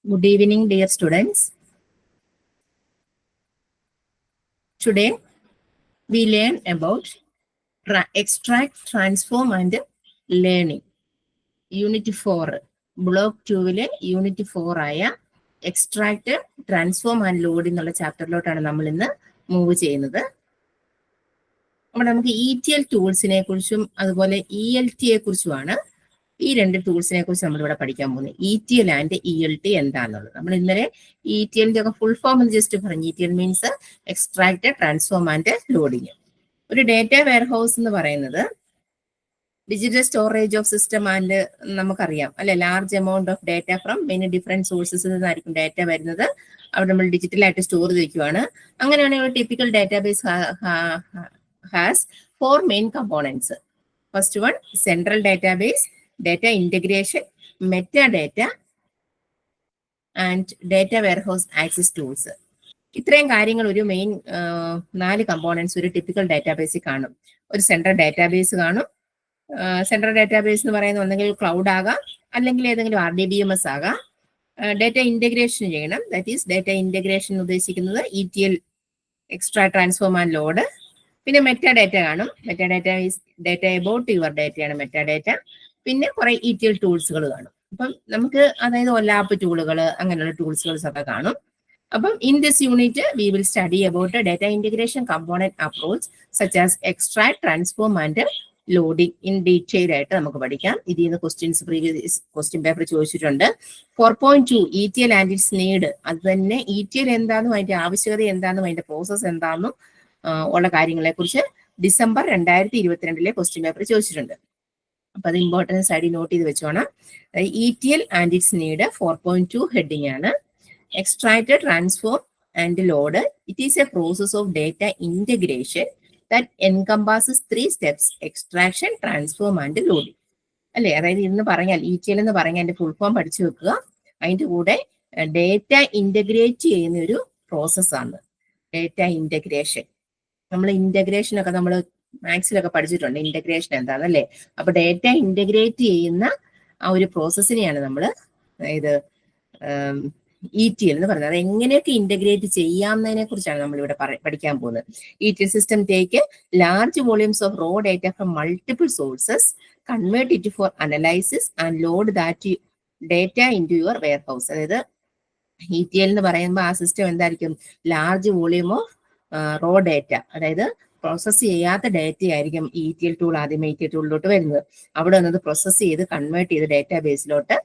Good evening, dear students. Today, we learn about extract, transform and learning. Unit 4, Block 2-ലെ Unit 4 ആയ extract, transform and load എന്നുള്ള ചാപ്റ്ററിലോട്ടാണ് നമ്മൾ ഇന്ന് move ചെയ്യുന്നത്. അപ്പോൾ നമുക്ക് ETL ടൂൾസിനെ കുറിച്ചും അതുപോലെ ELT കുറിച്ചുമാണ് ഈ രണ്ട് ടൂൾസിനെ കുറിച്ച് നമ്മളിവിടെ പഠിക്കാൻ പോകുന്നത്. ETL ആൻഡ് ELT എന്താണെന്നുള്ളത്. നമ്മൾ ഇന്നലെ ETLന്റെ ഒക്കെ ഫുൾ ഫോം എന്ന് ജസ്റ്റ് പറഞ്ഞു. ETL means extract, transform and loading. ഒരു ഡേറ്റ വെയർഹൗസ് എന്ന് പറയുന്നത് digital storage of system and നമുക്കറിയാം അല്ലെ, large amount of data from many different സോഴ്സസിൽ നിന്നായിരിക്കും ഡേറ്റ വരുന്നത്. അവിടെ നമ്മൾ ഡിജിറ്റലായിട്ട് സ്റ്റോർ ചെയ്തിരിക്കുകയാണ്. അങ്ങനെയാണെങ്കിൽ ഒരു typical database has 4 main components. First one central database, data integration, metadata and data warehouse access tools. ഇത്രയും കാര്യങ്ങൾ ഒരു മെയിൻ 4 കമ്പോണൻസ് ഒരു ടിപ്പിക്കൽ ഡേറ്റാബേസിൽ കാണും. ഒരു സെൻട്രൽ ഡേറ്റാബേസ് കാണും. സെൻട്രൽ ഡേറ്റാബേസ് എന്ന് പറയുന്നത് ഒന്നെങ്കിൽ ക്ലൗഡ് ആകാം, അല്ലെങ്കിൽ ഏതെങ്കിലും RDBMS ആകാം. ഡേറ്റ ഇന്റഗ്രേഷൻ ചെയ്യണം. ദാറ്റ് ഈസ് ഡേറ്റ ഇന്റഗ്രേഷൻ ഉദ്ദേശിക്കുന്നത് ETL, extra, transform and load. പിന്നെ മെറ്റാഡേറ്റ കാണും. Metadata is data about your ഡേറ്റയാണ് മെറ്റാഡേറ്റ. പിന്നെ കുറെ ETL ടൂൾസുകൾ കാണും. അപ്പം നമുക്ക് അതായത് ഒലാപ്പ് ടൂളുകൾ, അങ്ങനെയുള്ള ടൂൾസുകൾസ് ഒക്കെ കാണും. അപ്പം in this unit we will study about data integration component approach such as extract, transform and loading in detail ആയിട്ട് നമുക്ക് പഠിക്കാം. ഇതിൽ നിന്ന് ക്വസ്റ്റ്യൻസ് പ്രീവിയസ് ക്വസ്റ്റ്യൻ പേപ്പർ ചോദിച്ചിട്ടുണ്ട്. 4.2 ETL ആൻഡ് ഇറ്റ്സ് നീഡ്. അത് തന്നെ ETL എന്താണെന്നും അതിന്റെ ആവശ്യകത എന്താണെന്നും അതിന്റെ പ്രോസസ് എന്താണെന്നും ഉള്ള കാര്യങ്ങളെ കുറിച്ച് ഡിസംബർ 2022 ക്വസ്റ്റ്യൻ പേപ്പർ ചോദിച്ചിട്ടുണ്ട്. അപ്പൊ അത് ഇമ്പോർട്ടൻസ് ആയിട്ട് നോട്ട് ചെയ്ത് വെച്ചോണം. ETL and its need 4.2 heading ആണ്. Extract, transform and load. It is a process of data integration that encompasses 3 steps: extraction, transform and loading. അല്ലെ, അതായത് ഇന്ന് പറഞ്ഞാൽ ETL എന്ന് പറഞ്ഞാൽ അതിന്റെ ഫുൾ ഫോം പഠിച്ചു വെക്കുക. അതിന്റെ കൂടെ ഡേറ്റ ഇന്റഗ്രേറ്റ് ചെയ്യുന്ന ഒരു പ്രോസസ്സാണ് ഡേറ്റ ഇന്റഗ്രേഷൻ. നമ്മൾ ഇന്റഗ്രേഷൻ ഒക്കെ നമ്മൾ മാത്സിലൊക്കെ പഠിച്ചിട്ടുണ്ട്. ഇന്റഗ്രേഷൻ എന്താണല്ലേ? അപ്പൊ ഡേറ്റ ഇന്റഗ്രേറ്റ് ചെയ്യുന്ന ആ ഒരു പ്രോസസ്സിനെയാണ് നമ്മൾ ഇത് ETL എന്ന് പറയുന്നത്. അത് എങ്ങനെയൊക്കെ ഇന്റഗ്രേറ്റ് ചെയ്യാവുന്നതിനെ കുറിച്ചാണ് നമ്മൾ ഇവിടെ പഠിക്കാൻ പോകുന്നത്. ETL system take large volumes of raw data from multiple sources, convert it for analysis and load that data into your warehouse. അതായത് ETL എന്ന് പറയുമ്പോൾ ആ സിസ്റ്റം എന്തായിരിക്കും? Large volume of raw data, അതായത് process ചെയ്യാത്ത data ആയിരിക്കും ETL tool ആദ്യമേ ETL ടൂളിലോട്ട് വരുന്നത്. അവിടെ വന്നത് പ്രോസസ് ചെയ്ത് കൺവേർട്ട് ചെയ്ത് ഡേറ്റാബേസിലോട്ട്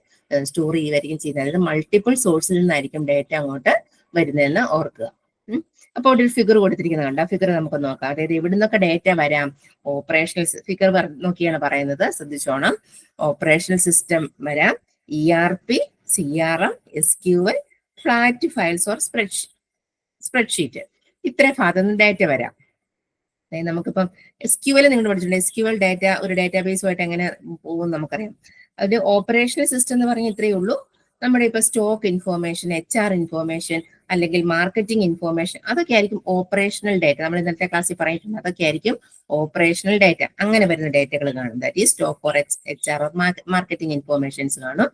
സ്റ്റോർ ചെയ്യുകയായിരിക്കും ചെയ്യുന്നത്. അതായത് മൾട്ടിപ്പിൾ സോഴ്സിൽ നിന്നായിരിക്കും ഡേറ്റ അങ്ങോട്ട് വരുന്നതെന്ന് ഓർക്കുക. അപ്പോൾ ഒരു ഫിഗർ കൊടുത്തിരിക്കുന്നത് കണ്ട, ഫിഗർ നമുക്ക് നോക്കാം. അതായത് എവിടെ നിന്നൊക്കെ ഡേറ്റ വരാം? ഓപ്പറേഷണൽ ഫിഗർ നോക്കിയാണ് പറയുന്നത്, ശ്രദ്ധിച്ചോണം. ഓപ്പറേഷണൽ സിസ്റ്റം വരാം, ERP, CRM, SQL, flat files or spreadsheet. ഇത്രയും ഭാഗത്ത് നിന്ന് ഡേറ്റ വരാം. അതായത് നമുക്കിപ്പം SQL നിങ്ങൾ പഠിച്ചിട്ടുണ്ട്. SQL ഡേറ്റ ഒരു ഡേറ്റാബേസുമായിട്ട് എങ്ങനെ പോകും നമുക്കറിയാം. അത് ഓപ്പറേഷണൽ സിസ്റ്റം എന്ന് പറഞ്ഞാൽ ഇത്രയേ ഉള്ളൂ. നമ്മുടെ ഇപ്പൊ സ്റ്റോക്ക് ഇൻഫോർമേഷൻ, HR ഇൻഫോർമേഷൻ, അല്ലെങ്കിൽ മാർക്കറ്റിംഗ് ഇൻഫോർമേഷൻ, അതൊക്കെ ആയിരിക്കും ഓപ്പറേഷണൽ ഡേറ്റ. നമ്മൾ ഇന്നത്തെ ക്ലാസ്സിൽ പറഞ്ഞിട്ടുണ്ട്, അതൊക്കെ ആയിരിക്കും ഓപ്പറേഷണൽ ഡേറ്റ. അങ്ങനെ വരുന്ന ഡേറ്റകൾ കാണും. That is stock or HR or marketing informations കാണും.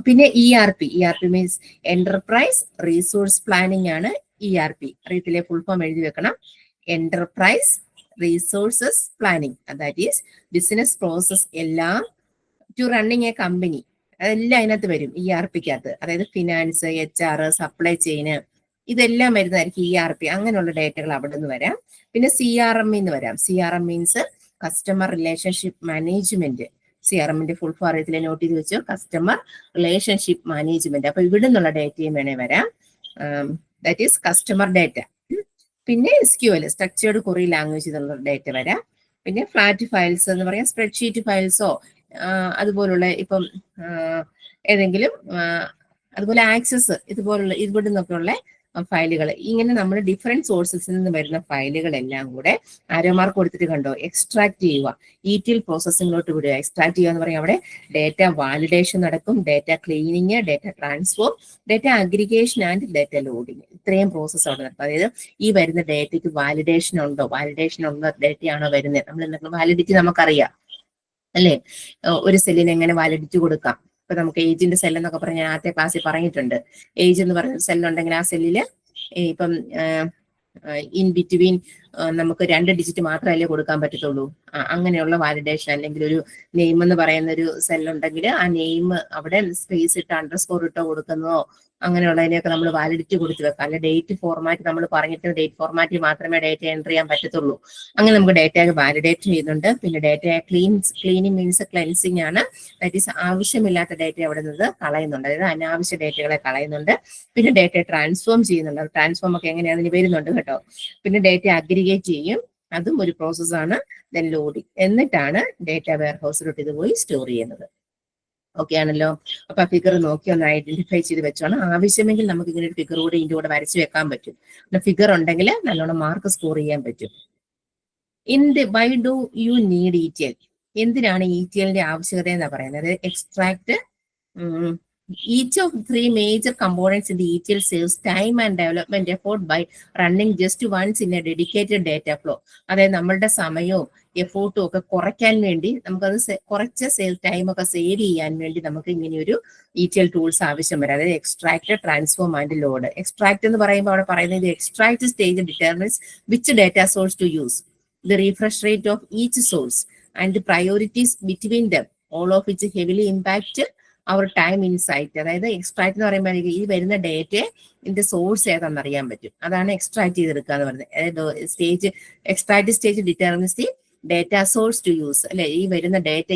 പിന്നെ ERP means enterprise resource planning ആണ് ERP. അറിയത്തില്ലേ? ഫുൾ ഫോം എഴുതി വെക്കണം. Enterprise resources planning, that is business process എല്ലാം ടു റണ്ണിങ് എ കമ്പനി, അതെല്ലാം അതിനകത്ത് വരും ERPക്കകത്ത്. അതായത് ഫിനാൻസ്, HR, സപ്ലൈ ചെയിന്, ഇതെല്ലാം വരുന്നതായിരിക്കും ERP. അങ്ങനെയുള്ള ഡേറ്റകൾ അവിടെ നിന്ന് വരാം. പിന്നെ CRM എന്ന് വരാം. CRM means customer relationship management. CRMന്റെ ഫുൾ ഫോം അറിയത്തില്ല, നോട്ട് ചെയ്ത് വെച്ചു. Customer relationship management. അപ്പൊ ഇവിടെ നിന്നുള്ള ഡേറ്റയും വേണേ വരാം. That is customer data. പിന്നെ SQL, സ്ട്രക്ചേർഡ് ക്വറി ലാംഗ്വേജ് എന്നുള്ള ഡേറ്റ വരാം. പിന്നെ ഫ്ലാറ്റ് ഫയൽസ് എന്ന് പറയാം, സ്പ്രെഡ്ഷീറ്റ് ഫയൽസോ അതുപോലുള്ള ഇപ്പം ഏതെങ്കിലും അതുപോലെ ആക്സസ് ഇതുപോലുള്ള ഇവിടെ നിന്നൊക്കെയുള്ള ഫയലുകൾ. ഇങ്ങനെ നമ്മൾ ഡിഫറെന്റ് സോഴ്സസിൽ നിന്ന് വരുന്ന ഫയലുകളെല്ലാം കൂടെ ആരോ മാർക്ക് കൊടുത്തിട്ട് കണ്ടോ, എക്സ്ട്രാക്ട് ചെയ്യുക, ETL പ്രോസസ്സിങ്ങിലോട്ട് വിടുക. എക്സ്ട്രാക്ട് ചെയ്യുക എന്ന് പറയാം, അവിടെ ഡേറ്റ വാലിഡേഷൻ നടക്കും, data cleaning, data transform, data aggregation and data loading. ഇത്രയും പ്രോസസ്സ് അവിടെ നടക്കും. അതായത് ഈ വരുന്ന ഡേറ്റയ്ക്ക് വാലിഡേഷൻ ഉണ്ടോ, വാലിഡേഷൻ ഉള്ള ഡേറ്റയാണോ വരുന്നത്? നമ്മൾ വാലിഡിറ്റി നമുക്കറിയാം അല്ലേ? ഒരു സെല്ലിന് എങ്ങനെ വാലിഡിറ്റി കൊടുക്കാം? ഇപ്പൊ നമുക്ക് ഏജിന്റെ സെൽ എന്നൊക്കെ പറഞ്ഞ് ഞാൻ ആദ്യത്തെ ക്ലാസ്സിൽ പറഞ്ഞിട്ടുണ്ട്. ഏജ് എന്ന് പറയുന്ന സെല്ലുണ്ടെങ്കിൽ ആ സെല്ലില് ഇപ്പം ഇൻ ബിറ്റ്വീൻ നമുക്ക് 2 ഡിജിറ്റ് മാത്രമല്ലേ കൊടുക്കാൻ പറ്റത്തുള്ളൂ. അങ്ങനെയുള്ള വാലിഡേഷൻ, അല്ലെങ്കിൽ ഒരു നെയിം എന്ന് പറയുന്ന ഒരു സെല്ലുണ്ടെങ്കിൽ ആ നെയിം അവിടെ സ്പേസ് ഇട്ട് അണ്ടർസ്കോർ ഇട്ടോ കൊടുക്കുന്നതോ അങ്ങനെയുള്ളതിനെയൊക്കെ നമ്മൾ വാലിഡിറ്റി കൊടുത്ത് വെക്കാം. അല്ലെ ഡേറ്റ് ഫോർമാറ്റ് നമ്മൾ പറഞ്ഞിട്ട് ഡേറ്റ് ഫോർമാറ്റിൽ മാത്രമേ ഡേറ്റ എൻ്റർ ചെയ്യാൻ പറ്റത്തുള്ളൂ. അങ്ങനെ നമുക്ക് ഡേറ്റ വാലിഡേറ്റ് ചെയ്യുന്നുണ്ട്. പിന്നെ ഡേറ്റ ക്ലീനിങ് മീൻസ് ക്ലെൻസിങ് ആണ്. ദാറ്റ് ഈസ് ആവശ്യമില്ലാത്ത ഡേറ്റ അവിടെ നിന്ന് കളയുന്നുണ്ട്, അതായത് അനാവശ്യ ഡേറ്റകളെ കളയുന്നുണ്ട്. പിന്നെ ഡേറ്റ ട്രാൻസ്ഫോം ചെയ്യുന്നുണ്ട്. ട്രാൻസ്ഫോം ഒക്കെ എങ്ങനെയാണെന്ന് വരുന്നുണ്ട് കേട്ടോ. പിന്നെ ഡേറ്റ അഗ്രിഗേറ്റ് ചെയ്യും, അതും ഒരു പ്രോസസ്സാണ്. ദെൻ ലോഡിങ്, എന്നിട്ടാണ് ഡേറ്റ വെയർ ഹൗസിലോട്ട് ഇത് പോയി സ്റ്റോർ ചെയ്യുന്നത്. ഓക്കെ ആണല്ലോ. അപ്പൊ ആ ഫിഗർ നോക്കി ഒന്ന് ഐഡന്റിഫൈ ചെയ്ത് വെച്ചോണം. ആവശ്യമെങ്കിൽ നമുക്ക് ഇങ്ങനെ ഒരു ഫിഗർ കൂടെ ഇതിന്റെ കൂടെ വരച്ചു വെക്കാൻ പറ്റും. ഫിഗർ ഉണ്ടെങ്കിൽ നല്ലോണം മാർക്ക് സ്കോർ ചെയ്യാൻ പറ്റും. Why do you need ETL? എന്തിനാണ് ETLന്റെ ആവശ്യകത എന്നാ പറയുന്നത്? Extract each of 3 major components in the ETL saves time and development effort by running just once in a dedicated data flow. അതായത് നമ്മളുടെ സമയവും എഫോർട്ടും ഒക്കെ കുറയ്ക്കാൻ വേണ്ടി, നമുക്കത് കുറച്ച് ടൈം ഒക്കെ സേവ് ചെയ്യാൻ വേണ്ടി നമുക്ക് ഇങ്ങനെയൊരു ETL ടൂൾസ് ആവശ്യം വരും. അതായത് extract, transform and load. Extract എന്ന് പറയുമ്പോൾ അവിടെ പറയുന്നത് extract stage determines which data source to use, the refresh rate of each source and the priorities between them, all of which heavily impact our time insight. അതായത് extract എന്ന് പറയുമ്പോൾ ഈ വരുന്ന ഡേറ്റയെ ഇതിന്റെ സോഴ്സ് ഏതാണെന്ന് അറിയാൻ പറ്റും. അതാണ് എക്സ്ട്രാക്ട് ചെയ്തെടുക്കുക എന്ന് പറയുന്നത്. അതായത് extract stage determines the data source to use, അല്ലെ? ഈ വരുന്ന ഡേറ്റ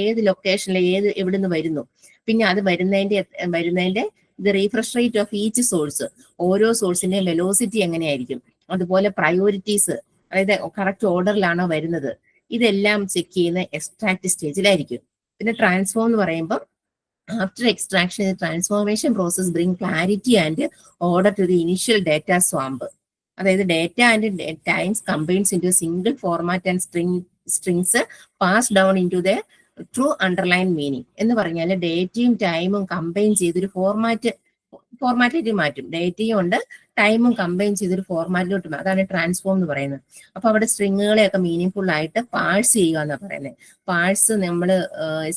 ഏത് ലൊക്കേഷനിൽ എവിടെ നിന്ന് വരുന്നു, പിന്നെ അത് വരുന്നതിന്റെ the refresh rate of each source, ഓരോ സോഴ്സിന്റെയും വെലോസിറ്റി എങ്ങനെയായിരിക്കും, അതുപോലെ പ്രയോറിറ്റീസ്, അതായത് കറക്റ്റ് ഓർഡറിലാണോ വരുന്നത്, ഇതെല്ലാം ചെക്ക് ചെയ്യുന്ന എക്സ്ട്രാക്ട് സ്റ്റേജിലായിരിക്കും. പിന്നെ ട്രാൻസ്ഫോം എന്ന് പറയുമ്പോൾ after extraction transformation process bring clarity and order to the initial data swamp. അതായത് data and times combines into single format and strings pass down into the true underline meaning. എന്ന് പറഞ്ഞാൽ ഡേറ്റയും ടൈമും combine ചെയ്തൊരു ഫോർമാറ്റിലേക്ക് മാറ്റും. ഡേറ്റയും ഉണ്ട്, ടൈമും combine ചെയ്തൊരു ഫോർമാറ്റിലോട്ട് മാറ്റും. അതാണ് ട്രാൻസ്ഫോം എന്ന് പറയുന്നത്. അപ്പൊ അവിടെ സ്ട്രിങ്ങുകളെയൊക്കെ മീനിങ് ഫുൾ ആയിട്ട് പാഴ്സ് ചെയ്യുക എന്നാ പറയുന്നത്. പാഴ്സ് നമ്മൾ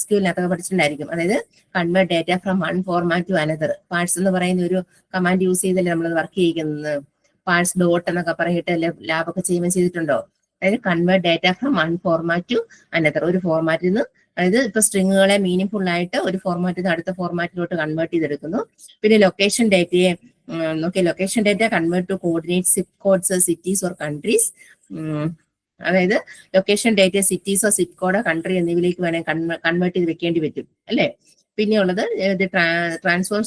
SQL-നകത്തൊക്കെ പഠിച്ചിട്ടുണ്ടായിരിക്കും. അതായത് convert data from one format to another. Parse എന്ന് പറയുന്ന ഒരു കമാൻഡ് യൂസ് ചെയ്തല്ലേ നമ്മൾ വർക്ക് ചെയ്യുന്നത്. പാഴ്സ് ഡോട്ട് എന്നൊക്കെ പറഞ്ഞിട്ട് ലാബൊക്കെ ചെയ്യുമ്പോൾ ചെയ്തിട്ടുണ്ടോ? അതായത് convert data from one format to another, ഒരു ഫോർമാറ്റിൽ നിന്ന്, അതായത് ഇപ്പൊ സ്ട്രിങ്ങുകളെ മീനിങ് ഫുൾ ആയിട്ട് ഒരു ഫോർമാറ്റിൽ നിന്ന് അടുത്ത ഫോർമാറ്റിലോട്ട് കൺവേർട്ട് ചെയ്തെടുക്കുന്നു. പിന്നെ ലൊക്കേഷൻ ഡേറ്റയെ location data convert to coordinate zip codes, cities or countries. അതായത് ലൊക്കേഷൻ ഡേറ്റ സിറ്റീസോ സിപ്പ് കോഡോ കൺട്രി എന്നിവയിലേക്ക് വേണമെങ്കിൽ കൺവേർട്ട് ചെയ്ത് വെക്കേണ്ടി പറ്റും, അല്ലെ? പിന്നെയുള്ളത് transform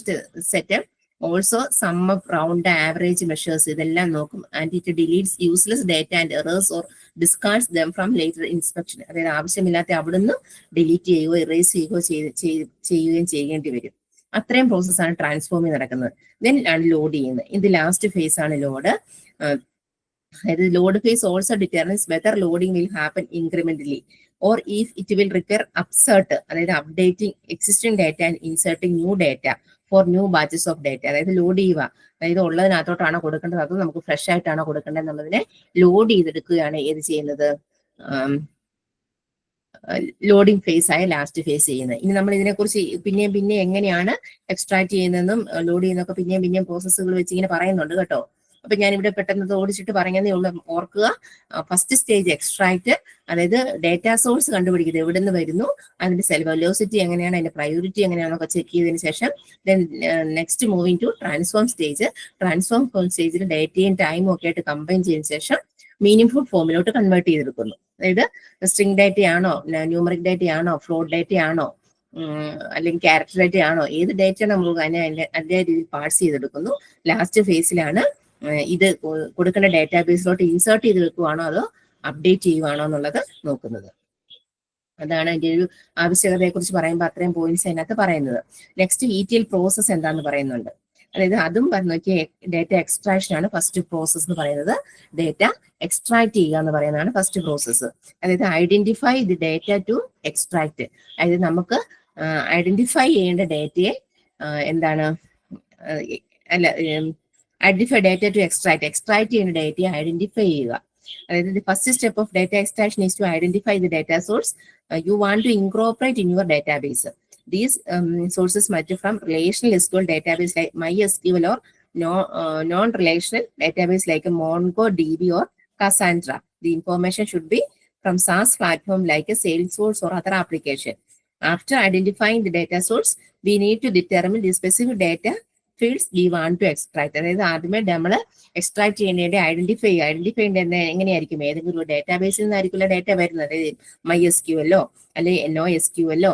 set also sum of round average measures, ഇതെല്ലാം നോക്കും. And it deletes useless data and erases or discards them from later inspection. അതായത് ആവശ്യമില്ലാത്ത അവിടുന്ന് ഡിലീറ്റ് ചെയ്യുകയോ എറേസ് ചെയ്യുകയും ചെയ്യേണ്ടി വരും. അത്രയും പ്രോസസ്സാണ് ട്രാൻസ്ഫോമിൽ നടക്കുന്നത്. ദെൻ ആണ് ലോഡ് ചെയ്യുന്നത്. ഇത് ലാസ്റ്റ് ഫേസ് ആണ് ലോഡ്. അതായത് load phase also determines whether loading will happen incrementally or if it will require upsert, അതായത് updating existing data and inserting new data for new batches of data. അതായത് load ചെയ്യുക, അതായത് ഉള്ളതിനകത്തോട്ടാണോ കൊടുക്കേണ്ടത് അതോ നമുക്ക് fresh ആയിട്ടാണോ കൊടുക്കേണ്ടത് എന്നുള്ളതിനെ ലോഡ് ചെയ്തെടുക്കുകയാണ് ഏത് ചെയ്യുന്നത്, ലോഡിംഗ് ഫേസ് ആയ ലാസ്റ്റ് ഫേസ് ചെയ്യുന്നത്. ഇനി നമ്മൾ ഇതിനെക്കുറിച്ച് പിന്നെ എങ്ങനെയാണ് എക്സ്ട്രാക്ട് ചെയ്യുന്നതെന്നും ലോഡ് ചെയ്യുന്നതൊക്കെ പിന്നെയും പ്രോസസ്സുകൾ വെച്ച് ഇങ്ങനെ പറയുന്നുണ്ട് കേട്ടോ. അപ്പൊ ഞാൻ ഇവിടെ പെട്ടെന്ന് ഓടിച്ചിട്ട് പറഞ്ഞതേ ഉള്ളൂ. ഓർക്കുക, ഫസ്റ്റ് സ്റ്റേജ് എക്സ്ട്രാക്ട്, അതായത് ഡേറ്റ സോഴ്സ് കണ്ടുപിടിക്കുന്നത് എവിടെ നിന്ന് വരുന്നു, അതിന്റെ സെൽ വെലോസിറ്റി എങ്ങനെയാണ്, അതിന്റെ പ്രയോറിറ്റി എങ്ങനെയാണൊക്കെ ചെക്ക് ചെയ്തതിന് ശേഷം next moving to transform stage. Transform സ്റ്റേജിൽ ഡേറ്റയും ടൈമും ഒക്കെ ആയിട്ട് കമ്പൈൻ ചെയ്തതിനു ശേഷം മീനിങ് ഫുൾ ഫോമിലോട്ട് കൺവേർട്ട് ചെയ്തെടുക്കുന്നു. അതായത് സ്ട്രിംഗ് ഡേറ്റ ആണോ, ന്യൂമറിക് ഡേറ്റ ആണോ, ഫ്ലോട്ട് ഡേറ്റ ആണോ, അല്ലെങ്കിൽ ക്യാരക്ടർ ഡേറ്റ ആണോ, ഏത് ഡേറ്റ നമ്മൾ അതേ രീതിയിൽ പാഴ്സ് ചെയ്തെടുക്കുന്നു. ലാസ്റ്റ് ഫേസിലാണ് ഇത് കൊടുക്കേണ്ട ഡേറ്റാബേസിലോട്ട് ഇൻസേർട്ട് ചെയ്ത് വെക്കുവാണോ അതോ അപ്ഡേറ്റ് ചെയ്യുവാണോ എന്നുള്ളത് നോക്കുന്നത്. അതാണ് അതിന്റെ ഒരു ആവശ്യകതയെ കുറിച്ച് പറയുമ്പോൾ അത്രയും പോയിന്റ്സ് അതിനകത്ത് പറയുന്നത്. നെക്സ്റ്റ് ETL പ്രോസസ് എന്താന്ന് പറയുന്നുണ്ട്. അതായത് അതും നോക്കിയ ഡേറ്റ എക്സ്ട്രാക്ഷൻ ആണ് ഫസ്റ്റ് പ്രോസസ് എന്ന് പറയുന്നത്. ഡേറ്റ എക്സ്ട്രാക്ട് ചെയ്യുക എന്ന് പറയുന്നതാണ് ഫസ്റ്റ് പ്രോസസ്സ്. അതായത് identify the data to extract. അതായത് നമുക്ക് ഐഡന്റിഫൈ ചെയ്യേണ്ട ഡേറ്റയെ ഐഡന്റിഫൈ ഡേറ്റ ടു എക്സ്ട്രാക്ട് ചെയ്യുന്ന ഡേറ്റയെ ഐഡന്റിഫൈ ചെയ്യുക. അതായത് the first step of data extraction is to identify the data source you want to incorporate in your database. These sources might be from relational SQL database like MySQL or non-relational database like MongoDB or Cassandra. The information should be from SaaS platform like a Salesforce or other application. After identifying the data source, we need to determine the specific data fields we want to extract. അതായത് ആദ്യമേ നമ്മൾ extract ചെയ്യേണ്ടത് identify ചെയ്യേണ്ടത് എങ്ങനെയായിരിക്കും? ഏതെങ്കിലും ഒരു ഡേറ്റാബേസിൽ നിന്നായിരിക്കില്ല data വരുന്നത്. MySQL അല്ലെങ്കിൽ NoSQL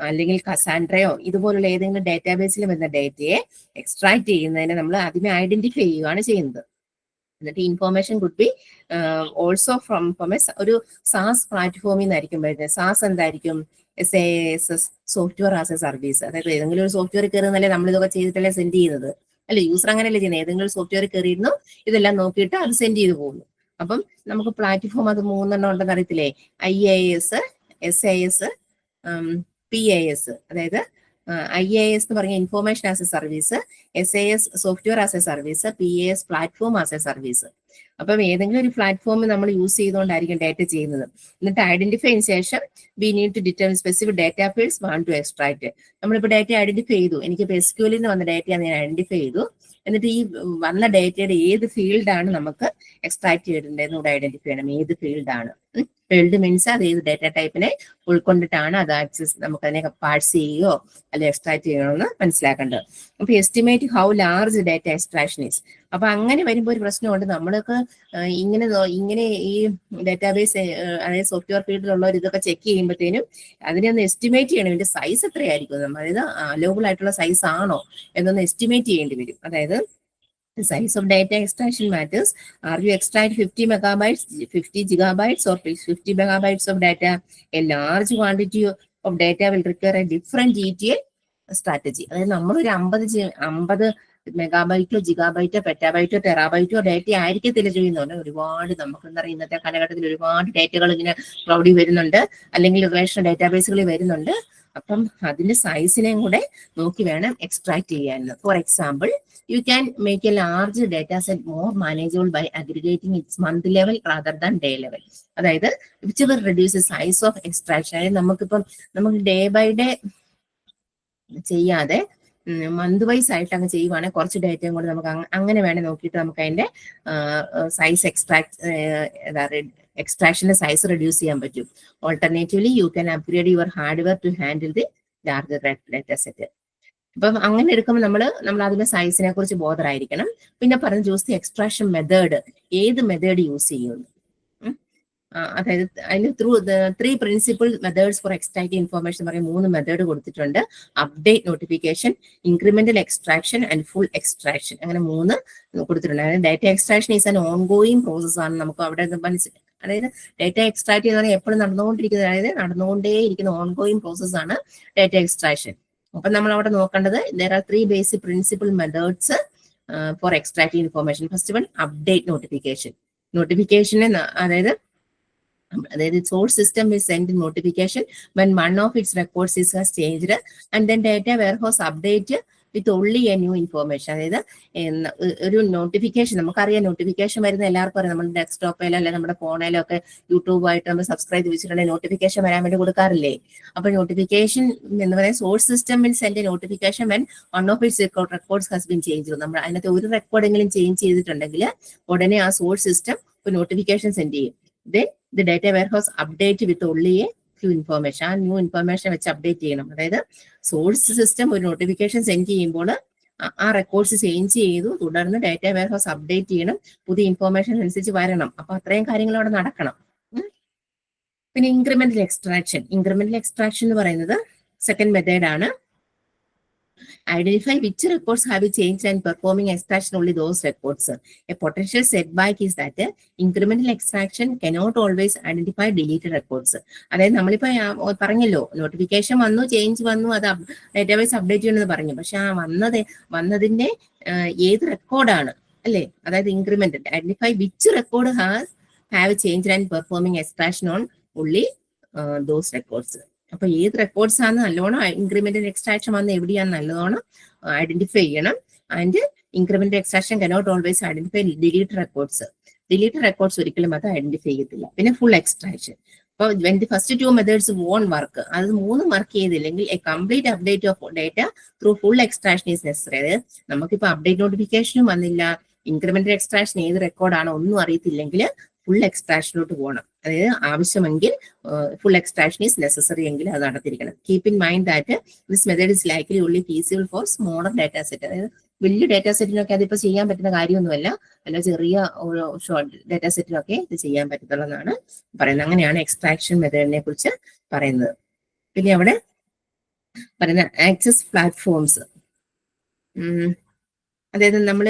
അല്ലെങ്കിൽ കസാൻഡ്രയോ ഇതുപോലുള്ള ഏതെങ്കിലും ഡേറ്റാബേസിൽ വരുന്ന ഡേറ്റയെ എക്സ്ട്രാക്ട് ചെയ്യുന്നതിനെ നമ്മൾ ആദ്യമേ ഐഡന്റിഫൈ ചെയ്യുകയാണ് ചെയ്യുന്നത്. എന്നിട്ട് information could be also from ഒരു സാസ് പ്ലാറ്റ്ഫോമിൽ നിന്നായിരിക്കും വരുന്നത്. സാസ് എന്തായിരിക്കും? SaaS, software as a service. അതായത് ഏതെങ്കിലും ഒരു സോഫ്റ്റ്വെയർ കയറുന്നല്ലേ നമ്മൾ ഇതൊക്കെ ചെയ്തിട്ടല്ലേ സെൻഡ് ചെയ്യുന്നത്, അല്ലെ? യൂസർ അങ്ങനെയല്ലേ ചെയ്യുന്നത്. ഏതെങ്കിലും ഒരു സോഫ്റ്റ്വെയർ കയറിയിരുന്നു, ഇതെല്ലാം നോക്കിയിട്ട് അത് സെൻഡ് ചെയ്ത് പോകുന്നു. അപ്പം നമുക്ക് പ്ലാറ്റ്ഫോം അത് 3 ഉണ്ടെന്ന് അറിയത്തില്ലേ? IaaS, SaaS, PaaS. അതായത് IaaS എന്ന് പറഞ്ഞ information as a service, SaaS software as a service, PaaS platform as a service. അപ്പം ഏതെങ്കിലും ഒരു പ്ലാറ്റ്ഫോം നമ്മൾ യൂസ് ചെയ്തുകൊണ്ടായിരിക്കും ഡാറ്റ ചെയ്യുന്നത്. എന്നിട്ട് ഐഡന്റിഫൈ ചെയ്തതിനു ശേഷം we need to determine specific data fields want to extract. നമ്മളിപ്പോൾ ഡാറ്റ ഐഡന്റിഫൈ ചെയ്തു. എനിക്ക് SQL നിന്ന് വന്ന ഡാറ്റയാണ് ഞാൻ ഐഡന്റിഫൈ ചെയ്തു. എന്നിട്ട് ഈ വന്ന ഡാറ്റയുടെ ഏത് ഫീൽഡാണ് നമുക്ക് എക്സ്ട്രാക്ട് ചെയ്തിട്ടുണ്ടെന്ന് കൂടെ ഐഡന്റിഫൈ ചെയ്യണം. ഏത് ഫീൽഡാണ്? ഫീൽഡ് മീൻസ് അത് ഏത് ഡാറ്റ ടൈപ്പിനെ ഉൾക്കൊണ്ടിട്ടാണ് അത് ആക്സസ്, നമുക്ക് അതിനെ പാഴ്സ് ചെയ്യുകയോ അല്ലെങ്കിൽ എക്സ്ട്രാക്ട് ചെയ്യണമെന്ന് മനസ്സിലാക്കേണ്ടത്. അപ്പൊ estimate how large data extraction is. അപ്പൊ അങ്ങനെ വരുമ്പോൾ ഒരു പ്രശ്നമുണ്ട്. നമ്മൾക്ക് ഇങ്ങനെ ഈ ഡാറ്റാബേസ് അതായത് സോഫ്റ്റ്വെയർ ഫീൽഡിലുള്ളവർ ഇതൊക്കെ ചെക്ക് ചെയ്യുമ്പോഴത്തേനും അതിനെ ഒന്ന് എസ്റ്റിമേറ്റ് ചെയ്യണം. ഇതിന്റെ സൈസ് എത്രയായിരിക്കും, അതായത് അലോബിൾ ആയിട്ടുള്ള സൈസ് ആണോ എന്നൊന്ന് എസ്റ്റിമേറ്റ് ചെയ്യേണ്ടി വരും. അതായത് the size of data extraction matters. Are you extract 50 megabytes, 50 gigabytes or 50 megabytes of data? A large quantity of data will require a different ETL strategy. അതായത് നമ്മളൊരു 50 മെഗാബൈറ്റോ ജിഗാബൈറ്റോ പെറ്റാബൈറ്റോ ടെറാബൈറ്റോ ഡേറ്റ ആയിരിക്കത്തില്ല ചെയ്യുന്നുണ്ട്. ഒരുപാട് നമുക്ക് എന്താ പറയുക, ഇന്നത്തെ കാലഘട്ടത്തിൽ ഒരുപാട് ഡേറ്റകൾ ഇങ്ങനെ ക്ലൗഡിൽ വരുന്നുണ്ട്, അല്ലെങ്കിൽ റിലേഷണൽ ഡേറ്റാബേസുകളിൽ വരുന്നുണ്ട്. അപ്പം അതിന്റെ സൈസിനെയും കൂടെ നോക്കി വേണം എക്സ്ട്രാക്ട് ചെയ്യാൻ. For example, you can make a large data set more manageable by aggregating its month level rather than day level. അതായത് which will reduce the size of extraction. അതായത് നമുക്ക് ഡേ ബൈ ഡേ ചെയ്യാതെ month vice ആയിട്ട് അങ്ങ് ചെയ്യുവാണെങ്കിൽ കുറച്ച് ഡേറ്റയും കൂടെ നമുക്ക് അങ്ങനെ വേണേൽ നോക്കിയിട്ട് നമുക്ക് അതിന്റെ സൈസ് എക്സ്ട്രാക്ഷന്റെ സൈസ് റെഡ്യൂസ് ചെയ്യാൻ പറ്റും. Alternatively you can upgrade your hardware to handle the larger data set. അപ്പം അങ്ങനെ എടുക്കുമ്പോൾ നമ്മൾ അതിന്റെ സൈസിനെ കുറിച്ച് ബോധറായിരിക്കണം. പിന്നെ പറഞ്ഞ ചൂസ് ദി എക്സ്ട്രാക്ഷൻ മെത്തേഡ്, ഏത് മെത്തേഡ് യൂസ് ചെയ്യുന്നു. അതായത് അതിന് through 3 principle methods four extract information പറയും 3 മെത്തേഡ് കൊടുത്തിട്ടുണ്ട്. Update, notification, incremental extraction and full extraction. അങ്ങനെ 3 കൊടുത്തിട്ടുണ്ട്. അതായത് data extraction is an ongoing process ആണ്. നമുക്ക് അവിടെ അതായത് ഡാറ്റ എക്സ്ട്രാക്ട് ചെയ്യുന്നത് എപ്പോഴും നടന്നുകൊണ്ടിരിക്കുന്നത്, അതായത് നടന്നുകൊണ്ടേയിരിക്കുന്ന ഓൺഗോയിങ് പ്രോസസ് ആണ് ഡാറ്റ എക്സ്ട്രാക്ഷൻ. അപ്പൊ നമ്മൾ അവിടെ നോക്കേണ്ടത് there are 3 basic principal methods for extracting information. First one, update notification. Notification അതായത് source system will send notification when one of its records has changed, and then data warehouse update with only a new information. അതായത് ഒരു notification, നമുക്കറിയാം notification വരുന്ന എല്ലാവർക്കും അറിയാം. നമ്മുടെ ഡെസ്ക്ടോപ്പിലോ അല്ലെങ്കിൽ നമ്മുടെ ഫോണിലോ ഒക്കെ യൂട്യൂബായിട്ട് നമ്മൾ സബ്സ്ക്രൈബ് ചെയ്തിട്ടുണ്ടെങ്കിൽ നോട്ടിഫിക്കേഷൻ വരാൻ വേണ്ടി കൊടുക്കാറില്ലേ? അപ്പൊ നോട്ടിഫിക്കേഷൻ എന്ന് പറയുന്നത് source system will send notification when one of its records has been change. നമ്മൾ അതിനകത്ത് ഒരു റെക്കോർഡെങ്കിലും ചേഞ്ച് ചെയ്തിട്ടുണ്ടെങ്കിൽ ഉടനെ ആ സോഴ്സ് സിസ്റ്റം ഒരു നോട്ടിഫിക്കേഷൻ സെൻഡ് ചെയ്യും. Then the data warehouse update with only a few information. ആ ന്യൂ ഇൻഫർമേഷൻ വെച്ച് അപ്ഡേറ്റ് ചെയ്യണം. അതായത് സോഴ്സ് സിസ്റ്റം ഒരു നോട്ടിഫിക്കേഷൻ സെൻഡ് ചെയ്യുമ്പോൾ ആ റെക്കോർഡ്സ് ചേഞ്ച് ചെയ്തു, തുടർന്ന് ഡാറ്റ വെയർഹൗസ് അപ്ഡേറ്റ് ചെയ്യണം, പുതിയ ഇൻഫർമേഷൻ അനുസരിച്ച് വരണം. അപ്പൊ അത്രയും കാര്യങ്ങൾ അവിടെ നടക്കണം. പിന്നെ ഇൻക്രിമെന്റൽ എക്സ്ട്രാക്ഷൻ. ഇൻക്രിമെന്റൽ എക്സ്ട്രാക്ഷൻ എന്ന് പറയുന്നത് സെക്കൻഡ് മെത്തേഡ് ആണ്. Identify which records have changed and performing extraction only those records. A potential setback is that incremental extraction cannot always identify deleted records. അതായത് നമ്മളിപ്പോ പറഞ്ഞല്ലോ നോട്ടിഫിക്കേഷൻ വന്നു, ചേഞ്ച് വന്നു, അത് database update ചെയ്യണമെന്ന് പറഞ്ഞു. പക്ഷെ ആ വന്നതിന്റെ ഏത് റെക്കോർഡാണ് അല്ലേ? അതായത് incremental identify which record have change and performing extraction on only those records. അപ്പൊ ഏത് റെക്കോർഡ്സ് ആണ് നല്ലോണം ഇൻക്രിമെന്റൽ എക്സ്ട്രാക്ഷൻ വന്ന് എവിടെയാണ് നല്ലോണം ഐഡന്റിഫൈ ചെയ്യണം. And incremental extraction cannot always identify delete records. Delete records ഒരിക്കലും അത് ഐഡന്റിഫൈ ചെയ്യത്തില്ല. പിന്നെ ഫുൾ എക്സ്ട്രാക്ഷൻ. അപ്പോൾ when the first two methods won't work, അത് മൂന്നും വർക്ക് ചെയ്തില്ലെങ്കിൽ A complete update of data through full extraction is necessary. അതായത് നമുക്കിപ്പോൾ അപ്ഡേറ്റ് നോട്ടിഫിക്കേഷനും വന്നില്ല, ഇൻക്രിമെന്റൽ എക്സ്ട്രാക്ഷൻ ഏത് റെക്കോർഡാണോ ഒന്നും അറിയത്തില്ലെങ്കിൽ ഫുൾ എക്സ്ട്രാക്ഷനിലോട്ട് പോകണം. അതായത് ആവശ്യമെങ്കിൽ ഫുൾ എക്സ്ട്രാക്ഷൻ ഈസ് നെസസറി എങ്കിൽ അത് നടത്തിയിരിക്കണം. Keep in mind that this method is likely only feasible for smaller data set. അതായത് വലിയ ഡാറ്റാ സെറ്റിനൊക്കെ അതിപ്പോൾ ചെയ്യാൻ പറ്റുന്ന കാര്യമൊന്നുമല്ല, അല്ല ചെറിയ ഒരു ഷോർട്ട് ഡാറ്റാ സെറ്റിനൊക്കെ ഇത് ചെയ്യാൻ പറ്റത്തുള്ളതാണ് പറയുന്നത്. അങ്ങനെയാണ് എക്സ്ട്രാക്ഷൻ മെത്തേഡിനെ കുറിച്ച് പറയുന്നത്. പിന്നെ അവിടെ പറയുന്ന ആക്സസ് പ്ലാറ്റ്ഫോംസ്, അതായത് നമ്മൾ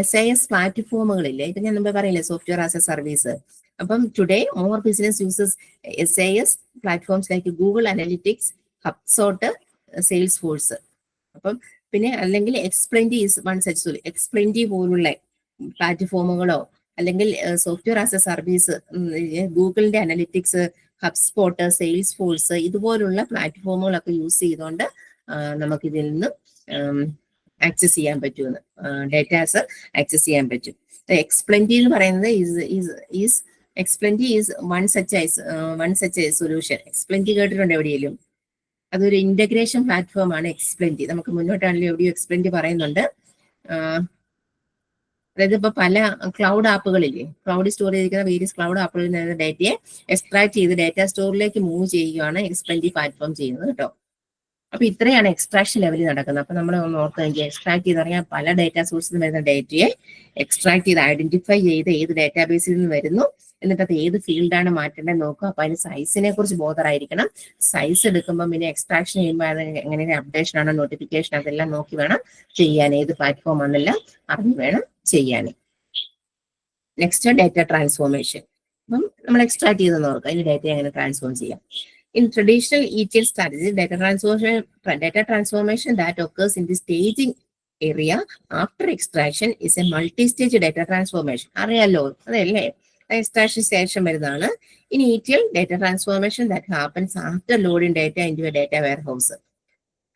SIS പ്ലാറ്റ്ഫോമുകളില്ലേ, ഇപ്പൊ ഞാൻ മുമ്പ് പറയില്ലേ സോഫ്റ്റ്വെയർ ആസ് എ സർവീസ്. അപ്പം today more business uses SIS platforms like Google Analytics, HubSpot, Salesforce. അപ്പം പിന്നെ അല്ലെങ്കിൽ Xplenty is one such tool. Xplenty പോലുള്ള പ്ലാറ്റ്ഫോമുകളോ അല്ലെങ്കിൽ സോഫ്റ്റ്വെയർ ആസ് എ സർവീസ്, ഗൂഗിളിന്റെ അനലിറ്റിക്സ്, ഹബ്സ്പോട്ട്, സെയിൽസ് ഫോഴ്സ് ഇതുപോലുള്ള പ്ലാറ്റ്ഫോമുകളൊക്കെ യൂസ് ചെയ്തുകൊണ്ട് നമുക്കിതിൽ നിന്ന് ആക്സസ് ചെയ്യാൻ പറ്റുമെന്ന്, ഡേറ്റാസ് ആക്സസ് ചെയ്യാൻ പറ്റും. എക്സ്പ്ലെയിൻറ്റി എന്ന് പറയുന്നത് എക്സ്പ്ലെയിൻറ്റി ഈസ് വൺ സച്ച് സൊല്യൂഷൻ. എക്സ്പ്ലെയിൻറ്റി കേട്ടിട്ടുണ്ട് എവിടെയെങ്കിലും? അതൊരു ഇന്റഗ്രേഷൻ പ്ലാറ്റ്ഫോം ആണ് എക്സ്പ്ലെയിൻറ്റി. നമുക്ക് മുന്നോട്ടാണെങ്കിലും എവിടെയും എക്സ്പ്ലെയിൻറ്റി പറയുന്നുണ്ട്. അതായത് ഇപ്പൊ പല ക്ലൗഡ് ആപ്പുകളില്ലേ, ക്ലൗഡിൽ സ്റ്റോർ ചെയ്തിരിക്കുന്ന വേരിയസ് ക്ലൗഡ് ആപ്പുകളിൽ നിന്ന് ഡേറ്റയെ എക്സ്ട്രാക്ട് ചെയ്ത് ഡേറ്റ സ്റ്റോറിലേക്ക് മൂവ് ചെയ്യുകയാണ് എക്സ്പ്ലെയിൻറ്റി പ്ലാറ്റ്ഫോം ചെയ്യുന്നത് കേട്ടോ. അപ്പൊ ഇത്രയാണ് എക്സ്ട്രാക്ഷൻ ലെവലിൽ നടക്കുന്നത്. അപ്പൊ നമ്മൾ ഒന്ന് ഓർത്ത് നോക്കിയാൽ എക്സ്ട്രാക്ട് ചെയ്ത് പറഞ്ഞാൽ പല ഡേറ്റാ സോഴ്സിൽ നിന്ന് വരുന്ന ഡേറ്റയെ എക്സ്ട്രാക്ട് ചെയ്ത് ഐഡന്റിഫൈ ചെയ്ത് ഏത് ഡേറ്റാബേസിൽ നിന്ന് വരുന്നു, എന്നിട്ട് അത് ഏത് ഫീൽഡാണ് മാറ്റേണ്ടത് നോക്കുക. അപ്പൊ അതിന് സൈസിനെ കുറിച്ച് ബോധറായിരിക്കണം. സൈസ് എടുക്കുമ്പോൾ പിന്നെ എക്സ്ട്രാക്ഷൻ ചെയ്യുമ്പോൾ അത് എങ്ങനെ അപ്ഡേഷൻ ആണോ നോട്ടിഫിക്കേഷൻ അതെല്ലാം നോക്കി വേണം ചെയ്യാൻ, ഏത് പ്ലാറ്റ്ഫോം ആണെന്നെല്ലാം അറിഞ്ഞ് വേണം ചെയ്യാൻ. Next data transformation. അപ്പം നമ്മൾ എക്സ്ട്രാക്ട് ചെയ്ത് നോക്കുക അതിന് ഡേറ്റ എങ്ങനെ ട്രാൻസ്ഫോം ചെയ്യാം. In traditional ETL strategy, data transformation that occurs in the staging area after extraction is a multi-stage data transformation. അറിയാലോ അതല്ലേ, എക്സ്ട്രാക്ഷൻ സ്റ്റേഷൻ വരുന്നതാണ്. In ETL, data transformation that happens after loading data into a data warehouse.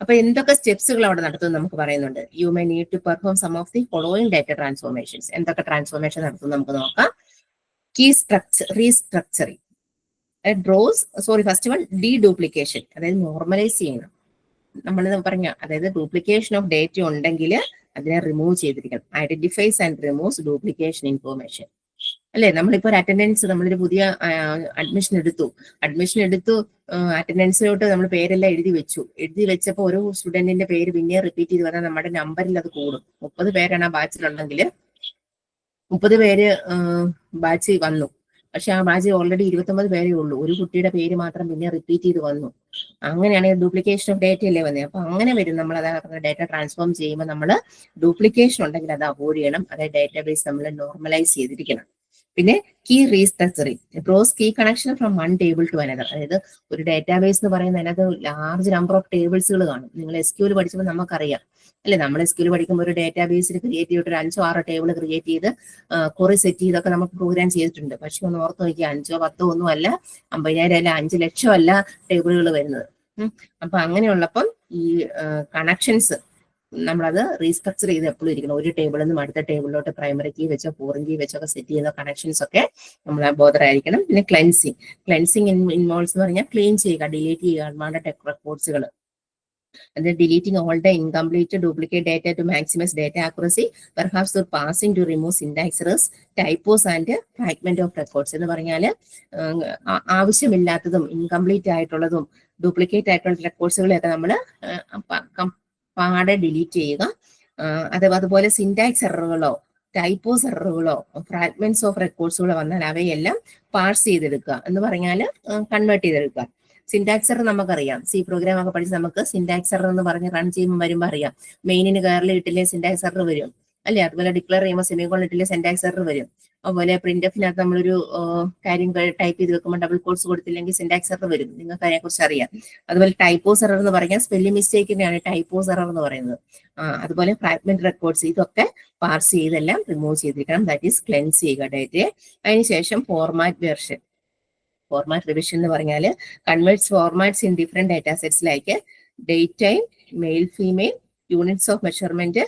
അപ്പൊ എന്തൊക്കെ സ്റ്റെപ്സുകൾ അവിടെ നടത്തും നമുക്ക് പറയുന്നുണ്ട്. You may need to perform some of the following data transformations. എന്തൊക്കെ ട്രാൻസ്ഫോർമേഷൻ നടത്തും നമുക്ക് നോക്കാം. Restructuring. ഫസ്റ്റ് വൺ ഡീഡ്യൂപ്ലിക്കേഷൻ, അതായത് നോർമലൈസ് ചെയ്യണം. നമ്മൾ പറഞ്ഞ അതായത് ഡ്യൂപ്ലിക്കേഷൻ ഓഫ് ഡേറ്റ ഉണ്ടെങ്കിൽ അതിനെ റിമൂവ് ചെയ്തിരിക്കണം. Identifies and removes duplication information. അല്ലെ, നമ്മളിപ്പോ ഒരു അറ്റൻഡൻസ്, നമ്മളൊരു പുതിയ അഡ്മിഷൻ എടുത്തു, അറ്റൻഡൻസിലോട്ട് നമ്മൾ പേരെല്ലാം എഴുതി വെച്ചപ്പോൾ ഒരു സ്റ്റുഡന്റിന്റെ പേര് പിന്നെ റിപ്പീറ്റ് ചെയ്ത് പറഞ്ഞാൽ നമ്മുടെ നമ്പറിൽ അത് കൂടും. 30 പേരാണ് ആ ബാച്ചിലുണ്ടെങ്കിൽ 30 പേര് ബാച്ച് വന്നു, പക്ഷെ ആ ബാച്ചിൽ ഓൾറെഡി 29 പേരേ ഉള്ളൂ, ഒരു കുട്ടിയുടെ പേര് മാത്രം പിന്നെ റിപ്പീറ്റ് ചെയ്ത് വന്നു. അങ്ങനെയാണെങ്കിൽ ഡ്യൂപ്ലിക്കേഷൻ ഓഫ് ഡേറ്റ അല്ലേ വന്നത്. അപ്പൊ അങ്ങനെ വരും. നമ്മൾ അതായത് ഡേറ്റ ട്രാൻസ്ഫോം ചെയ്യുമ്പോൾ നമ്മൾ ഡ്യൂപ്ലിക്കേഷൻ ഉണ്ടെങ്കിൽ അത് അവോയ്ഡ് ചെയ്യണം. അതായത് ഡേറ്റാബേസ് നമ്മൾ നോർമലൈസ് ചെയ്തിരിക്കണം. പിന്നെ key restructuring, brows key connection from one table to another. അതായത് ഒരു ഡേറ്റാബേസ് എന്ന് പറയുന്നത് അതിനകത്ത് ലാർജ് നമ്പർ ഓഫ് ടേബിൾസുകൾ കാണും. നിങ്ങൾ SQL പഠിച്ചപ്പോൾ നമുക്കറിയാം അല്ലെ, നമ്മൾ SQL പഠിക്കുമ്പോൾ ഒരു ഡേറ്റാബേസിൽ ക്രിയേറ്റ് ചെയ്തിട്ട് ഒരു 5-6 ടേബിൾ ക്രിയേറ്റ് ചെയ്ത് കുറെ സെറ്റ് ചെയ്തൊക്കെ നമുക്ക് പ്രോഗ്രാം ചെയ്തിട്ടുണ്ട്. പക്ഷെ ഒന്ന് ഓർത്ത് നോക്കിയാൽ 5-10 ഒന്നും അല്ല, 50,000 അല്ല, 5 ലക്ഷം അല്ല ടേബിളുകൾ വരുന്നത്. അപ്പൊ അങ്ങനെയുള്ളപ്പം ഈ കണക്ഷൻസ് നമ്മളത് റീസ്ട്രക്ചർ ചെയ്ത് എപ്പോഴും ഇരിക്കണം. ഒരു ടേബിളിൽ നിന്നും അടുത്ത ടേബിളിലോട്ട് പ്രൈമറി കീ വെച്ചോ ഫോറിൻ കീ വെച്ചോ ഒക്കെ സെറ്റ് ചെയ്യുന്ന കണക്ഷൻസ് ഒക്കെ നമ്മൾ ബോധറായിരിക്കണം. പിന്നെ ക്ലെൻസിങ് ഇൻവോൾവ്സ് എന്ന് പറഞ്ഞാൽ ക്ലീൻ ചെയ്യുക, ഡിലീറ്റ് ചെയ്യുക unwanted റെക്കോർഡ്സുകൾ. And then deleting all the incomplete duplicate data to maximize data accuracy, perhaps through passing to remove syntax errors, typos and fragment of records. എന്ന് പറഞ്ഞാൽ ആവശ്യമില്ലാത്തതും ഇൻകംപ്ലീറ്റ് ആയിട്ടുള്ളതും ഡ്യൂപ്ലിക്കേറ്റ് ആയിട്ടുള്ള റെക്കോർഡ്സുകളെയൊക്കെ നമ്മൾ പാടെ ഡിലീറ്റ് ചെയ്യുക. അതുപോലെ സിൻടാക്സ് എററുകളോ ടൈപ്പോസ് എററുകളോ ഫ്രാഗ്മെന്റ്സ് ഓഫ് റെക്കോർഡ്സുകളോ വന്നാൽ അവയെല്ലാം പാർസ് ചെയ്തെടുക്കുക എന്ന് പറഞ്ഞാൽ കൺവേർട്ട് ചെയ്തെടുക്കുക. സിൻടാക്സ് എറർ നമുക്കറിയാം, സി പ്രോഗ്രാം ഒക്കെ പഠിച്ച് നമുക്ക് സിൻടാക്സ് എറർ എന്ന് പറഞ്ഞ് റൺ ചെയ്യുമ്പോൾ വരുമ്പോൾ അറിയാം. മെയിനിന് കയറിൽ ഇട്ടില്ലേ സിൻടാക്സ് എറർ വരും അല്ലെ, അതുപോലെ ഡിക്ലെയർ ചെയ്യുമ്പോൾ സെമിക്കോളൻ ഇട്ടില്ലേ സിൻടാക്സ് എറർ വരും. അതുപോലെ പ്രിന്റ്എഫിനകത്ത് നമ്മളൊരു കാര്യം ടൈപ്പ് ചെയ്ത് വെക്കുമ്പോൾ ഡബിൾ കോട്ട്സ് കൊടുത്തില്ലെങ്കിൽ സിൻടാക്സ് എറർ വരും, നിങ്ങൾക്ക് അതിനെക്കുറിച്ച് അറിയാം. അതുപോലെ ടൈപ്പോസ് എറർ എന്ന് പറഞ്ഞാൽ സ്പെല്ലിംഗ് മിസ്റ്റേക്കിനെയാണ് ടൈപ്പോസ് എറർ എന്ന് പറയുന്നത്. അതുപോലെ ഫ്രാഗ്മെന്റ് റെക്കോർഡ്സ് ഇതൊക്കെ പാർസ് ചെയ്തെല്ലാം റിമൂവ് ചെയ്തിരിക്കണം. ദാറ്റ് ഈസ് ക്ലെൻസ് ചെയ്യുക ഡേറ്റയെ. അതിനുശേഷം ഫോർമാറ്റ് റിവിഷൻ എന്ന് പറഞ്ഞാൽ converts formats in different data sets like date time, male female, units of measurement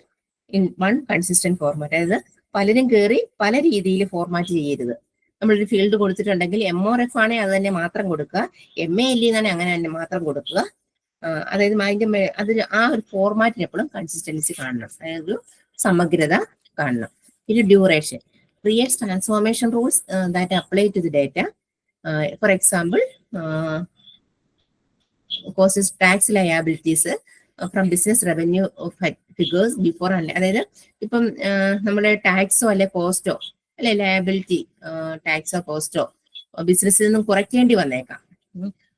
in one consistent format. അതായത് പലരും കയറി പല രീതിയിൽ ഫോർമാറ്റ് ചെയ്യരുത്. നമ്മളൊരു ഫീൽഡ് കൊടുത്തിട്ടുണ്ടെങ്കിൽ MORF ആണെങ്കിൽ അത് തന്നെ മാത്രം കൊടുക്കുക, MALE എന്നാണ് അങ്ങനെ തന്നെ മാത്രം കൊടുക്കുക. അതായത് അതിൽ ആ ഒരു ഫോർമാറ്റിന് എപ്പോഴും കൺസിസ്റ്റൻസി കാണണം, അതായത് ഒരു സമഗ്രത കാണണം. പിന്നെ duration, creates transformation rules that apply to the data. For example, causes tax liabilities from business revenue figures before and അതായത് ഇപ്പം നമ്മുടെ ടാക്സോ അല്ലെ കോസ്റ്റോ അല്ലെ ലയബിലിറ്റി ടാക്സോ കോസ്റ്റോ ബിസിനസ്സിൽ നിന്നും കുറയ്ക്കേണ്ടി വന്നേക്കാം.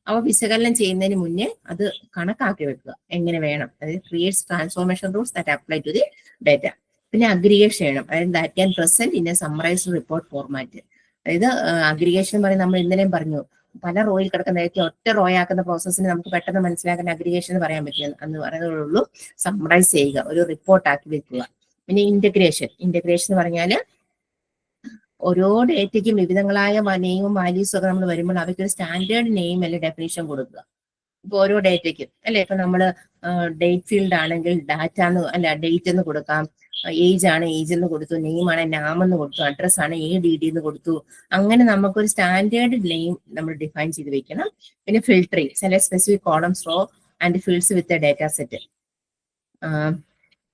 അവ വിശകലനം ചെയ്യുന്നതിന് മുന്നേ അത് കണക്കാക്കി വെക്കുക എങ്ങനെ വേണം. അതായത് creates transformation rules that apply to the data. പിന്നെ അഗ്രിഗേഷൻ ചെയ്യണം, അതായത് that can present in a summarised report format. അതായത് അഗ്രിഗേഷൻ പറയുന്നത് നമ്മൾ ഇന്നലെയും പറഞ്ഞു, പല റോയിൽ കിടക്കുന്ന ഒറ്റ റോയ് ആക്കുന്ന പ്രോസസ്സിന് നമുക്ക് പെട്ടെന്ന് മനസ്സിലാക്കാൻ അഗ്രിഗേഷൻ എന്ന് പറയാൻ പറ്റില്ല എന്ന് പറയുന്നതുള്ളൂ. സമ്മറൈസ് ചെയ്യുക, ഒരു റിപ്പോർട്ട് ആക്കി വെക്കുക. പിന്നെ ഇന്റഗ്രേഷൻ എന്ന് പറഞ്ഞാല് ഓരോ ഡേറ്റയ്ക്കും വിവിധങ്ങളായ നെയിമും വാല്യൂസും ഒക്കെ നമ്മൾ വരുമ്പോൾ അവയ്ക്ക് ഒരു സ്റ്റാൻഡേർഡ് നെയിം അല്ലെങ്കിൽ ഡെഫിനേഷൻ കൊടുക്കുക. ഇപ്പൊ ഓരോ ഡേറ്റയ്ക്കും അല്ലെ, ഇപ്പൊ നമ്മള് ഡേറ്റ് ഫീൽഡ് ആണെങ്കിൽ ഡാറ്റ അല്ല ഡേറ്റ് എന്ന് കൊടുക്കാം, ഏജ് ആണ് ഏജ് എന്ന് കൊടുത്തു, നെയിം ആണ് നാം എന്ന് കൊടുത്തു, അഡ്രസ് ആണ് ADD എന്ന് കൊടുത്തു. അങ്ങനെ നമുക്കൊരു സ്റ്റാൻഡേർഡ് നെയിം നമ്മൾ ഡിഫൈൻ ചെയ്ത് വെക്കണം. പിന്നെ filtering, select specific columns row and fields with data set.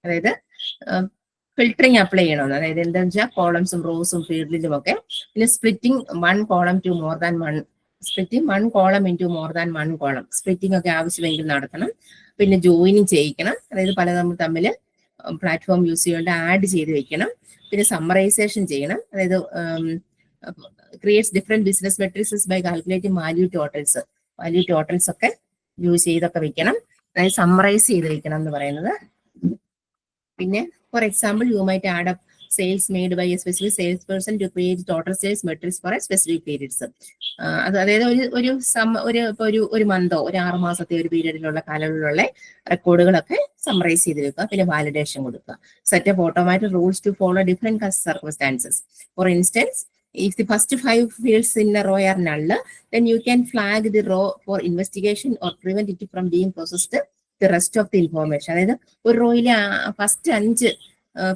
അതായത് ഫിൽട്ടറിങ് അപ്ലൈ ചെയ്യണമെന്ന്, അതായത് എന്താ വെച്ചാൽ കോളംസും റോസും ഫീൽഡിലും ഒക്കെ. പിന്നെ splitting one column to more than one, splitting one column into more than one column, splitting ഒക്കെ ആവശ്യമെങ്കിൽ നടത്തണം. പിന്നെ ജോയിനിങ് ചെയ്യിക്കണം, അതായത് പല തമ്മിൽ പ്ലാറ്റ്ഫോം യൂസ് ചെയ്തുകൊണ്ട് ആഡ് ചെയ്ത് വെക്കണം. പിന്നെ സമ്മറൈസേഷൻ ചെയ്യണം, അതായത് creates different business metrics by calculating value totals ഒക്കെ യൂസ് ചെയ്തൊക്കെ വെക്കണം, അതായത് സമ്മറൈസ് ചെയ്ത് വെക്കണം എന്ന് പറയുന്നത്. പിന്നെ for example, you might add up sales made by a specific sales person to create total sales metrics for a specific periods. അതായത് ഒരു മന്തോ ഒരു 6 മാസത്തെ ഒരു പീരീഡിലുള്ള കാലയളവിലുള്ള റെക്കോർഡുകളൊക്കെ സമ്മറൈസ് ചെയ്ത് വെക്കുക. പിന്നെ വാലിഡേഷൻ കൊടുക്കുക. Setup automatic rules to follow different circumstances. For instance, if the first 5 fields in a row are null, then you can flag the row for investigation or prevent it from being processed the rest of the information. അതായത് ഒരു റോയിലെ first 5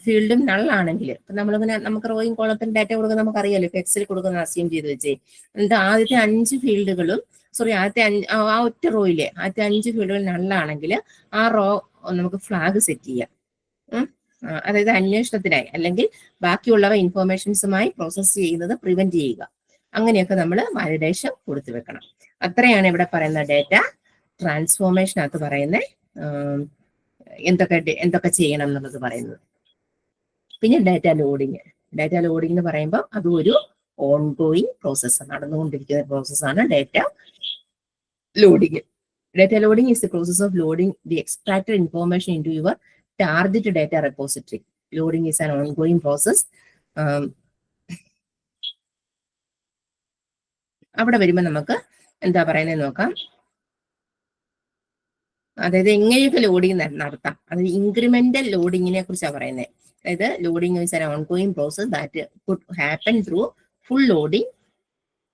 ഫീൽഡും നള്ളാണെങ്കിൽ നമുക്ക് റോയും കോളത്തിന് data കൊടുക്കാൻ നമുക്കറിയാലോ, ഇപ്പൊ Excel കൊടുക്കുന്ന assume ചെയ്ത് വെച്ചേ. എന്നിട്ട് ആദ്യത്തെ 5 ഫീൽഡുകളും ആ ഒറ്റ റോയിലെ ആദ്യത്തെ 5 ഫീൽഡുകൾ നള്ളാണെങ്കിൽ ആ റോ നമുക്ക് ഫ്ലാഗ് സെറ്റ് ചെയ്യാം. അതായത് അന്വേഷണത്തിനായി അല്ലെങ്കിൽ ബാക്കിയുള്ളവ ഇൻഫോർമേഷൻസുമായി പ്രോസസ് ചെയ്യുന്നത് പ്രിവെന്റ് ചെയ്യുക. അങ്ങനെയൊക്കെ നമ്മൾ വാലിഡേഷൻ കൊടുത്തു വെക്കണം. അത്രയാണ് ഇവിടെ പറയുന്ന ഡേറ്റ ട്രാൻസ്ഫോർമേഷനകത്ത് പറയുന്ന എന്തൊക്കെ ചെയ്യണം എന്നുള്ളത് പറയുന്നത്. പിന്നെ ഡാറ്റ ലോഡിങ് എന്ന് പറയുമ്പോൾ അതും ഒരു ഓൺഗോയിങ് പ്രോസസ്സ്, നടന്നുകൊണ്ടിരിക്കുന്ന പ്രോസസ്സാണ് data loading. Data loading is the process of loading the extracted information into your target data repository. Loading is an ongoing process. അവിടെ വരുമ്പോൾ നമുക്ക് എന്താ പറയുന്നത് നോക്കാം. അതായത് എങ്ങനെയൊക്കെ ലോഡിങ് നടത്താം, അതായത് ഇൻക്രിമെന്റൽ ലോഡിങ്ങിനെ കുറിച്ചാണ് പറയുന്നത്. അതായത് loading is an ongoing process that could happen through full loading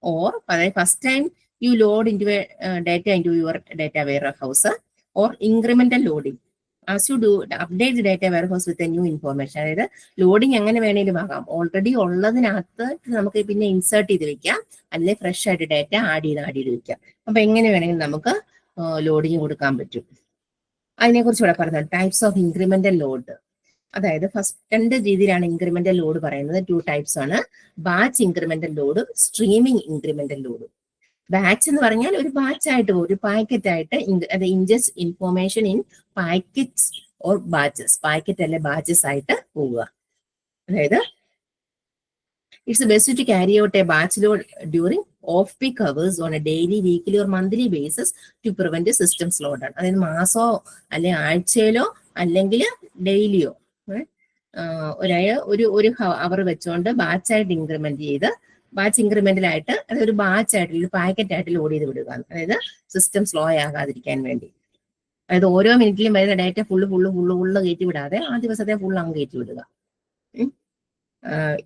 or അതായത് first time you load into a data into your data warehouse, or incremental loading as you do update the data warehouse with a new information. അതായത് loading എങ്ങനെ വേണേലും ആകാം, already ഉള്ളതിനകത്ത് നമുക്ക് പിന്നെ insert ചെയ്ത് വെക്കാം, അല്ലെങ്കിൽ ഫ്രഷ് ആയിട്ട് ഡാറ്റ ആഡ് ചെയ്ത് വെക്കാം. അപ്പൊ എങ്ങനെ വേണമെങ്കിലും നമുക്ക് ലോഡിങ് കൊടുക്കാൻ പറ്റും. അതിനെക്കുറിച്ച് ഇവിടെ പറഞ്ഞത് ടൈപ്സ് ഓഫ് ഇൻക്രിമെന്റൽ ലോഡ്. അതായത് രണ്ട് രീതിയിലാണ് ഇൻക്രിമെന്റൽ ലോഡ് പറയുന്നത്. 2 ടൈപ്സ് ആണ്, ബാച്ച് ഇൻക്രിമെന്റൽ ലോഡും സ്ട്രീമിംഗ് ഇൻക്രിമെന്റൽ ലോഡും. ബാച്ച് എന്ന് പറഞ്ഞാൽ ഒരു ബാച്ചായിട്ട് ഒരു പാക്കറ്റ് ആയിട്ട് അത് ingest information in packets or batches, packet അല്ലെ ബാച്ചസ് ആയിട്ട് പോവുക. അതായത് it's best to carry out a batch load during off peak hours on a daily, weekly or monthly basis to prevent system slow down. അതായത് മാസോ അല്ലെങ്കിൽ ആഴ്ചയിലോ അല്ലെങ്കിൽ ഡെയിലിയോ ഒരു അവർ വെച്ചുകൊണ്ട് ബാച്ചായിട്ട് ഇൻക്രിമെന്റ് ചെയ്ത് ബാച്ച് ഇൻക്രിമെന്റലായിട്ട് അതൊരു ബാച്ചായിട്ട് ഒരു പാക്കറ്റ് ആയിട്ട് ലോഡ് ചെയ്ത് വിടുക. അതായത് സിസ്റ്റം സ്ലോ ആകാതിരിക്കാൻ വേണ്ടി. അതായത് ഓരോ മിനിറ്റിലും വരുന്ന ഡാറ്റ ഫുള്ള് കയറ്റി വിടാതെ ആ ദിവസത്തെ ഫുള്ള് അങ്ങ് കയറ്റി വിടുക.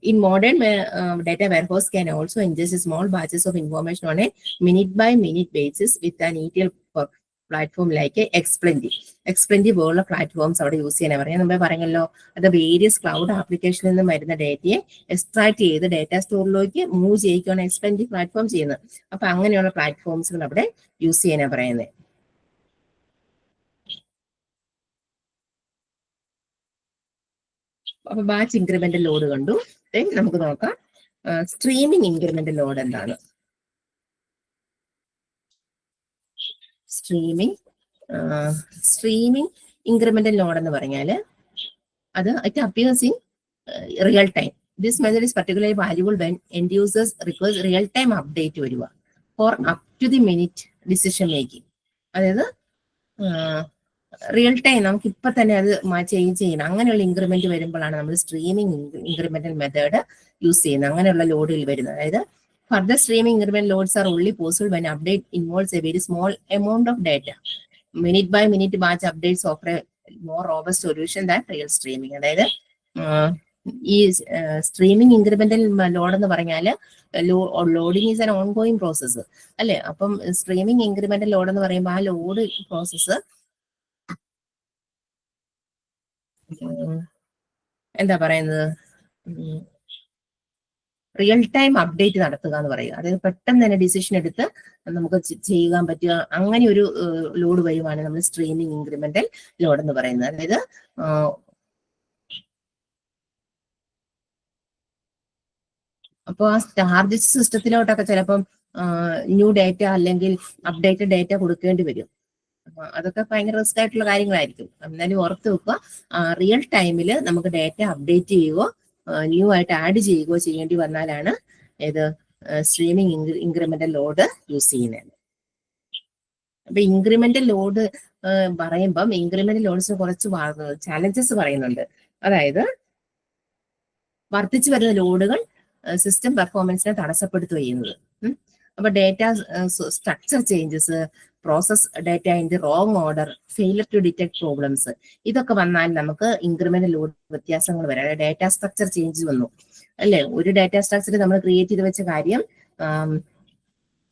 In modern data warehouse can also ingest small batches of information on a minute by minute basis with an ETL പ്ലാറ്റ്ഫോമിലേക്ക് എക്സ്പ്ലെൻറ്റി പോലുള്ള പ്ലാറ്റ്ഫോംസ് അവിടെ യൂസ് ചെയ്യാനാണ് പറയാം. നമ്മൾ പറഞ്ഞല്ലോ, അത് വേരിയസ് ക്ലൗഡ് ആപ്ലിക്കേഷനിൽ നിന്ന് വരുന്ന ഡേറ്റയെ എക്സ്ട്രാക്ട് ചെയ്ത് ഡേറ്റ സ്റ്റോറിലേക്ക് മൂവ് ചെയ്യിക്കുകയാണ് എക്സ്പ്ലെൻറ്റി പ്ലാറ്റ്ഫോം ചെയ്യുന്നത്. അപ്പൊ അങ്ങനെയുള്ള പ്ലാറ്റ്ഫോംസുകൾ അവിടെ യൂസ് ചെയ്യാനാണ് പറയുന്നത്. അപ്പൊ ബാച്ച് ഇൻക്രിമെന്റൽ ലോഡ് കണ്ടു. നമുക്ക് നോക്കാം സ്ട്രീമിംഗ് ഇൻക്രിമെന്റൽ ലോഡ് എന്താണ്. സ്ട്രീമിംഗ് ഇൻക്രിമെന്റൽ ലോഡ് എന്ന് പറഞ്ഞാൽ അത് it appears in real time. This method is particularly valuable when end users requires real time update വരിക for up to the minute decision making. അതായത് real time നമുക്ക് ഇപ്പൊ തന്നെ അത് ചേഞ്ച് ചെയ്യണം. അങ്ങനെയുള്ള ഇൻക്രിമെന്റ് വരുമ്പോഴാണ് നമ്മൾ സ്ട്രീമിംഗ് ഇൻക്രിമെന്റൽ മെത്തേഡ് യൂസ് ചെയ്യുന്നത്. അങ്ങനെയുള്ള ലോഡിൽ വരുന്നത്. അതായത് further streaming incremental loads are only possible when update involves a very small amount of data. Minute by minute batch updates offer a more robust solution than real streaming. അതായത് ഈ streaming incremental load എന്ന് പറഞ്ഞാൽ loading is an ongoing process അല്ലെ. അപ്പം streaming incremental load എന്ന് പറയുമ്പോൾ ആ load process എന്താ പറയുന്നത്, റിയൽ ടൈം അപ്ഡേറ്റ് നടത്തുക എന്ന് പറയുക. അതായത് പെട്ടെന്ന് തന്നെ ഡിസിഷൻ എടുത്ത് നമുക്ക് ചെയ്യാൻ പറ്റുക. അങ്ങനെ ഒരു ലോഡ് വരുവാണ് നമ്മൾ സ്ട്രീമിംഗ് ഇൻക്രിമെന്റൽ ലോഡ് എന്ന് പറയുന്നത്. അതായത് അപ്പോൾ ആ ടാർഗറ്റ് സിസ്റ്റത്തിലോട്ടൊക്കെ ചിലപ്പം ന്യൂ ഡേറ്റ അല്ലെങ്കിൽ അപ്ഡേറ്റഡ് ഡേറ്റ കൊടുക്കേണ്ടി വരും. അതൊക്കെ ഭയങ്കര റിസ്ക് ആയിട്ടുള്ള കാര്യങ്ങളായിരിക്കും. എന്നാലും ഓർത്ത് വെക്കുക, റിയൽ ടൈമിൽ നമുക്ക് ഡേറ്റ അപ്ഡേറ്റ് ചെയ്യുകയോ ന്യൂ ആയിട്ട് ആഡ് ചെയ്യുകയോ ചെയ്യേണ്ടി വന്നാലാണ് ഇത് സ്ട്രീമിംഗ് ഇൻക്രിമെന്റൽ ലോഡ് യൂസ് ചെയ്യുന്നത്. അപ്പൊ ഇൻക്രിമെന്റൽ ലോഡ് പറയുമ്പം ഇൻക്രിമെന്റൽ ലോഡ്സിന് കുറച്ച് ചാലഞ്ചസ് പറയുന്നുണ്ട്. അതായത് വർദ്ധിച്ചു വരുന്ന ലോഡുകൾ സിസ്റ്റം പെർഫോമൻസിനെ തടസ്സപ്പെടുത്തുക ചെയ്യുന്നത്. അപ്പൊ data structure changes, process data in the wrong order, failure to detect problems, ഇതൊക്കെ വന്നാൽ നമുക്ക് ഇൻക്രിമെന്റൽ ലോഡ് വ്യത്യാസങ്ങൾ വരാം. ഡേറ്റ സ്ട്രക്ചർ ചേഞ്ച് വന്നു അല്ലെ. ഒരു ഡേറ്റ സ്ട്രക്ചർ നമ്മൾ ക്രിയേറ്റ് ചെയ്ത് വെച്ച കാര്യം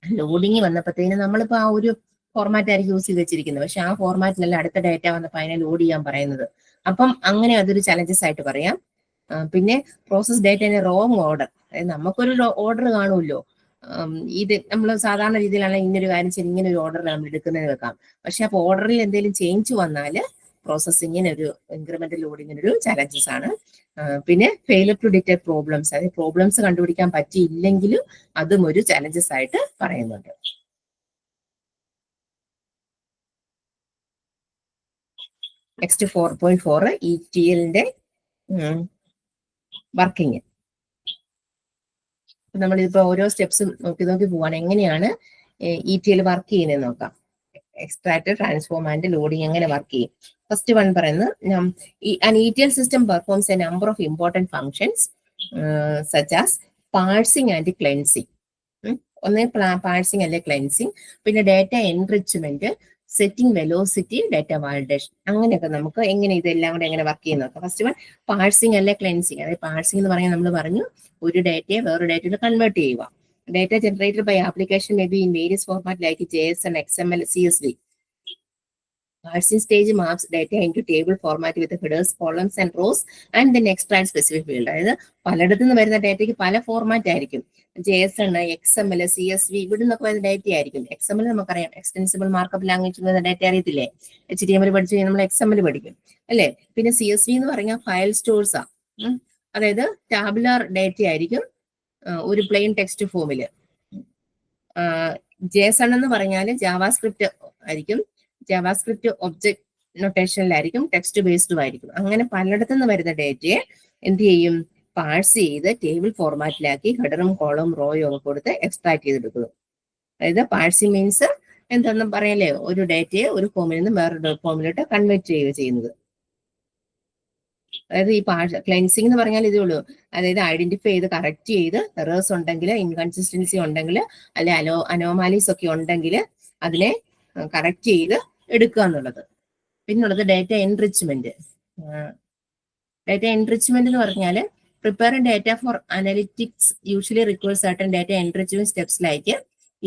ലോഡിങ് വന്നപ്പോഴത്തേന് നമ്മളിപ്പോ ആ ഒരു ഫോർമാറ്റ് ആയിരിക്കും യൂസ് ചെയ്ത് വെച്ചിരിക്കുന്നത്. പക്ഷെ ആ ഫോർമാറ്റിലല്ല അടുത്ത ഡേറ്റ വന്നപ്പോൾ അതിനെ ലോഡ് ചെയ്യാൻ പറയുന്നത്. അപ്പം അങ്ങനെ അതൊരു ചലഞ്ചസ് ആയിട്ട് പറയാം. പിന്നെ process data in wrong order, അതായത് നമുക്കൊരു ഓർഡർ കാണുമല്ലോ. ഇത് നമ്മൾ സാധാരണ രീതിയിലാണ് ഇങ്ങനൊരു കാര്യം ചെയ്ത് ഇങ്ങനെ ഒരു ഓർഡർ നമ്മൾ എടുക്കുന്നത് വെക്കാം. പക്ഷെ അപ്പോൾ ഓർഡറിൽ എന്തെങ്കിലും ചേഞ്ച് വന്നാൽ പ്രോസസ്സിങ്ങിന് ഒരു ഇൻക്രിമെന്റൽ ലോഡിങ്ങിന് ഒരു ചലഞ്ചസ് ആണ്. പിന്നെ ഫെയിലർ ടു ഡിറ്റക്ട് പ്രോബ്ലംസ്, അതായത് പ്രോബ്ലംസ് കണ്ടുപിടിക്കാൻ പറ്റിയില്ലെങ്കിലും അതും ഒരു ചലഞ്ചസ് ആയിട്ട് പറയുന്നുണ്ട്. നെക്സ്റ്റ് 4.4 ETLന്റെ വർക്കിംഗ്. നമ്മളിപ്പോ ഓരോ സ്റ്റെപ്സും നോക്കി പോവാണ് എങ്ങനെയാണ് ETL വർക്ക് ചെയ്യുന്നത് നോക്കാം. എക്സ്ട്രാക്ട്, ട്രാൻസ്ഫോം ആൻഡ് ലോഡിങ് എങ്ങനെ വർക്ക് ചെയ്യും. ഫസ്റ്റ് വൺ പറയുന്നത് an ETL system performs a number of important functions such as parsing and cleansing. ഒന്ന് പാഴ്സിംഗ് അല്ലെ ക്ലെൻസിങ്, പിന്നെ data enrichment, setting velocity, data validation, അങ്ങനെയൊക്കെ നമുക്ക് എങ്ങനെ ഇതെല്ലാം കൂടെ എങ്ങനെ വർക്ക് ചെയ്യുന്ന നോക്കാം. ഫസ്റ്റ് വൺ പാഴ്സിംഗ് അല്ലെ ക്ലെൻസിങ്. അതായത് പാഴ്സിംഗ് എന്ന് പറഞ്ഞാൽ നമ്മൾ പറഞ്ഞു ഒരു ഡേറ്റയെ വേറൊരു ഡേറ്റയിൽ കൺവേർട്ട് ചെയ്യുക. Data generated by application may be in various format like JSON, XML, CSV. Parsing stage maps data into table format with headers, columns and rows and then extract specific field. അതായത് പലയിടത്തു നിന്ന് വരുന്ന ഡേറ്റയ്ക്ക് പല format ആയിരിക്കും. JSON, XML, CSV ഇവിടെ നിന്നൊക്കെ വരുന്ന data ആയിരിക്കും. XML നമുക്കറിയാം, എക്സ്റ്റൻസിബിൾ മാർക്കപ്പ് ലാംഗ്വേജ് ഡേറ്റ അറിയത്തില്ലേ. HTML പഠിച്ചു കഴിഞ്ഞാൽ നമ്മൾ XML പഠിക്കും അല്ലെ. പിന്നെ CSV എന്ന് പറഞ്ഞാൽ ഫയൽ സ്റ്റോഴ്സാ. അതായത് ടാബുലാർ ഡേറ്റ ആയിരിക്കും ഒരു പ്ലെയിൻ ടെക്സ്റ്റ് ഫോമില്. JSON എന്ന് പറഞ്ഞാൽ ജാവാസ്ക്രിപ്റ്റ് ആയിരിക്കും. ജാവാസ്ക്രിപ്റ്റ് ഒബ്ജക്ട് നൊട്ടേഷനിലായിരിക്കും, ടെക്സ്റ്റ് ബേസ്ഡും ആയിരിക്കും. അങ്ങനെ പലയിടത്തു നിന്ന് വരുന്ന ഡേറ്റയെ എന്ത് ചെയ്യും, പാഴ്സ് ചെയ്ത് ടേബിൾ ഫോർമാറ്റിലാക്കി ഹെഡറും കോളവും റോയും ഒക്കെ കൊടുത്ത് എക്സ്ട്രാക്ട് ചെയ്തെടുക്കുന്നു. അതായത് പാഴ്സിംഗ് മീൻസ് എന്താണെന്ന് പറയല്ലേ, ഒരു ഡേറ്റയെ ഒരു ഫോമിൽ നിന്ന് വേറൊരു ഫോമിലോട്ട് കൺവേർട്ട് ചെയ്യുന്നത്. അതായത് ഈ ക്ലെൻസിംഗ് എന്ന് പറഞ്ഞാൽ ഇതേ ഉള്ളൂ. അതായത് ഐഡന്റിഫൈ ചെയ്ത് കറക്റ്റ് ചെയ്ത് എറേഴ്സ് ഉണ്ടെങ്കിൽ, ഇൻകൺസിസ്റ്റൻസി ഉണ്ടെങ്കിൽ, അല്ലെ അനോമാലീസ് ഒക്കെ ഉണ്ടെങ്കിൽ അതിനെ കറക്റ്റ് ചെയ്ത് എടുക്കുക എന്നുള്ളത്. പിന്നുള്ളത് ഡേറ്റ എൻറിച്ച്മെന്റ്. ഡേറ്റ എൻറിച്ച്മെന്റ് എന്ന് പറഞ്ഞാൽ preparing data for analytics usually requires certain data enrichment steps like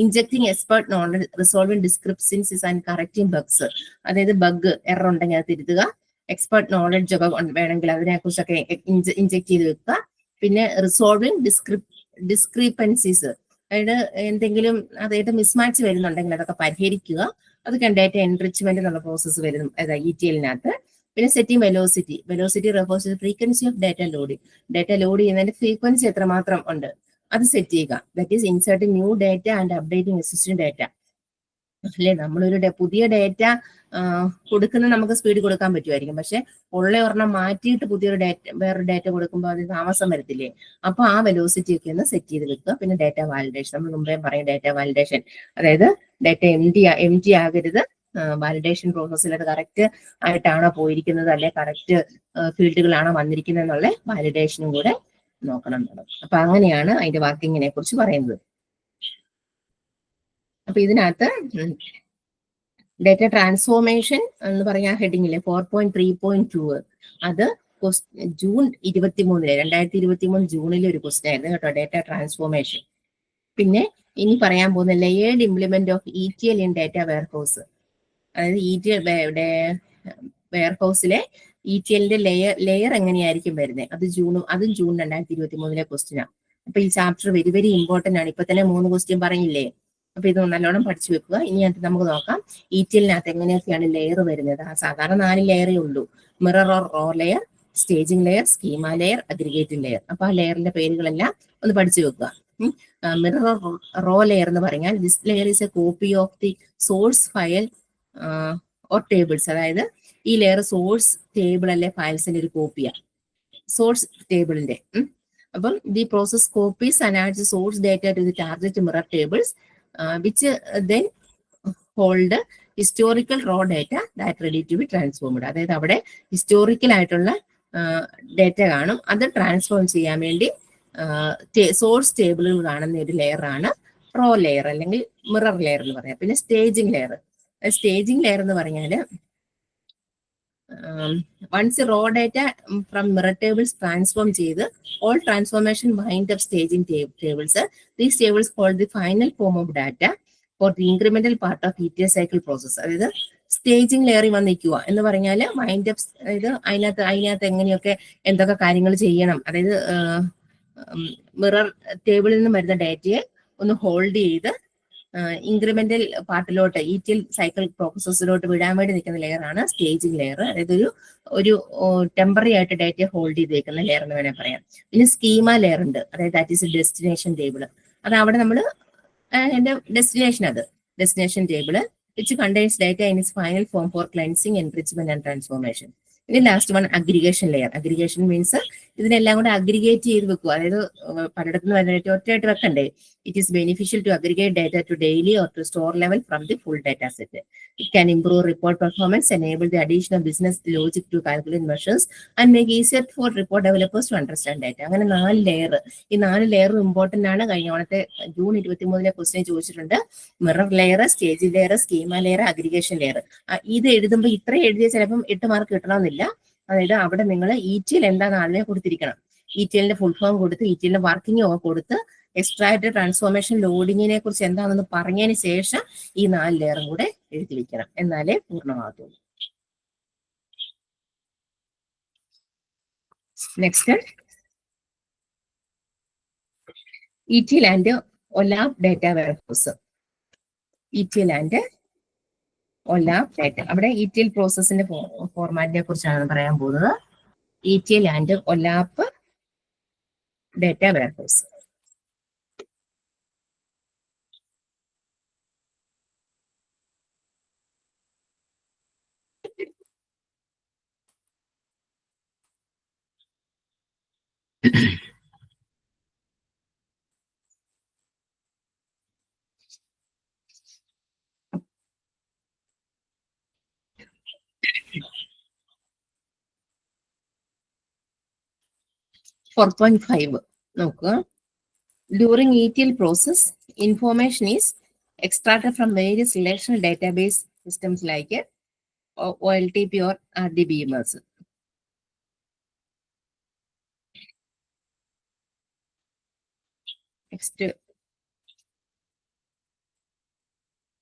injecting expert knowledge, resolving discrepancies and correcting bugs. അതായത് ബഗ് എറർ ഉണ്ടെങ്കിൽ അത് തിരുത്തുക. എക്സ്പെർട്ട് നോളജ് ഒക്കെ വേണമെങ്കിൽ അതിനെക്കുറിച്ചൊക്കെ ഇൻജക്ട് ചെയ്ത് വെക്കുക. പിന്നെ റിസോൾവിംഗ് ഡിസ്ക്രിപ്പൻസീസ്, അതായത് എന്തെങ്കിലും അതായത് മിസ്മാച്ച് വരുന്നുണ്ടെങ്കിൽ അതൊക്കെ പരിഹരിക്കുക. അതൊക്കെ ഡാറ്റ എൻറിച്ച്മെന്റ് എന്നുള്ള പ്രോസസ്സ് വരുന്നു ETL-നകത്ത്. പിന്നെ setting velocity. Velocity refers to frequency of data loading. Data load ചെയ്യുന്നതിന്റെ ഫ്രീക്വൻസി എത്രമാത്രം ഉണ്ട് അത് സെറ്റ് ചെയ്യുക. That is inserting new data and updating existing data. അല്ലെ, നമ്മളൊരു പുതിയ ഡാറ്റ കൊടുക്കുന്ന നമുക്ക് സ്പീഡ് കൊടുക്കാൻ പറ്റുമായിരിക്കും. പക്ഷെ ഉള്ള ഒരെണ്ണം മാറ്റിയിട്ട് പുതിയൊരു വേറൊരു ഡാറ്റ കൊടുക്കുമ്പോൾ അത് താമസം വരത്തില്ലേ. അപ്പൊ ആ വെലോസിറ്റി ഒക്കെ ഒന്ന് സെറ്റ് ചെയ്ത് വെക്കുക. പിന്നെ ഡാറ്റ വാലിഡേഷൻ, നമ്മൾ മുമ്പേ പറയും ഡാറ്റ വാലിഡേഷൻ, അതായത് ഡാറ്റ എം ടി ആകരുത്. വാലിഡേഷൻ പ്രോസസ്സിൽ അത് കറക്റ്റ് ആയിട്ടാണോ പോയിരിക്കുന്നത്, അല്ലെ കറക്റ്റ് ഫീൽഡുകളാണോ വന്നിരിക്കുന്നത് എന്നുള്ള വാലിഡേഷനും കൂടെ നോക്കണം എന്നുള്ളത്. അപ്പൊ അങ്ങനെയാണ് അതിന്റെ വർക്കിങ്ങിനെ കുറിച്ച് പറയുന്നത്. അപ്പൊ ഇതിനകത്ത് ഡാറ്റ ട്രാൻസ്ഫോർമേഷൻ എന്ന് പറഞ്ഞ ഹെഡിങ്ങിലെ 4.3.2 അത് ജൂൺ 2023 ജൂണിലെ ഒരു ക്വസ്റ്റ്യൻ ആയിരുന്നു കേട്ടോ, ഡാറ്റ ട്രാൻസ്ഫോർമേഷൻ. പിന്നെ ഇനി പറയാൻ പോകുന്ന layered implement of ETL in data warehouse. അതായത് ETL വെയർഹൗസിലെ ETLന്റെ ലെയർ എങ്ങനെയായിരിക്കും വരുന്നത്, അതും ജൂൺ 2023 ക്വസ്റ്റ്യനാണ്. അപ്പൊ ഈ ചാപ്റ്റർ വെരി വെരി ഇമ്പോർട്ടന്റ് ആണ്. ഇപ്പൊ തന്നെ 3 ക്വസ്റ്റ്യൻ പറഞ്ഞില്ലേ. അപ്പൊ ഇത് നല്ലോണം പഠിച്ചു വെക്കുക. ഇനി നമുക്ക് നോക്കാം ETL-നകത്ത് എങ്ങനെയൊക്കെയാണ് ലെയർ വരുന്നത്. സാധാരണ 4 ലെയറേ ഉള്ളൂ: mirror or raw layer, staging layer, schema layer, aggregating layer. അപ്പൊ ആ ലെയറിന്റെ പേരുകളെല്ലാം ഒന്ന് പഠിച്ചു വെക്കുക. മിറർ ഓർ റോ ലെയർ എന്ന് പറഞ്ഞാൽ this layer is A copy of the source file or tables. അതായത് ഈ ലെയർ സോഴ്സ് ടേബിൾ അല്ലെ ഫയൽസിന്റെ ഒരു കോപ്പിയാണ്, സോഴ്സ് ടേബിളിന്റെ. അപ്പം the process copies and adds source data to the target mirror tables which then hold historical raw data that ready to be transformed. അതായത് അവിടെ historical ആയിട്ടുള്ള data കാണും, അത് ട്രാൻസ്ഫോം ചെയ്യാൻ വേണ്ടി സോഴ്സ് ടേബിളുകൾ കാണുന്ന ഒരു ലെയറാണ് റോ ലെയർ അല്ലെങ്കിൽ മിറർ ലെയർ എന്ന് പറയാം. പിന്നെ സ്റ്റേജിംഗ് ലെയർ എന്ന് പറഞ്ഞാല് once raw data from mirror tables transform ചെയ്ത് all transformation bind up staging tables. These tables hold the final form of data for the incremental part of ETL cycle process. അതായത് staging ലെയറിൽ വന്നിരിക്കുക എന്ന് പറഞ്ഞാൽ mind up, അതായത് അതിനകത്ത് എങ്ങനെയൊക്കെ എന്തൊക്കെ കാര്യങ്ങൾ ചെയ്യണം, അതായത് മിറർ ടേബിളിൽ നിന്ന് വരുന്ന ഡാറ്റയെ ഒന്ന് ഹോൾഡ് ചെയ്ത് ഇൻക്രിമെന്റൽ പാർട്ടിലോട്ട് ETL സൈക്കിൾ പ്രോസസ്സിലോട്ട് വിടാൻ വേണ്ടി നിൽക്കുന്ന ലെയറാണ് സ്റ്റേജിംഗ് ലെയർ. അതായത് ഒരു ടെമ്പററി ആയിട്ട് ഡാറ്റ ഹോൾഡ് ചെയ്ത് വെക്കുന്ന ലെയർ എന്ന് വേണേൽ പറയാം. പിന്നെ സ്കീമ ലെയർ ഉണ്ട്, അതായത് ദാറ്റ് ഈസ് ഡെസ്റ്റിനേഷൻ ടേബിൾ. അത് അവിടെ നമ്മൾ എന്റെ destination table which contains data in its final form for cleansing, enrichment and transformation. ഇനി last one aggregation layer. Aggregation means ഇതിനെല്ലാം കൂടെ അഗ്രിഗേറ്റ് ചെയ്ത് വെക്കുക. അതായത് പലയിടത്തുനിന്ന് വരുന്ന ഡാറ്റ ഒറ്റയായിട്ട് വെക്കണ്ടേ. It is beneficial to aggregate data to daily or to store level from the full data set. It can improve report performance, enable the addition of business logic to calculate measures and make easier for report developers to understand data. അങ്ങനെ 4 layer. ഈ 4 ലെയറും important ആണ്. കഴിഞ്ഞ ഓണത്തെ June 23 question ചോദിച്ചിട്ടുണ്ട്. Mirror layer, stage layer, schema layer, aggregation layer. ഇത് എഴുതുമ്പോൾ ഇത്ര എഴുതിയ ചിലപ്പം 8 മാർക്ക് കിട്ടണമെന്നില്ല. അതായത് അവിടെ നിങ്ങൾ ETL എന്താണെന്ന് ആദ്യമേ കൊടുത്തിരിക്കണം. ETL-ന്റെ ഫുൾ ഫോം കൊടുത്ത് ETL-ന്റെ വർക്കിംഗ് ഒക്കെ കൊടുത്ത് എക്സ്ട്രാക്ട്, ട്രാൻസ്ഫോർമേഷൻ, ലോഡിങ്ങിനെ കുറിച്ച് എന്താണെന്ന് പറഞ്ഞതിന് ശേഷം ഈ 4 ലെയറും കൂടെ എഴുതി വെക്കണം, എന്നാലേ പൂർണ്ണമാകത്തുള്ളൂ. Next, ETL and OLAP data warehouse. ETL and OLAP data. അവിടെ ETL പ്രോസസ്സിന്റെ ഫോർമാറ്റിനെ കുറിച്ചാണ് പറയാൻ പോകുന്നത്. ETL and OLAP data warehouse. നോക്കുക. During ETL process, information is extracted from various relational database systems like OLTP or RDBMS. Next,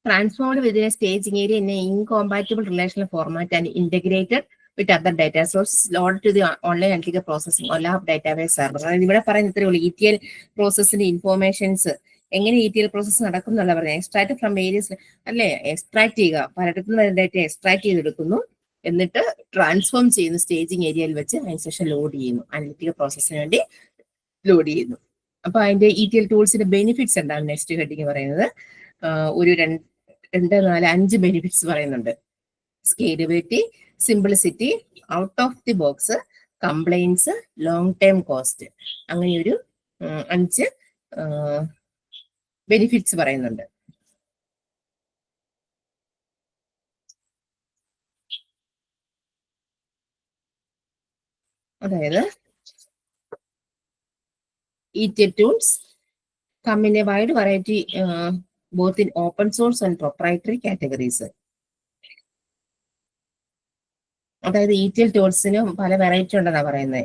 transformed within a staging area in an incompatible relational format and integrated with other data sources loaded to the online analytical processing or lab database server. അതായത് ഇവിടെ പറയുന്ന ഇത്രയേ ഉള്ളൂ, ETL പ്രോസസ്സിന്റെ informations എങ്ങനെ ETL process നടക്കും എന്നല്ല പറയുന്നത്. Extract from various അല്ലെ, എക്സ്ട്രാക്ട് ചെയ്യുക, പലയിടത്തുനിന്ന് വരുന്ന ഡേറ്റ എക്സ്ട്രാക്ട് ചെയ്തെടുക്കുന്നു, എന്നിട്ട് ട്രാൻസ്ഫോം ചെയ്യുന്നു സ്റ്റേജിങ് ഏരിയയിൽ വെച്ച്, അതിനുശേഷം ലോഡ് ചെയ്യുന്നു, അനലിറ്റിക്കൽ പ്രോസസ്സിന് വേണ്ടി ലോഡ് ചെയ്യുന്നു. അപ്പൊ അതിന്റെ ETL ടൂൾസിന്റെ ബെനിഫിറ്റ്സ് എന്താണ് നെക്സ്റ്റ് ഹെഡിങ് പറയുന്നത്. ഒരു 2, 4, 5 ബെനിഫിറ്റ്സ് പറയുന്നുണ്ട്. Scalability, simplicity, out of the box, compliance, long term cost, അങ്ങനെ ഒരു 5 ബെനിഫിറ്റ്സ് പറയുന്നുണ്ട്. അതായത് ETL tools come in a wide variety, both in open source and proprietary categories. അതായത് ETL ടൂൾസിന് പല വെറൈറ്റി ഉണ്ടെന്നാ പറയുന്നത്.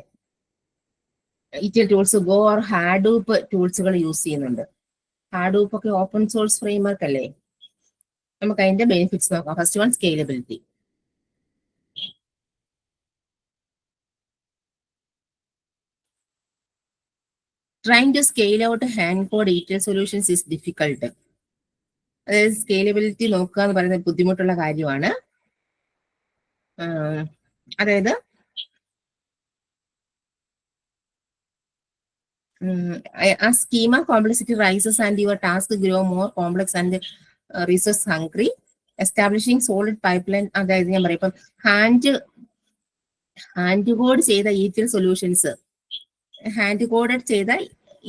ETL tools go or Hadoop ടൂൾസുകൾ use ചെയ്യുന്നുണ്ട്. ഹാഡൂപ്പ് ഒക്കെ ഓപ്പൺ സോഴ്സ് ഫ്രെയിംവർക്ക് അല്ലേ. നമുക്ക് അതിന്റെ ബെനിഫിറ്റ്സ് നോക്കാം. First one, scalability. Trying to scale out hand code ETL solutions is difficult. അതായത് സ്കെയിലബിലിറ്റി നോക്കുക എന്ന് പറയുന്നത് ബുദ്ധിമുട്ടുള്ള കാര്യമാണ്. അതായത് as schema complexity rises and your task grow more complex and resource hungry, establishing solid pipeline, അതായത് ഞാൻ പറയാം, ഇപ്പം ഹാൻഡ് കോഡ് ചെയ്ത ETL സൊല്യൂഷൻസ്, ഹാൻഡ് കോഡഡ് ചെയ്ത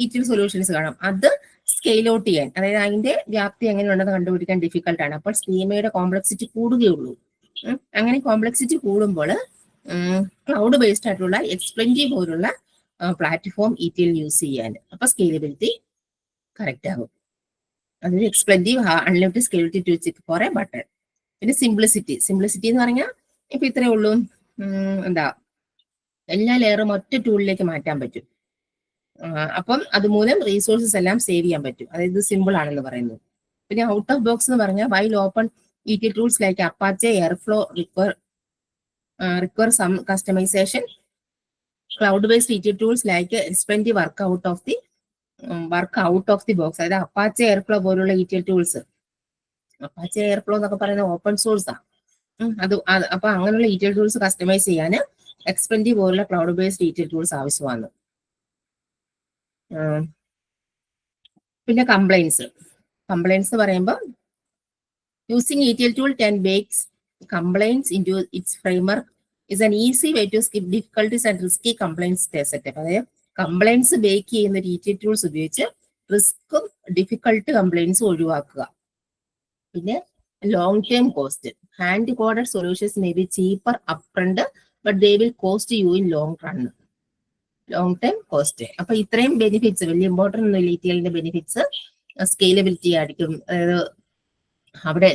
ETL സൊല്യൂഷൻസ് കാണാം. അത് സ്കെയിൽ ഔട്ട് ചെയ്യാൻ, അതായത് അതിന്റെ വ്യാപ്തി എങ്ങനെയുണ്ടെന്ന് കണ്ടുപിടിക്കാൻ ഡിഫിക്കൽട്ട് ആണ്. അപ്പോൾ സ്കീമയുടെ കോംപ്ലക്സിറ്റി കൂടുകയുള്ളൂ. അങ്ങനെ കോംപ്ലക്സിറ്റി കൂടുമ്പോൾ ക്ലൗഡ് ബേസ്ഡ് ആയിട്ടുള്ള എക്സ്പ്ലെൻറ്റീവ് പോലുള്ള പ്ലാറ്റ്ഫോം ETL യൂസ് ചെയ്യാൻ, അപ്പൊ സ്കെയിലബിലിറ്റി കറക്റ്റ് ആകും. അതൊരു Xplenty unlimited scalability tools for a button. പിന്നെ സിംപ്ലിസിറ്റി എന്ന് പറഞ്ഞാൽ ഇപ്പൊ ഇത്രയേ ഉള്ളൂ, എന്താ, എല്ലാ ലെയറും ഒറ്റ ടൂളിലേക്ക് മാറ്റാൻ പറ്റും. അപ്പം അതുമൂലം റീസോഴ്സസ് എല്ലാം സേവ് ചെയ്യാൻ പറ്റും. അതായത് സിമ്പിൾ ആണെന്ന് പറയുന്നത്. പിന്നെ ഔട്ട് ഓഫ് ബോക്സ് എന്ന് പറഞ്ഞാൽ while open ETL tools like Apache, airflow require some customization. Cloud-based ETL tools like expensive work out of the box. അതായത് അപ്പാച്ചെ, എയർഫ്ലോ പോലുള്ള ETL ടൂൾസ്, അപ്പാച്ചെ എയർഫ്ലോ എന്നൊക്കെ പറയുന്നത് ഓപ്പൺ സോഴ്സ് ആണ്. അപ്പൊ അങ്ങനെയുള്ള ETL tools customise ചെയ്യാൻ expensive പോലുള്ള cloud based ETL tools ആവശ്യമാണ്. പിന്നെ കംപ്ലൈൻസ് എന്ന് പറയുമ്പോൾ using ETL tool can bake complaints into its framework is an easy way to skip difficulties and risky complaints setup. അതായത് കംപ്ലൈൻസ് ബേക്ക് ചെയ്യുന്ന ETL ടൂൾസ് ഉപയോഗിച്ച് റിസ്ക്കും ഡിഫിക്കൾട്ട് കംപ്ലൈൻസും ഒഴിവാക്കുക. പിന്നെ long term cost, hand coded solutions may be cheaper up front but they will cost you in long run. Long time cost. അപ്പൊ ഇത്രയും ബെനിഫിറ്റ്സ്, വലിയ ഇമ്പോർട്ടൻ്റ് ഒന്നും ETLന്റെ ബെനിഫിറ്റ്സ് സ്കെയിലബിലിറ്റി ആയിരിക്കും, അതായത് അവിടെ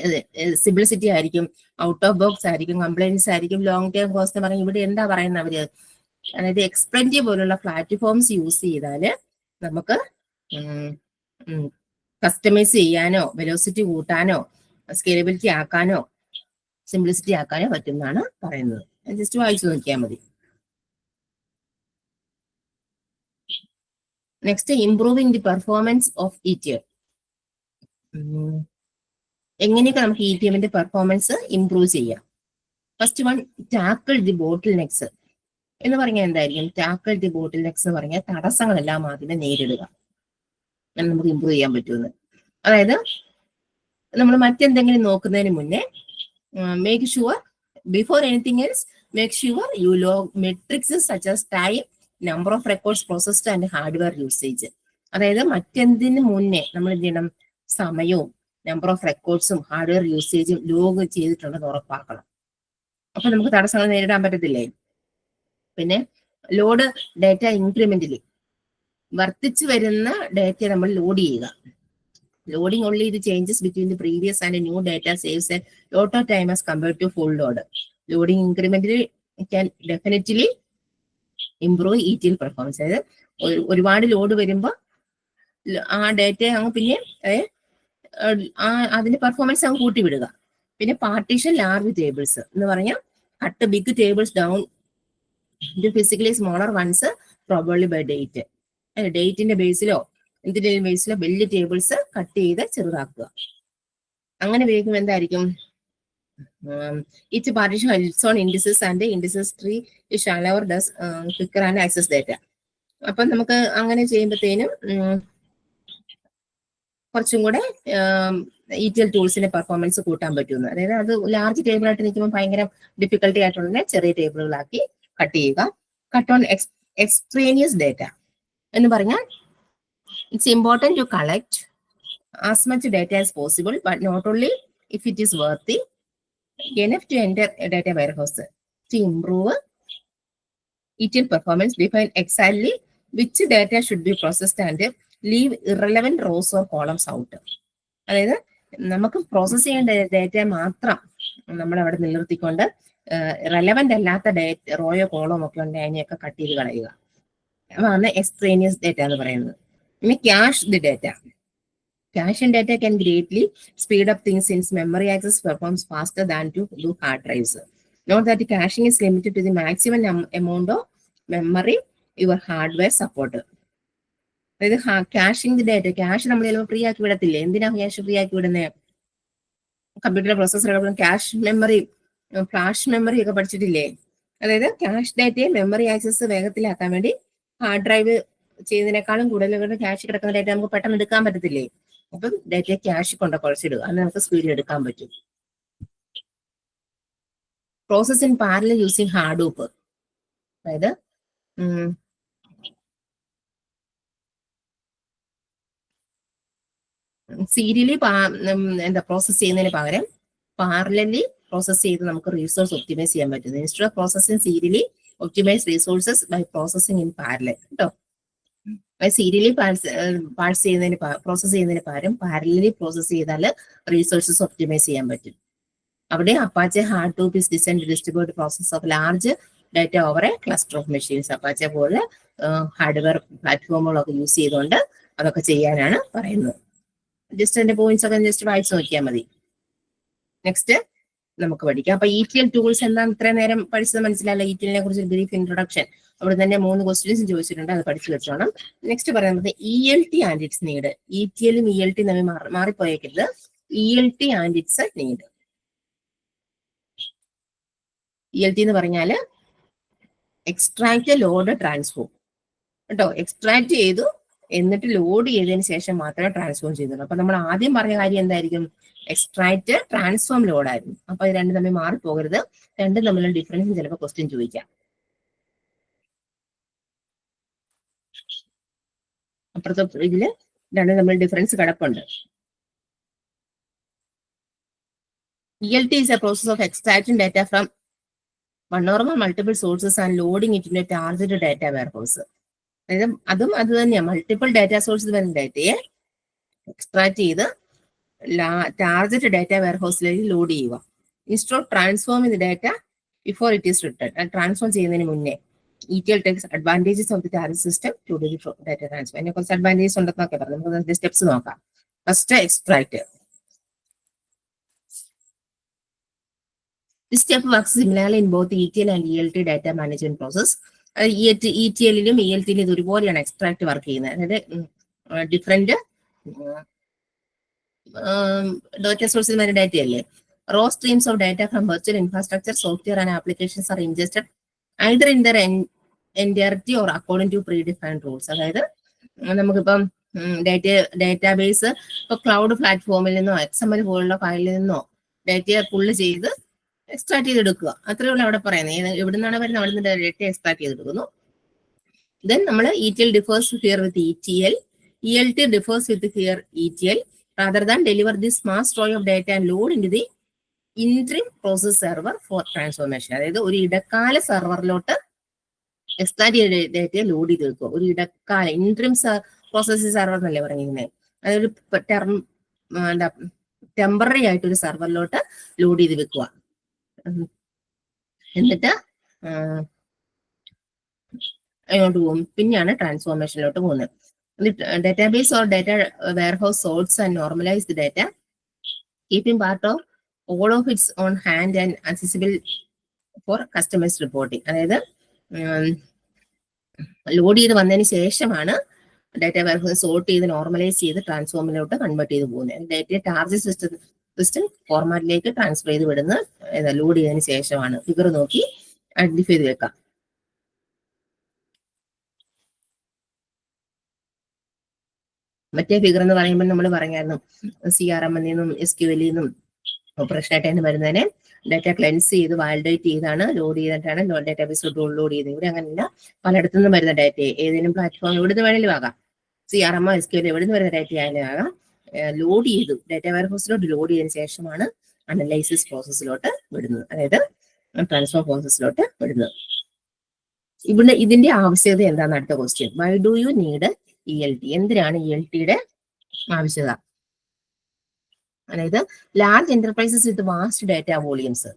സിംപ്ലിസിറ്റി ആയിരിക്കും, ഔട്ട് ഓഫ് ബോക്സ് ആയിരിക്കും, കംപ്ലൈൻസ് ആയിരിക്കും, ലോങ് ടേം കോസ്റ്റ് എന്ന് പറഞ്ഞാൽ ഇവിടെ എന്താ പറയുന്നത് അവര്, അതായത് എക്സ്പെൻറ്റീവ് പോലുള്ള പ്ലാറ്റ്ഫോംസ് യൂസ് ചെയ്താല് നമുക്ക് കസ്റ്റമൈസ് ചെയ്യാനോ, വെലോസിറ്റി കൂട്ടാനോ, സ്കെയിലബിലിറ്റി ആക്കാനോ, സിംപ്ലിസിറ്റി ആക്കാനോ പറ്റുന്നതാണ് പറയുന്നത്. ജസ്റ്റ് വായിച്ചു നോക്കിയാൽ മതി. Next, improving the performance of ETL. എങ്ങനെയൊക്കെ നമുക്ക് ETLന്റെ പെർഫോമൻസ് ഇംപ്രൂവ് ചെയ്യാം. First one, tackle the bottle necks എന്ന് പറഞ്ഞാൽ എന്തായിരിക്കും? ടാക്കിൾ ദി ബോട്ടിൽ നെക്സ് എന്ന് പറഞ്ഞാൽ തടസ്സങ്ങളെല്ലാം ആദ്യമേ നേരിടുക, അങ്ങനെ നമുക്ക് ഇംപ്രൂവ് ചെയ്യാൻ പറ്റുമെന്ന്. അതായത് നമ്മൾ മറ്റെന്തെങ്കിലും നോക്കുന്നതിന് മുന്നേ make sure, before anything else, make sure U log matrix such as time, number of records processed and hardware usage. അതായത് മറ്റെന്തിനു മുന്നേ നമ്മൾ എന്ത് ചെയ്യണം? സമയവും നമ്പർ ഓഫ് റെക്കോർഡ്സും ഹാർഡ്വെയർ യൂസേജും ലോഗ് ചെയ്തിട്ടുണ്ടെന്ന് ഉറപ്പാക്കണം. അപ്പൊ നമുക്ക് തടസ്സങ്ങൾ നേരിടാൻ പറ്റത്തില്ലേ? പിന്നെ ലോഡ് ഡാറ്റ ഇൻക്രിമെന്റലി, വർദ്ധിച്ചു വരുന്ന ഡാറ്റ നമ്മൾ ലോഡ് ചെയ്യുക. Loading only the changes between the previous and new data saves a lot of time as compared to full load. Loading incrementally can definitely improve ETL performance. അതായത് ഒരുപാട് load വരുമ്പോൾ ആ data അങ്ങ് പിന്നെ അതിന്റെ performance അങ്ങ് കൂട്ടി വിടുക. പിന്നെ പാർട്ടീഷൻ ലാർജ് ടേബിൾസ് എന്ന് പറഞ്ഞാൽ കട്ട് ബിഗ് ടേബിൾസ് ഡൗൺ ഇത് physically smaller ones probably by date. ഡേറ്റിന്റെ ബേസിലോ എന്തിന്റെയും ബേസിലോ വലിയ ടേബിൾസ് കട്ട് ചെയ്ത് ചെറുതാക്കുക. അങ്ങനെ ഉപയോഗിക്കുമ്പോൾ എന്തായിരിക്കും? each partition has its own indices and the indices tree is shallower does quicker and access data. അപ്പൊ നമുക്ക് അങ്ങനെ ചെയ്യുമ്പോഴത്തേനും കുറച്ചും കൂടെ ETL ടൂൾസിന്റെ പെർഫോമൻസ് കൂട്ടാൻ പറ്റുന്നു. അതായത് അത് ലാർജ് ടേബിൾ ആയിട്ട് നിൽക്കുമ്പോൾ ഭയങ്കര ഡിഫിക്കൽട്ടി ആയിട്ടുള്ള ചെറിയ ടേബിളുകളാക്കി കട്ട് ചെയ്യുക. കട്ട് ഓൺ എക്സ്ട്രേനിയസ് ഡേറ്റ എന്ന് പറഞ്ഞാൽ it's important to collect as much data as possible, but not only if it is worthy enough to enter a data warehouse. To improve ETL performance, define exactly which data should be processed and leave irrelevant rows or columns out. അതായത് നമുക്ക് process ചെയ്യേണ്ട data മാത്രം നമ്മൾ അവിടെ നിലനിർത്തിക്കൊണ്ട് relevant അല്ലാത്ത data റോയോ കോളമോ ഒക്കെ ഉണ്ട് അതിനെയൊക്കെ കട്ട് ചെയ്ത് കളയുക. അതാണ് എക്സ്ട്രേനിയസ് ഡേറ്റ എന്ന് പറയുന്നത്. ഇനി cash the data. Cache and data can greatly speed up things since memory access performs faster than to do hard drives. Note that the caching is limited to the maximum amount of memory your hardware support. അതായത് caching the data, cash നമ്മൾ ചിലപ്പോൾ free ആക്കി വിടത്തില്ലേ? എന്തിനാ cash free ആക്കി വിടുന്നത്? Computer processor cache memory, flash memory ഒക്കെ പഠിച്ചിട്ടില്ലേ? അതായത് cash ഡേറ്റയെ മെമ്മറി ആക്സസ് വേഗത്തിലാക്കാൻ വേണ്ടി ഹാർഡ് ഡ്രൈവ് ചെയ്യുന്നതിനേക്കാളും കൂടുതൽ ക്യാഷ് കിടക്കുന്ന ഡേറ്റ നമുക്ക് പെട്ടെന്ന് എടുക്കാൻ പറ്റത്തില്ലേ? അപ്പം ഡേറ്റ ക്യാഷ് കൊണ്ട് കുഴച്ചിടുക, അത് നമുക്ക് സ്പീഡിൽ എടുക്കാൻ പറ്റും. Process in parallel using Hadoop. അതായത് സീരിയലി പ്രോസസ് ചെയ്യുന്നതിന് പകരം പാരലലി പ്രോസസ് ചെയ്ത് നമുക്ക് റിസോഴ്സ് ഒപ്റ്റിമൈസ് ചെയ്യാൻ പറ്റും. Instead of processing serially optimise resources by processing in parallel. കേട്ടോ, സീരിയലി പാഴ്സ് ചെയ്യുന്നതിന് പ്രോസസ് ചെയ്യുന്നതിന് പകരം പാരലലി പ്രോസസ് ചെയ്താൽ റിസോഴ്സസ് ഒപ്റ്റിമൈസ് ചെയ്യാൻ പറ്റും. അവിടെ Apache Hadoop is designed to distribute process of large data over a cluster of machines. Apache പോലെ hardware പ്ലാറ്റ്ഫോമുകളൊക്കെ യൂസ് ചെയ്തുകൊണ്ട് അതൊക്കെ ചെയ്യാനാണ് പറയുന്നത്. ജസ്റ്റ് അതിന്റെ പോയിന്റ്സ് ഒക്കെ ജസ്റ്റ് വായിച്ചു നോക്കിയാൽ മതി. നെക്സ്റ്റ് നമുക്ക് പഠിക്കാം. അപ്പൊ ETL ടൂൾസ് എന്താണ് ഇത്രയും നേരം പഠിച്ചത് മനസ്സിലായല്ലോ. ETL കുറിച്ച് ബ്രീഫ് ഇൻട്രൊഡക്ഷൻ. അവിടെ തന്നെ 3 ക്വസ്റ്റ്യൻസ് ചോദിച്ചിട്ടുണ്ട്, അത് പഠിച്ചു വെച്ചോണം. നെക്സ്റ്റ് പറയുന്നത് ELT ആൻഡ് ഇറ്റ്സ് നീഡ്. ETLും ELT തമ്മിൽ മാറിപ്പോയേക്കരുത്. ELT and its need. ELT എന്ന് പറഞ്ഞാല് എക്സ്ട്രാക്ട് ലോഡ് ട്രാൻസ്ഫോം. കേട്ടോ, എക്സ്ട്രാക്ട് ചെയ്തു എന്നിട്ട് ലോഡ് ചെയ്തതിന് ശേഷം മാത്രമേ ട്രാൻസ്ഫോം ചെയ്തുള്ളൂ. അപ്പൊ നമ്മൾ ആദ്യം പറഞ്ഞ കാര്യം എന്തായിരിക്കും? എക്സ്ട്രാക്ട് ട്രാൻസ്ഫോം ലോഡ് ആയിരുന്നു. അപ്പൊ ഇത് രണ്ടും തമ്മിൽ മാറിപ്പോകരുത്. രണ്ടും തമ്മിലുള്ള ഡിഫറൻസ് ചിലപ്പോൾ ക്വസ്റ്റ്യൻ ചോദിക്കാം. അപ്പുറത്തെ ഇതില് രണ്ടും തമ്മിൽ ഡിഫറൻസ് കിടപ്പുണ്ട്. ELT is a process of extracting data from one or multiple sources and loading it into a targeted data warehouse. അതായത് അതും അത് തന്നെയാണ്. മൾട്ടിപ്പിൾ ഡാറ്റ സോഴ്സിൽ വരുന്ന ഡാറ്റയെ എക്സ്ട്രാക്ട് ചെയ്ത് ടാർഗറ്റ് ഡാറ്റ വെയർഹൗസിലേക്ക് ലോഡ് ചെയ്യുക. Install transform the data before it is written. Transform ചെയ്യുന്നതിന് മുന്നേ ETL takes advantages of the target system to do the data transfer. അതിനെ കുറച്ച് അഡ്വാൻറ്റേജസ് ഉണ്ടെന്നൊക്കെ പറഞ്ഞു. നമുക്ക് അതിന്റെ സ്റ്റെപ്സ് നോക്കാം. First extract. This step works similarly in both ETL and ELT data management process. ETLിലും ELTയിലും ഇത് ഒരുപോലെയാണ് എക്സ്ട്രാക്ട് വർക്ക് ചെയ്യുന്നത്. അതായത് ഡിഫറെന്റ് ഡാറ്റ സോഴ്സിൽ വരുന്ന ഡാറ്റ അല്ലേ. Raw streams of data from virtual infrastructure, software and applications are ingested either in their entirety or according to predefined rules. അതായത് നമുക്കിപ്പം database ഇപ്പൊ ക്ലൗഡ് പ്ലാറ്റ്ഫോമിൽ നിന്നോ XML പോലുള്ള ഫയലിൽ നിന്നോ ഡാറ്റയെ പുള്ള് ചെയ്ത് എക്സ്ട്രാക്ട് ചെയ്തെടുക്കുക. അത്രയേ ഉള്ളൂ അവിടെ പറയുന്നത്. എവിടെ നിന്നാണ് വരുന്നത് അവിടെ നിന്ന് ഡാറ്റ എക്സ്ട്രാക്ട് ചെയ്തെടുക്കുന്നു. ദെൻ നമ്മൾ ETL differs here with ETL. ELT differs with here ETL. Rather than deliver this mass troy of data and load into the interim process server four transformation. അതായത് ഒരു ഇടക്കാല സെർവറിലോട്ട് എക്സ്ട്രാക്ട് ചെയ്ത ഡേറ്റയെ load ചെയ്ത് വെക്കുക. ഒരു ഇടക്കാല ഇൻട്രീം പ്രോസസ് സെർവർ എന്നല്ലേ പറയുന്നത്. അതൊരു ടെമ്പററി ആയിട്ട് ഒരു സെർവറിലോട്ട് ലോഡ് ചെയ്ത് വെക്കുക. എന്നിട്ട് അങ്ങോട്ട് പോകും. പിന്നെയാണ് ട്രാൻസ്ഫോർമേഷനിലോട്ട് പോകുന്നത്. The database or data warehouse sorts and normalize the data, keeping part of all of its on hand and accessible for customers reporting. അതായത് ലോഡ് ചെയ്ത് വന്നതിന് ശേഷമാണ് ഡാറ്റ വെയർഹൗസ് സോർട്ട് ചെയ്ത് നോർമലൈസ് ചെയ്ത് ട്രാൻസ്ഫോമിലോട്ട് കൺവേർട്ട് ചെയ്ത് പോകുന്നത്. ഡാറ്റയെ ടാർഗറ്റ് സിസ്റ്റം ഫോർമാറ്റിലേക്ക് ട്രാൻസ്ഫർ ചെയ്ത് വിടുന്ന ലോഡ് ചെയ്തതിന് ശേഷമാണ്. ഫിഗർ നോക്കി ഐഡന്റിഫൈ ചെയ്ത് വെക്കാം. മറ്റേ ഫിഗർ എന്ന് പറയുമ്പോൾ നമ്മൾ പറയായിരുന്നു CRM നിന്നും SQL നിന്നും ഓപ്പറേഷൻ ഡാറ്റ വരുന്നതിനെ ഡാറ്റ ക്ലെൻസ് ചെയ്ത് വാലിഡേറ്റ് ചെയ്താണ് ലോഡ് ചെയ്തിട്ടാണ് ഡാറ്റാബേസിലോട്ട് ലോഡ് ചെയ്തത്. ഇവിടെ അങ്ങനെയല്ല, പലയിടത്തു നിന്നും വരുന്ന ഡാറ്റയെ ഏതെങ്കിലും പ്ലാറ്റ്ഫോം എവിടുന്ന് വേണമെങ്കിലും ആകാം, CRM SQL എവിടുന്ന് വരുന്ന ഡാറ്റ ആയാലും ആകാം, ലോഡ് ചെയ്തു ഡാറ്റ വെയർഹൗസിലോട്ട് ലോഡ് ചെയ്തതിനു ശേഷമാണ് അനലൈസിസ് പ്രോസസ്സിലോട്ട് വിടുന്നത്, അതായത് ട്രാൻസ്ഫോം പ്രോസസ്സിലോട്ട് വിടുന്നത്. ഇവിടെ ഇതിന്റെ ആവശ്യകത എന്താണെന്ന് അടുത്ത question. Why do you need ELT? എന്തിനാണ് ELTയുടെ ആവശ്യകത? അതായത് ലാർജ് എന്റർപ്രൈസസ് വിത്ത് വാസ്റ്റ് ഡാറ്റ വോളിയംസ്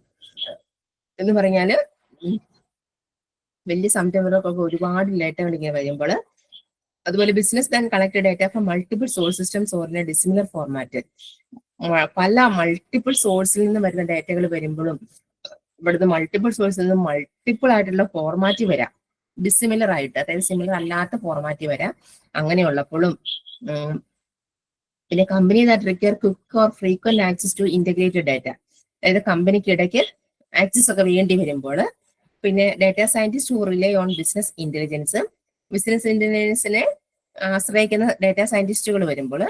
എന്ന് പറഞ്ഞാല് വലിയ സംരംഭങ്ങൾക്കൊക്കെ ഒരുപാട് ഡാറ്റകൾ ഇങ്ങനെ വരുമ്പോൾ, അതുപോലെ business than collect data from multiple source systems or in A dissimilar format. പല മൾട്ടിപ്പിൾ സോഴ്സിൽ നിന്ന് വരുന്ന ഡാറ്റകൾ വരുമ്പോഴും ഇവിടുന്ന് മൾട്ടിപ്പിൾ സോഴ്സിൽ നിന്ന് മൾട്ടിപ്പിൾ ആയിട്ടുള്ള ഫോർമാറ്റ് വരാം, ഡിസിമിലർ ആയിട്ട്, അതായത് സിമിലർ അല്ലാത്ത ഫോർമാറ്റ് വരാം. അങ്ങനെയുള്ളപ്പോഴും പിന്നെ company that require quick or frequent access to integrated data, അതായത് കമ്പനിക്ക് ഇടയ്ക്ക് ആക്സസ് ഒക്കെ വേണ്ടി വരുമ്പോൾ, പിന്നെ data scientist who rely on business ഇന്റലിജൻസിനെ ആശ്രയിക്കുന്ന ഡാറ്റ സയന്റിസ്റ്റുകൾ വരുമ്പോൾ,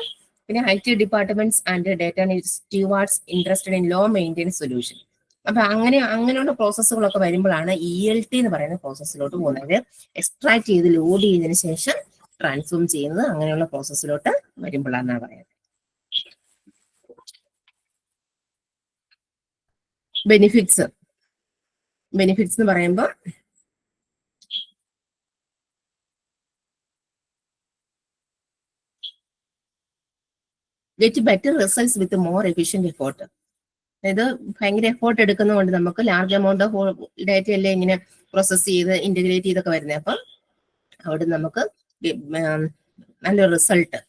പിന്നെ IT departments and data stewards interested in low maintenance solution. അപ്പൊ അങ്ങനെയുള്ള പ്രോസസ്സുകളൊക്കെ വരുമ്പോഴാണ് ELT എന്ന് പറയുന്ന പ്രോസസ്സിലോട്ട് പോകുന്നത്. എക്സ്ട്രാക്ട് ചെയ്ത് ലോഡ് ചെയ്തതിനു ശേഷം ട്രാൻസ്ഫോം ചെയ്യുന്നത് അങ്ങനെയുള്ള പ്രോസസ്സിലോട്ട് വരുമ്പോഴാണെന്നാണ് പറയുന്നത്. ബെനിഫിറ്റ്സ് എന്ന് പറയുമ്പോൾ get better results with more efficient effort. അതായത് ഭയങ്കര എഫോർട്ട് എടുക്കുന്നതുകൊണ്ട് നമുക്ക് ലാർജ് എമൗണ്ട് ഓഫ് ഡാറ്റ അല്ലേ ഇങ്ങനെ പ്രോസസ് ചെയ്ത് ഇന്റഗ്രേറ്റ് ചെയ്തൊക്കെ വരുന്നത്. അപ്പം അവിടെ നമുക്ക് നല്ലൊരു റിസൾട്ട്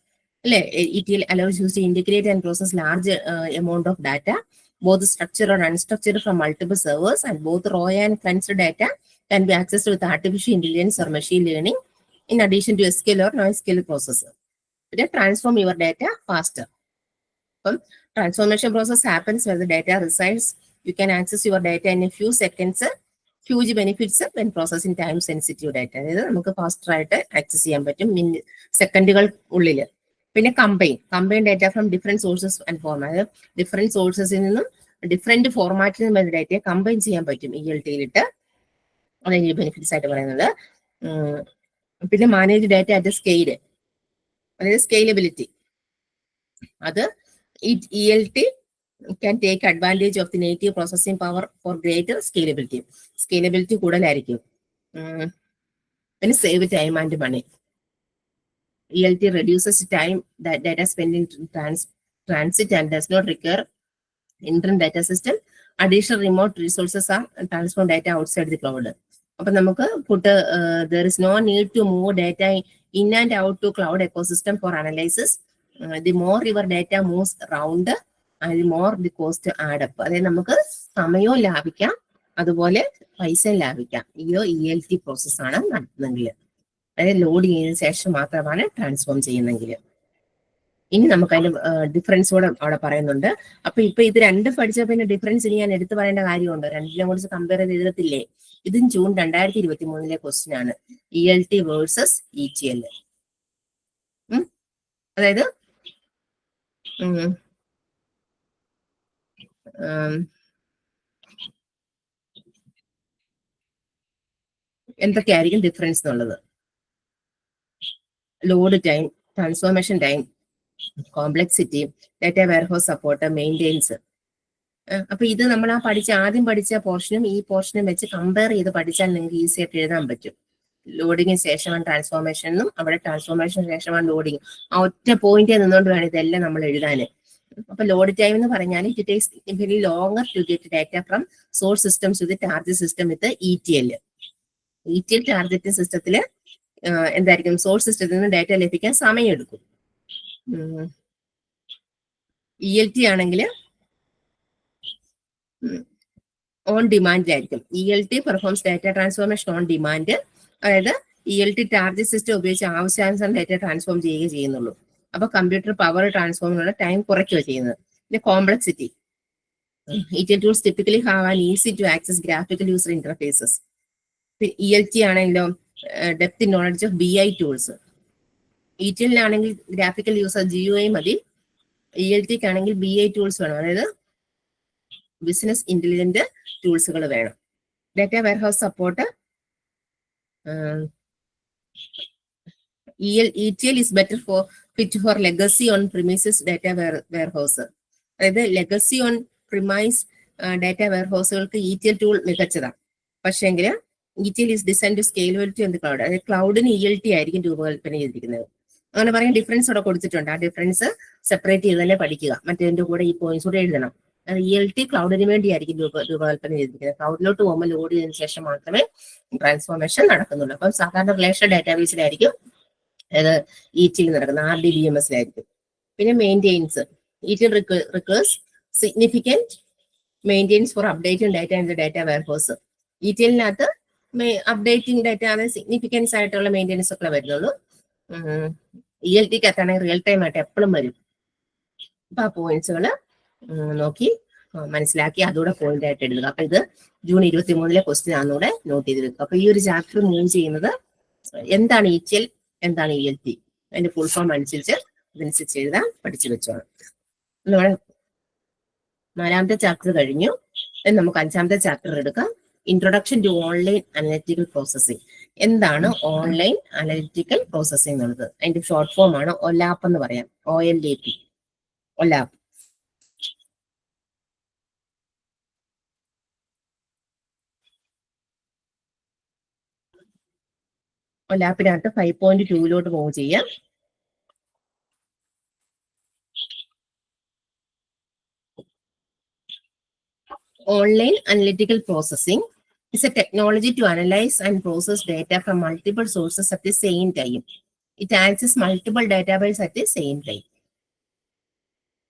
അല്ലെ. ETL allows you to integrate and process large amount of data, both structured and unstructured, from multiple servers, and both raw and cleansed data can be accessed with artificial intelligence or machine learning in addition to SQL or non-SQL processor. It transform your data faster. Transformation process happens where the data resides. You can access your data in a few seconds. Huge benefits when processing time sensitive data. അതായത് നമുക്ക് faster ആയിട്ട് access ചെയ്യാൻ പറ്റും സെക്കൻഡുകൾ ഉള്ളിൽ. പിന്നെ combine data from different sources and format. അതായത് different സോഴ്സസിൽ നിന്നും ഡിഫറെന്റ് ഫോർമാറ്റിൽ നിന്നും വരുന്ന ഡാറ്റയെ കമ്പൈൻ ചെയ്യാൻ പറ്റും ELTയിലിട്ട്. അതാണ് ഈ ബെനിഫിറ്റ്സ് ആയിട്ട് പറയുന്നത്. പിന്നെ മാനേജ് ഡാറ്റ അറ്റ് സ്കെയില്, അതായത് സ്കെയിലബിലിറ്റി. അത് ELT can take advantage of the native processing power for greater scalability. Scalability കൂടുതലായിരിക്കും. പിന്നെ save time and money. ELT reduces time that data spent in transit and does not require internal data system. Additional remote resources are transfer data outside the cloud. അപ്പൊ നമുക്ക് there is no need to move data in and out to cloud ecosystem for analysis. The more your data moves around, the more the cost add up. അതായത് നമുക്ക് സമയവും ലാഭിക്കാം, അതുപോലെ പൈസയും ലാഭിക്കാം ഈ ELT പ്രോസസ്സാണ് നടത്തുന്നെങ്കിൽ. അതായത് ലോഡ് ചെയ്തതിനു ശേഷം മാത്രമാണ് ട്രാൻസ്ഫോം ചെയ്യുന്നെങ്കിൽ. ഇനി നമുക്ക് അതിന്റെ ഡിഫറൻസ് കൂടെ അവിടെ പറയുന്നുണ്ട്. അപ്പൊ ഇത് രണ്ടും പഠിച്ച പിന്നെ ഡിഫറൻസ് ഇനി ഞാൻ എടുത്തു പറയേണ്ട കാര്യമുണ്ട്. രണ്ടിലും കുറിച്ച് കമ്പയർ ചെയ്ത് എഴുതത്തില്ലേ? ഇതും ജൂൺ 2023 ക്വസ്റ്റ്യൻ ആണ്. ELT versus ETL. അതായത് എന്തൊക്കെയായിരിക്കും ഡിഫറൻസ് എന്നുള്ളത്. Load time, transformation time, complexity, data warehouse support, maintains. അപ്പൊ ഇത് നമ്മൾ ആദ്യം പഠിച്ച പോർഷനും ഈ പോർഷനും വെച്ച് കമ്പയർ ചെയ്ത് പഠിച്ചാൽ നിങ്ങൾക്ക് ഈസി ആയിട്ട് എഴുതാൻ പറ്റും. ലോഡിങ്ങിന് ശേഷമാണ് ട്രാൻസ്ഫോർമേഷനും അവിടെ ട്രാൻസ്ഫോർമേഷന് ശേഷമാണ് ലോഡിങ്. ആ ഒറ്റ പോയിന്റിൽ നിന്നുകൊണ്ട് വേണം ഇതെല്ലാം നമ്മൾ എഴുതാൻ. അപ്പൊ ലോഡ് ടൈം എന്ന് പറഞ്ഞാൽ it takes very longer to get data from source systems with target system with ETL. ETL target സിസ്റ്റത്തില് എന്തായിരിക്കും, സോഴ്സ് സിസ്റ്റത്തിൽ നിന്ന് ഡാറ്റ ലഭിക്കാൻ സമയമെടുക്കും. ELT ആണെങ്കിൽ ഓൺ ഡിമാൻഡിലായിരിക്കും. ELT performs data transformation on demand. അതായത് ELT ടാർഗറ്റ് സിസ്റ്റം ഉപയോഗിച്ച് ആവശ്യാനുസരണം ഡാറ്റ ട്രാൻസ്ഫോം ചെയ്യുകയേ ചെയ്യുന്നുള്ളൂ. അപ്പൊ കമ്പ്യൂട്ടർ പവർ ട്രാൻസ്ഫോമിനുള്ള ടൈം കുറയ്ക്കുക ചെയ്യുന്നത്. പിന്നെ complexity. ETL tools typically have an easy to access graphical user interfaces. ELT ആണെങ്കിലോ depth in knowledge of BI tools. ETL ആണെങ്കിൽ ഗ്രാഫിക്കൽ യൂസർ GUI മതി. ELT ആണെങ്കിൽ BI ടൂൾസ് വേണം, അതായത് ബിസിനസ് ഇന്റലിജന്റ് ടൂൾസുകൾ വേണം. Data warehouse support. ETL is better fit for legacy on premises data warehouse. അതായത് legacy on premise data വെയർഹൗസുകൾക്ക് ETL tool മികച്ചതാണ്. പക്ഷേങ്കിൽ ETL is designed to scalability on the cloud. അതായത് ക്ലൗഡിന് ELT ആയിരിക്കും രൂപകൽപ്പന ചെയ്തിരിക്കുന്നത്. അങ്ങനെ പറയാൻ ഡിഫറൻസ് അവിടെ കൊടുത്തിട്ടുണ്ട്. ആ ഡിഫറൻസ് സെപ്പറേറ്റ് ചെയ്ത് തന്നെ പഠിക്കുക. മറ്റേതിന്റെ കൂടെ ഈ പോയിന്റ്സ് കൂടെ എഴുതണം. ELT ക്ലൗഡിന് വേണ്ടിയായിരിക്കും രൂപകൽപ്പന ചെയ്തിരിക്കുന്നത്. ക്ലൗഡിലോട്ട് പോകുമ്പോൾ ലോഡ് ചെയ്തതിനു ശേഷം മാത്രമേ ട്രാൻസ്ഫോർമേഷൻ നടക്കുന്നുള്ളൂ. അപ്പം സാധാരണ റിലേഷൻ ഡാറ്റാബേസിലായിരിക്കും അത് ETL നടക്കുന്നത്, RDBMS-ലായിരിക്കും. പിന്നെ maintenance. ETL requires significant maintenance for updating data in the data warehouse. ETL-നകത്ത് അപ്ഡേറ്റിംഗ് ഡാറ്റ ആണ് സിഗ്നിഫിക്കൻസ് ആയിട്ടുള്ള മെയിൻറ്റെയിൻസ് ഒക്കെ വരുന്നുള്ളൂ. ELT-കകത്താണെങ്കിൽ റിയൽ ടൈം ആയിട്ട് എപ്പോഴും വരും. അപ്പൊ ആ പോയിന്റ്സുകൾ നോക്കി മനസ്സിലാക്കി അതുകൂടെ പോയിന്റ് ആയിട്ട് എഴുതുക. അപ്പൊ ഇത് ജൂൺ 23 ക്വസ്റ്റ്യൻ ആണെന്നൂടെ നോട്ട് ചെയ്ത് വെക്കുക. അപ്പൊ ഈ ഒരു ചാപ്റ്റർ മൂവ് ചെയ്യുന്നത് എന്താണ് ETL, എന്താണ് ELT, അതിന്റെ ഫുൾ ഫോം അനുസരിച്ച് അതനുസരിച്ച് എഴുതാൻ പഠിച്ചു വെച്ചോളാം. നമ്മുടെ 4ാമത്തെ ചാപ്റ്റർ കഴിഞ്ഞു. നമുക്ക് 5ാമത്തെ ചാപ്റ്റർ എടുക്കാം. Introduction to online analytical processing. എന്താണ് ഓൺലൈൻ അനലിറ്റിക്കൽ പ്രോസസ്സിംഗ് എന്നുള്ളത്? അതിന്റെ ഷോർട്ട് ഫോം ആണ് OLAP എന്ന് പറയാം. OLAP. OLAP. OLAP-നകത്ത് 5.2-ലോട്ട് മൂവ് ചെയ്യാം. Online analytical processing is a technology to analyze and process data from multiple sources at the same time. It accesses multiple databases at the same time.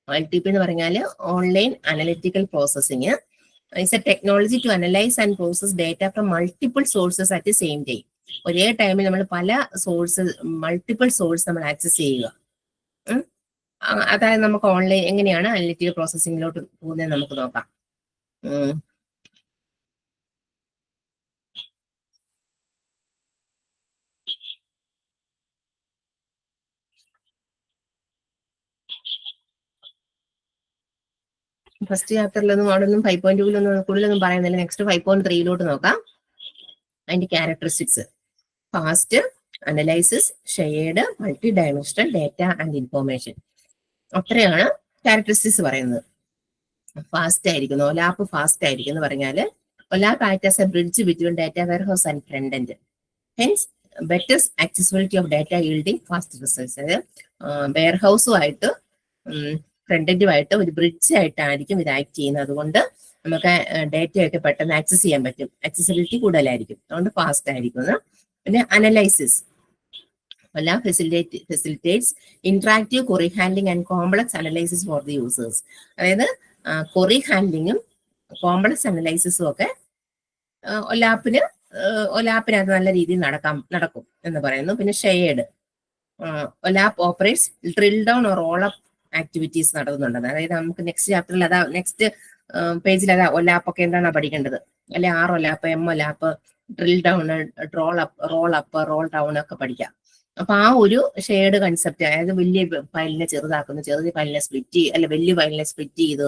OLTP എന്ന് പറഞ്ഞാൽ online analytical processing is a technology to analyze and process data from multiple sources at the same time. ഒരേ ടൈമിൽ നമ്മൾ പല multiple source നമ്മൾ access ചെയ്യുക. അതായത് നമുക്ക് ഓൺലൈൻ എങ്ങനെയാണ് അനലിറ്റിക്കൽ പ്രോസസ്സിംഗിലോട്ട് പോകുന്നത് നമുക്ക് നോക്കാം. ഫസ്റ്റ് ചാപ്റ്ററിലൊന്നും അവിടെ ഒന്നും 5.2-ലൊന്നും കൂടുതലൊന്നും പറയുന്നില്ല. നെക്സ്റ്റ് 5.3-ലോട്ട് നോക്കാം. അതിന്റെ characteristics: fast analysis, shared, multi dimensional data and information. അത്രയാണ് ക്യാരക്ടറിസ്റ്റിക്സ് പറയുന്നത്. ഫാസ്റ്റ് ആയിരിക്കുന്നു, OLAP ഫാസ്റ്റ് ആയിരിക്കും എന്ന് പറഞ്ഞാൽ OLAP act as a bridge between data warehouse and front end. Hence better accessibility of data yielding fast results. അതായത് വെയർഹൗസുമായിട്ട് front എൻഡുമായിട്ട് ഒരു bridge ആയിട്ടായിരിക്കും ഇത് ആക്ട് ചെയ്യുന്നത്. അതുകൊണ്ട് നമുക്ക് ഡാറ്റയൊക്കെ പെട്ടെന്ന് ആക്സസ് ചെയ്യാൻ പറ്റും. ആക്സസിബിലിറ്റി കൂടുതലായിരിക്കും, അതുകൊണ്ട് ഫാസ്റ്റ് ആയിരിക്കും. പിന്നെ analysis. OLAP facilitates interactive query handling and complex analysis for the users. അതായത് ക്വറി ഹാൻഡ്ലിങ്ങും കോംപ്ലക്സ് അനലൈസിസും ഒക്കെ OLAP-നകത്ത് നല്ല രീതിയിൽ നടക്കും എന്ന് പറയുന്നു. പിന്നെ shared. OLAP operates drill down or role up activities നടത്തുന്നുണ്ട്. അതായത് നമുക്ക് നെക്സ്റ്റ് ചാപ്റ്ററിൽ അതാ, നെക്സ്റ്റ് പേജിൽ അതാ OLAP ഒക്കെ എന്താണ് പഠിക്കേണ്ടത്, അല്ലെ ROLAP, MOLAP, drill down, roll up, roll down ഒക്കെ പഠിക്കാം. അപ്പൊ ആ ഒരു ഷെയർഡ് കൺസെപ്റ്റ്, അതായത് വലിയ ഫയലിനെ ചെറുതാക്കുന്നു, ചെറിയ ഫയലിനെ സ്പ്ലിറ്റ് അല്ല വലിയ ഫയലിനെ സ്പ്ലിറ്റ് ചെയ്ത്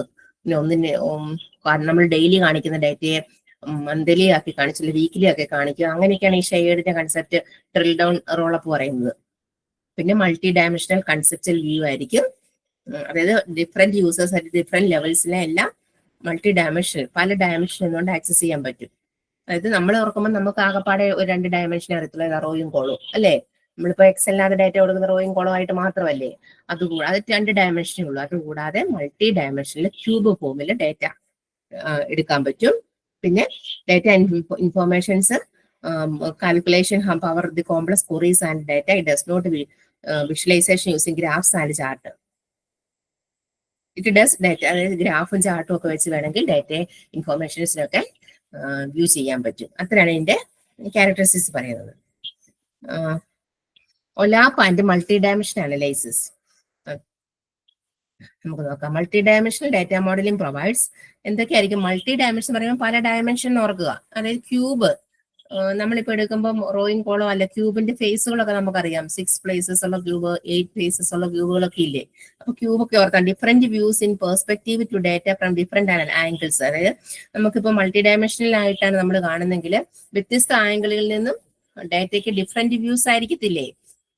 ഒന്നിനെ നമ്മൾ ഡെയിലി കാണിക്കുന്ന ഡാറ്റയെ മന്ത്ലി ആക്കി കാണിച്ചില്ല വീക്കിലി ആക്കി കാണിക്കുക. അങ്ങനെയൊക്കെയാണ് ഈ ഷെയർഡിന്റെ concept drill down, roll up പറയുന്നത്. പിന്നെ മൾട്ടി ഡയമെൻഷണൽ കൺസെപ്റ്റൽ വ്യൂ ആയിരിക്കും. അതായത് ഡിഫറെന്റ് യൂസേഴ്സ് ആയിട്ട് ഡിഫറെന്റ് ലെവൽസിലെ എല്ലാം മൾട്ടി ഡയമെൻഷണൽ, പല ഡയമെൻഷൻ കൊണ്ട് ആക്സസ് ചെയ്യാൻ പറ്റും. അതായത് നമ്മൾ ഓർക്കുമ്പോൾ നമുക്ക് ആകെപ്പാടെ ഒരു 2 ഡയമെൻഷൻ അറിയത്തുള്ള റോയും കോളും അല്ലേ. നമ്മളിപ്പോ എക്സലിനകത്ത് ഡാറ്റ കൊടുക്കുന്ന റോയും കോളും ആയിട്ട് മാത്രമല്ലേ. അതുകൂടാതെ 2 ഡയമെൻഷനേ ഉള്ളൂ. അതുകൂടാതെ മൾട്ടി ഡയമെൻഷനിൽ ക്യൂബ് ഫോമിൽ ഡാറ്റ എടുക്കാൻ പറ്റും. പിന്നെ data informations calculation power the complex queries and data. It does not be visualization using graphs and chart. It does data, അതായത് ഗ്രാഫും ചാർട്ടും ഒക്കെ വെച്ച് വേണമെങ്കിൽ ഡാറ്റയെ ഇൻഫോർമേഷൻസിനൊക്കെ വ്യൂ ചെയ്യാൻ പറ്റും. അത്രയാണ് ഇതിന്റെ ക്യാരക്ടറിസ്റ്റിക്സ് പറയുന്നത്. OLAP and multi dimension analysis നമുക്ക് നോക്കാം. Multi dimensional data modelling provides എന്തൊക്കെയായിരിക്കും? മൾട്ടി ഡയമെൻഷൻ പറയുമ്പോൾ പല ഡയമെൻഷൻ ഓർക്കുക. അതായത് ക്യൂബ് നമ്മളിപ്പോ എടുക്കുമ്പോൾ റോയിങ് കോളോ അല്ല ക്യൂബിന്റെ ഫേസുകളൊക്കെ നമുക്കറിയാം. 6 places ഉള്ള ക്യൂബ്, 8 faces ഉള്ള ക്യൂബുകളൊക്കെ ഇല്ലേ? അപ്പൊ ക്യൂബൊക്കെ ഓർക്കാം. Different views in perspective to data from different angles. അതായത് നമുക്കിപ്പോ മൾട്ടി ഡയമെൻഷണൽ ആയിട്ടാണ് നമ്മൾ കാണുന്നെങ്കിൽ വ്യത്യസ്ത ആംഗിളുകളിൽ നിന്നും ഡാറ്റയ്ക്ക് ഡിഫറെന്റ് വ്യൂസ് ആയിരിക്കത്തില്ലേ?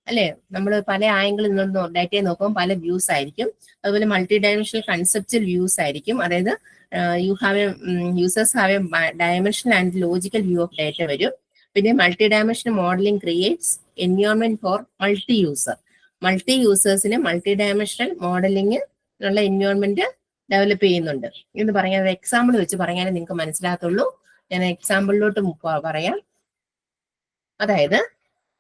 അല്ലെ? നമ്മൾ പല ആംഗിളിൽ നിന്നും ഡാറ്റയെ നോക്കുമ്പോൾ പല വ്യൂസ് ആയിരിക്കും. അതുപോലെ മൾട്ടി ഡയമെൻഷണൽ കൺസെപ്റ്റൽ വ്യൂസ് ആയിരിക്കും. അതായത് users have a dimensional and logical view of data വരും. പിന്നെ multi dimensional modelling creates environment for multi user. Multi യൂസേഴ്സിന് മൾട്ടി ഡയമെൻഷണൽ മോഡലിംഗ് ഉള്ള എൻവയോൺമെന്റ് ഡെവലപ്പ് ചെയ്യുന്നുണ്ട് എന്ന് പറയാൻ എക്സാമ്പിൾ വെച്ച് പറഞ്ഞാലേ നിങ്ങൾക്ക് മനസ്സിലാകത്തുള്ളൂ. ഞാൻ എക്സാമ്പിളിലോട്ട് പറയാം. അതായത്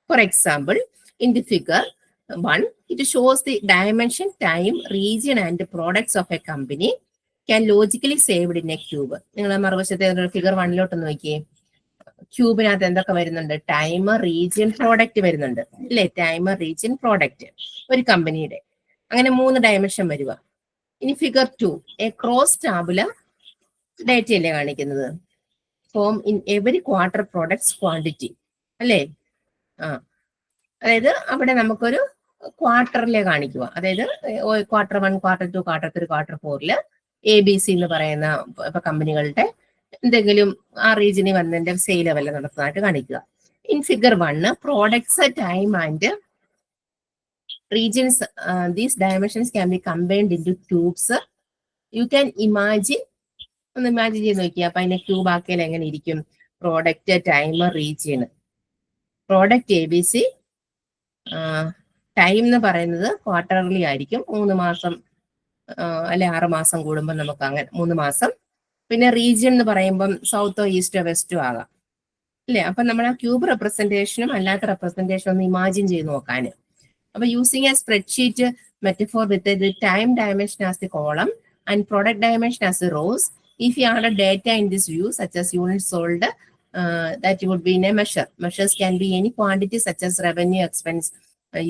for example in the figure 1, it shows the dimension, time, region and products of a company can logically saved in a cube. നിങ്ങൾ മറുവശത്തെ ഫിഗർ 1 നോക്കിയേ. ക്യൂബിനകത്ത് എന്തൊക്കെ വരുന്നുണ്ട്? ടൈം, റീജിയൻ, പ്രോഡക്റ്റ് വരുന്നുണ്ട് അല്ലേ? ടൈം, റീജിയൻ, പ്രോഡക്റ്റ് ഒരു കമ്പനിയുടെ. അങ്ങനെ 3 ഡയമെൻഷൻ വരിക. ഇനി ഫിഗർ 2 എ ക്രോസ് ടാബുലർ ഡേറ്റയല്ലേ കാണിക്കുന്നത്? Form in every quarter products quantity അല്ലേ? അതായത് അവിടെ നമുക്കൊരു ക്വാർട്ടറിലെ കാണിക്കുക. അതായത് quarter 1, quarter 2, quarter 3, quarter 4 ABC എന്ന് പറയുന്ന ഇപ്പൊ കമ്പനികളുടെ എന്തെങ്കിലും ആ റീജിയനിൽ വന്നതിന്റെ സെയിൽ ലെവൽ നടക്കുന്നതായിട്ട് കാണിക്കുക. In figure 1 products, time and regions, these dimensions can be combined into cubes. You can imagine, ഒന്ന് ഇമാജിൻ ചെയ്ത് നോക്കിയാൽ അപ്പൊ അതിനെ ക്യൂബ് ആക്കിയാൽ എങ്ങനെ ഇരിക്കും? Product, time, region. Product ABC, time എന്ന് പറയുന്നത് ക്വാർട്ടർലി ആയിരിക്കും. 3 മാസം അല്ലെ 6 മാസം കൂടുമ്പോൾ നമുക്ക് അങ്ങനെ 3 മാസം. പിന്നെ റീജിയൻ എന്ന് പറയുമ്പം സൗത്തോ ഈസ്റ്റോ വെസ്റ്റോ ആകാം അല്ലെ? അപ്പൊ നമ്മൾ ആ ക്യൂബ് റെപ്രസെന്റേഷനും അല്ലാത്ത റെപ്രസെന്റേഷനും ഒന്ന് ഇമാജിൻ ചെയ്ത് നോക്കാൻ. അപ്പൊ using A spreadsheet metaphor with the time dimension as the column and product dimension as the rose. If you add data in this view such as unit sold, that would be in a measure. Measures can be any quantity such as revenue, expense,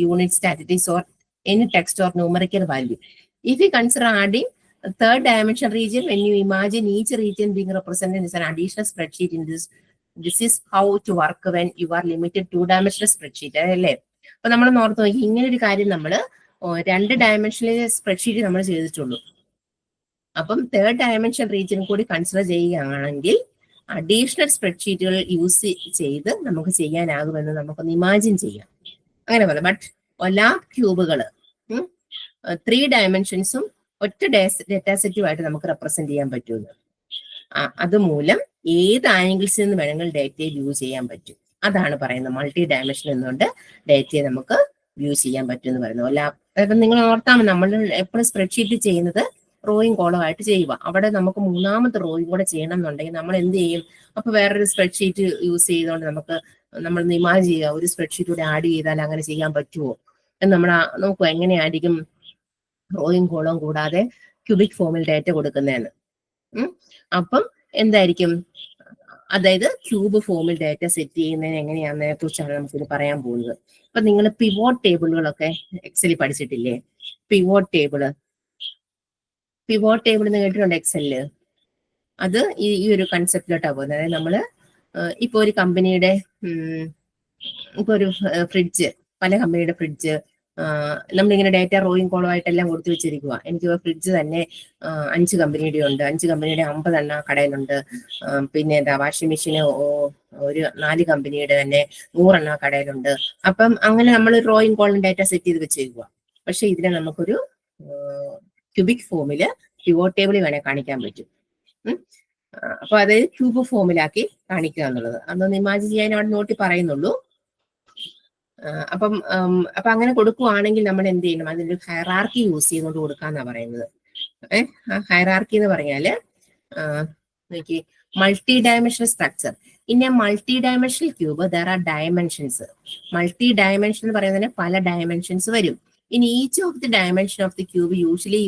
unit statistics, or any text or numerical value. If you consider adding a third dimension region, when you imagine each region being represented as an additional spreadsheet in this is how to work when you are limited 2-dimensional spreadsheet. അല്ലേ? അപ്പൊ നമ്മൾ ഓർത്ത് നോക്കി ഇങ്ങനെ ഒരു കാര്യം നമ്മൾ 2 ഡയമെൻഷനിൽ spreadsheet നമ്മൾ ചെയ്തിട്ടുള്ളൂ. അപ്പം 3rd ഡയമെൻഷൻ റീജിയൻ കൂടി കൺസിഡർ ചെയ്യുകയാണെങ്കിൽ അഡീഷണൽ സ്പ്രെഡ്ഷീറ്റുകൾ യൂസ് ചെയ്ത് നമുക്ക് ചെയ്യാനാകുമെന്ന് നമുക്കൊന്ന് ഇമാജിൻ ചെയ്യാം. അങ്ങനെ പോലെ ബട്ട് OLAP ക്യൂബുകൾ 3 ഡയമെൻഷൻസും ഒറ്റ ഡാറ്റാ സെറ്റുമായിട്ട് നമുക്ക് റെപ്രസെന്റ് ചെയ്യാൻ പറ്റുമെന്ന്. അതുമൂലം ഏത് ആംഗിൾസിൽ നിന്ന് വേണമെങ്കിൽ ഡാറ്റയെ വ്യൂ ചെയ്യാൻ പറ്റും. അതാണ് പറയുന്നത് മൾട്ടി ഡയമെൻഷൻ എന്നുകൊണ്ട് ഡാറ്റയെ നമുക്ക് വ്യൂ ചെയ്യാൻ പറ്റും എന്ന് പറയുന്നത്. OLAP അതായത് നിങ്ങൾ ഓർത്താൽ നമ്മൾ എപ്പോഴും സ്പ്രെഡ്ഷീറ്റ് ചെയ്യുന്നത് റോയിങ് കോളം ആയിട്ട് ചെയ്യുക. അവിടെ നമുക്ക് 3ാമത്തെ റോയും കൂടെ ചെയ്യണം എന്നുണ്ടെങ്കിൽ നമ്മൾ എന്ത് ചെയ്യും? അപ്പൊ വേറൊരു സ്പ്രെഡ്ഷീറ്റ് യൂസ് ചെയ്തുകൊണ്ട് നമ്മൾ ഇമാജിൻ ചെയ്യുക ഒരു സ്പ്രെഡ്ഷീറ്റ് കൂടെ ആഡ് ചെയ്താൽ അങ്ങനെ ചെയ്യാൻ പറ്റുമോ എന്ന് നമ്മൾ നോക്കുക. എങ്ങനെയായിരിക്കും റോയിങ് കോളം കൂടാതെ ക്യൂബിക് ഫോമിൽ ഡാറ്റ കൊടുക്കുന്നതെന്ന്. അപ്പം എന്തായിരിക്കും? അതായത് ക്യൂബ് ഫോമിൽ ഡാറ്റ സെറ്റ് ചെയ്യുന്നതിന് എങ്ങനെയാണെന്നതിനെ കുറിച്ചാണ് നമുക്കിത് പറയാൻ പോകുന്നത്. അപ്പൊ നിങ്ങൾ പിവോട്ട് ടേബിളുകളൊക്കെ എക്സലിൽ പഠിച്ചിട്ടില്ലേ? പിവോട്ട് ടേബിൾ എന്ന് കേട്ടിട്ടുണ്ട് എക്സലില്. അത് ഈ ഒരു കൺസെപ്റ്റിലോട്ടാണ് പോകുന്നത്. അതായത് നമ്മള് ഇപ്പൊ ഒരു കമ്പനിയുടെ ഇപ്പൊ ഒരു ഫ്രിഡ്ജ്, പല കമ്പനിയുടെ ഫ്രിഡ്ജ് നമ്മളിങ്ങനെ ഡാറ്റ റോയിങ് കോളമായിട്ടെല്ലാം കൊടുത്തു വെച്ചിരിക്കുക. എനിക്ക് ഫ്രിഡ്ജ് തന്നെ 5 കമ്പനിയുടെ ഉണ്ട്, 5 കമ്പനിയുടെ 50 എണ്ണ കടയിലുണ്ട്. പിന്നെ എന്താ വാഷിംഗ് മെഷീന് ഒരു 4 കമ്പനിയുടെ തന്നെ 100 എണ്ണ കടയിലുണ്ട്. അപ്പം അങ്ങനെ നമ്മൾ റോയിങ് കോളം ഡാറ്റ സെറ്റ് ചെയ്ത് വെച്ചിരിക്കുക. പക്ഷെ ഇതിനെ നമുക്കൊരു ക്യൂബിക് ഫോമില് പിവോട്ട് ടേബിളിൽ വേണേൽ കാണിക്കാൻ പറ്റും. അപ്പൊ അതായത് ക്യൂബ് ഫോമിലാക്കി കാണിക്കുക എന്നുള്ളത് അതൊന്ന് ഇമാജിൻ ചെയ്യാൻ അവിടെ നോട്ടി പറയുന്നുള്ളൂ. അപ്പം അങ്ങനെ കൊടുക്കുവാണെങ്കിൽ നമ്മൾ എന്ത് ചെയ്യണം? അതിന്റെ ഹൈറാർക്കി യൂസ് ചെയ്തുകൊണ്ട് കൊടുക്കാന്നാ പറയുന്നത്. ഹൈറാർക്കി എന്ന് പറഞ്ഞാല് നോക്കി multi-dimensional structure. In a multi-dimensional cube, there are dimensions. Multi-dimensional എന്ന് പറയുന്നതിന് പല dimensions വരും. In each of the dimension of the cube, usually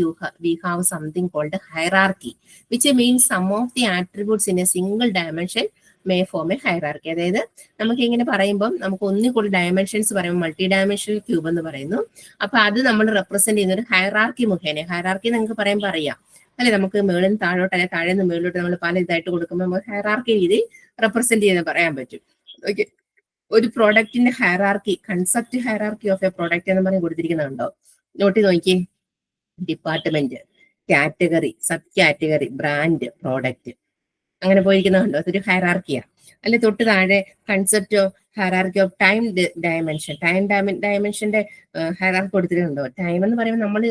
we have something called a hierarchy, which means some of the attributes in a single dimension may form a hierarchy. അതായത് നമുക്ക് ഇങ്ങനെ പറയുമ്പോൾ നമുക്ക് ഒന്നിൽ കൂടുതൽ ഡയമെൻഷൻസ് പറയുമ്പോൾ multi dimensional cube എന്ന് പറയുന്നു. അപ്പൊ അത് നമ്മൾ റെപ്രസെന്റ് ചെയ്യുന്ന ഒരു ഹൈറാർക്കി മുഖേന, ഹൈറാർക്കി നിങ്ങൾക്ക് പറയുമ്പോൾ അറിയാം അല്ലെ, നമുക്ക് മേളിൽ നിന്ന് താഴോട്ട് അല്ലെ താഴെ നിന്ന് മേളിലോട്ട് നമ്മൾ പല ഇതായിട്ട് കൊടുക്കുമ്പോൾ നമുക്ക് ഹൈറാർക്കി രീതി റെപ്രസെന്റ് ചെയ്യുന്ന പറയാൻ പറ്റും. ഓക്കെ, ഒരു പ്രോഡക്റ്റിന്റെ hierarchy, concept hierarchy of a product എന്ന് പറഞ്ഞ് കൊടുത്തിരിക്കുന്നുണ്ടോ? നോട്ട് ചെയ്ത് നോക്കിയേ. Department, category, sub category, brand, product, അങ്ങനെ പോയിരിക്കുന്നുണ്ടോ? അതൊരു ഹൈറാർക്കിയാണ്. അല്ലെ തൊട്ട് താഴെ concept of hierarchy of time dimension, time ഡയമെൻഷന്റെ ഹൈറാർക്കി കൊടുത്തിട്ടുണ്ടോ? ടൈം എന്ന് പറയുമ്പോൾ നമ്മൾ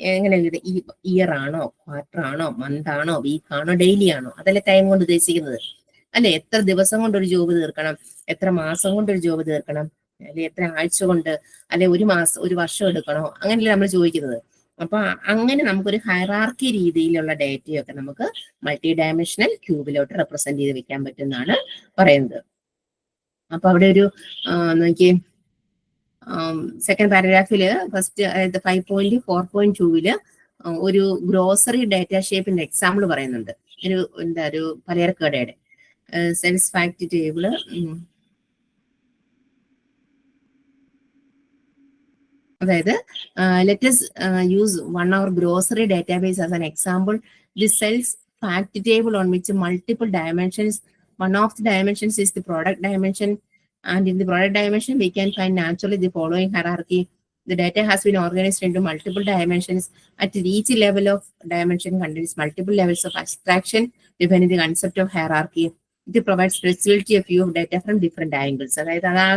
എങ്ങനെ ഈ ഇയർ ആണോ, ക്വാർട്ടർ ആണോ, മന്ത് ആണോ, വീക്ക് ആണോ, ഡെയിലി ആണോ? അതല്ലേ ടൈം കൊണ്ട് ഉദ്ദേശിക്കുന്നത് അല്ലെ? എത്ര ദിവസം കൊണ്ട് ഒരു ജോബ് തീർക്കണം, എത്ര മാസം കൊണ്ട് ഒരു ജോബ് തീർക്കണം, അല്ലെ എത്ര ആഴ്ച കൊണ്ട്, അല്ലെ ഒരു മാസം, ഒരു വർഷം എടുക്കണോ, അങ്ങനെയല്ലേ നമ്മൾ ചോദിക്കുന്നത്. അപ്പൊ അങ്ങനെ നമുക്കൊരു ഹൈറാർക്കി രീതിയിലുള്ള ഡേറ്റയൊക്കെ നമുക്ക് മൾട്ടി ഡയമെൻഷണൽ ക്യൂബിലോട്ട് റെപ്രസെന്റ് ചെയ്ത് വെക്കാൻ പറ്റുമെന്നാണ് പറയുന്നത്. അപ്പൊ അവിടെ ഒരു നോക്കി സെക്കൻഡ് പാരഗ്രാഫില് ഫസ്റ്റ് 5.4.2 ഒരു ഗ്രോസറി ഡേറ്റ ഷേപ്പിന്റെ എക്സാമ്പിൾ പറയുന്നുണ്ട്. ഒരു പലചരക്കടയുടെ സെയിൽസ് ഫാക്ട് ടേബിള്. അതായത് let's use one hour grocery database as an example. The cells fact table on which multiple dimensions. One of the dimensions is the product dimension, and in the product dimension we can find naturally the following hierarchy. The data has been organized into multiple dimensions. At each level of dimension contains multiple levels of abstraction depending the concept of hierarchy. It provides flexibility of view of data from different angles. അതായത് അതാ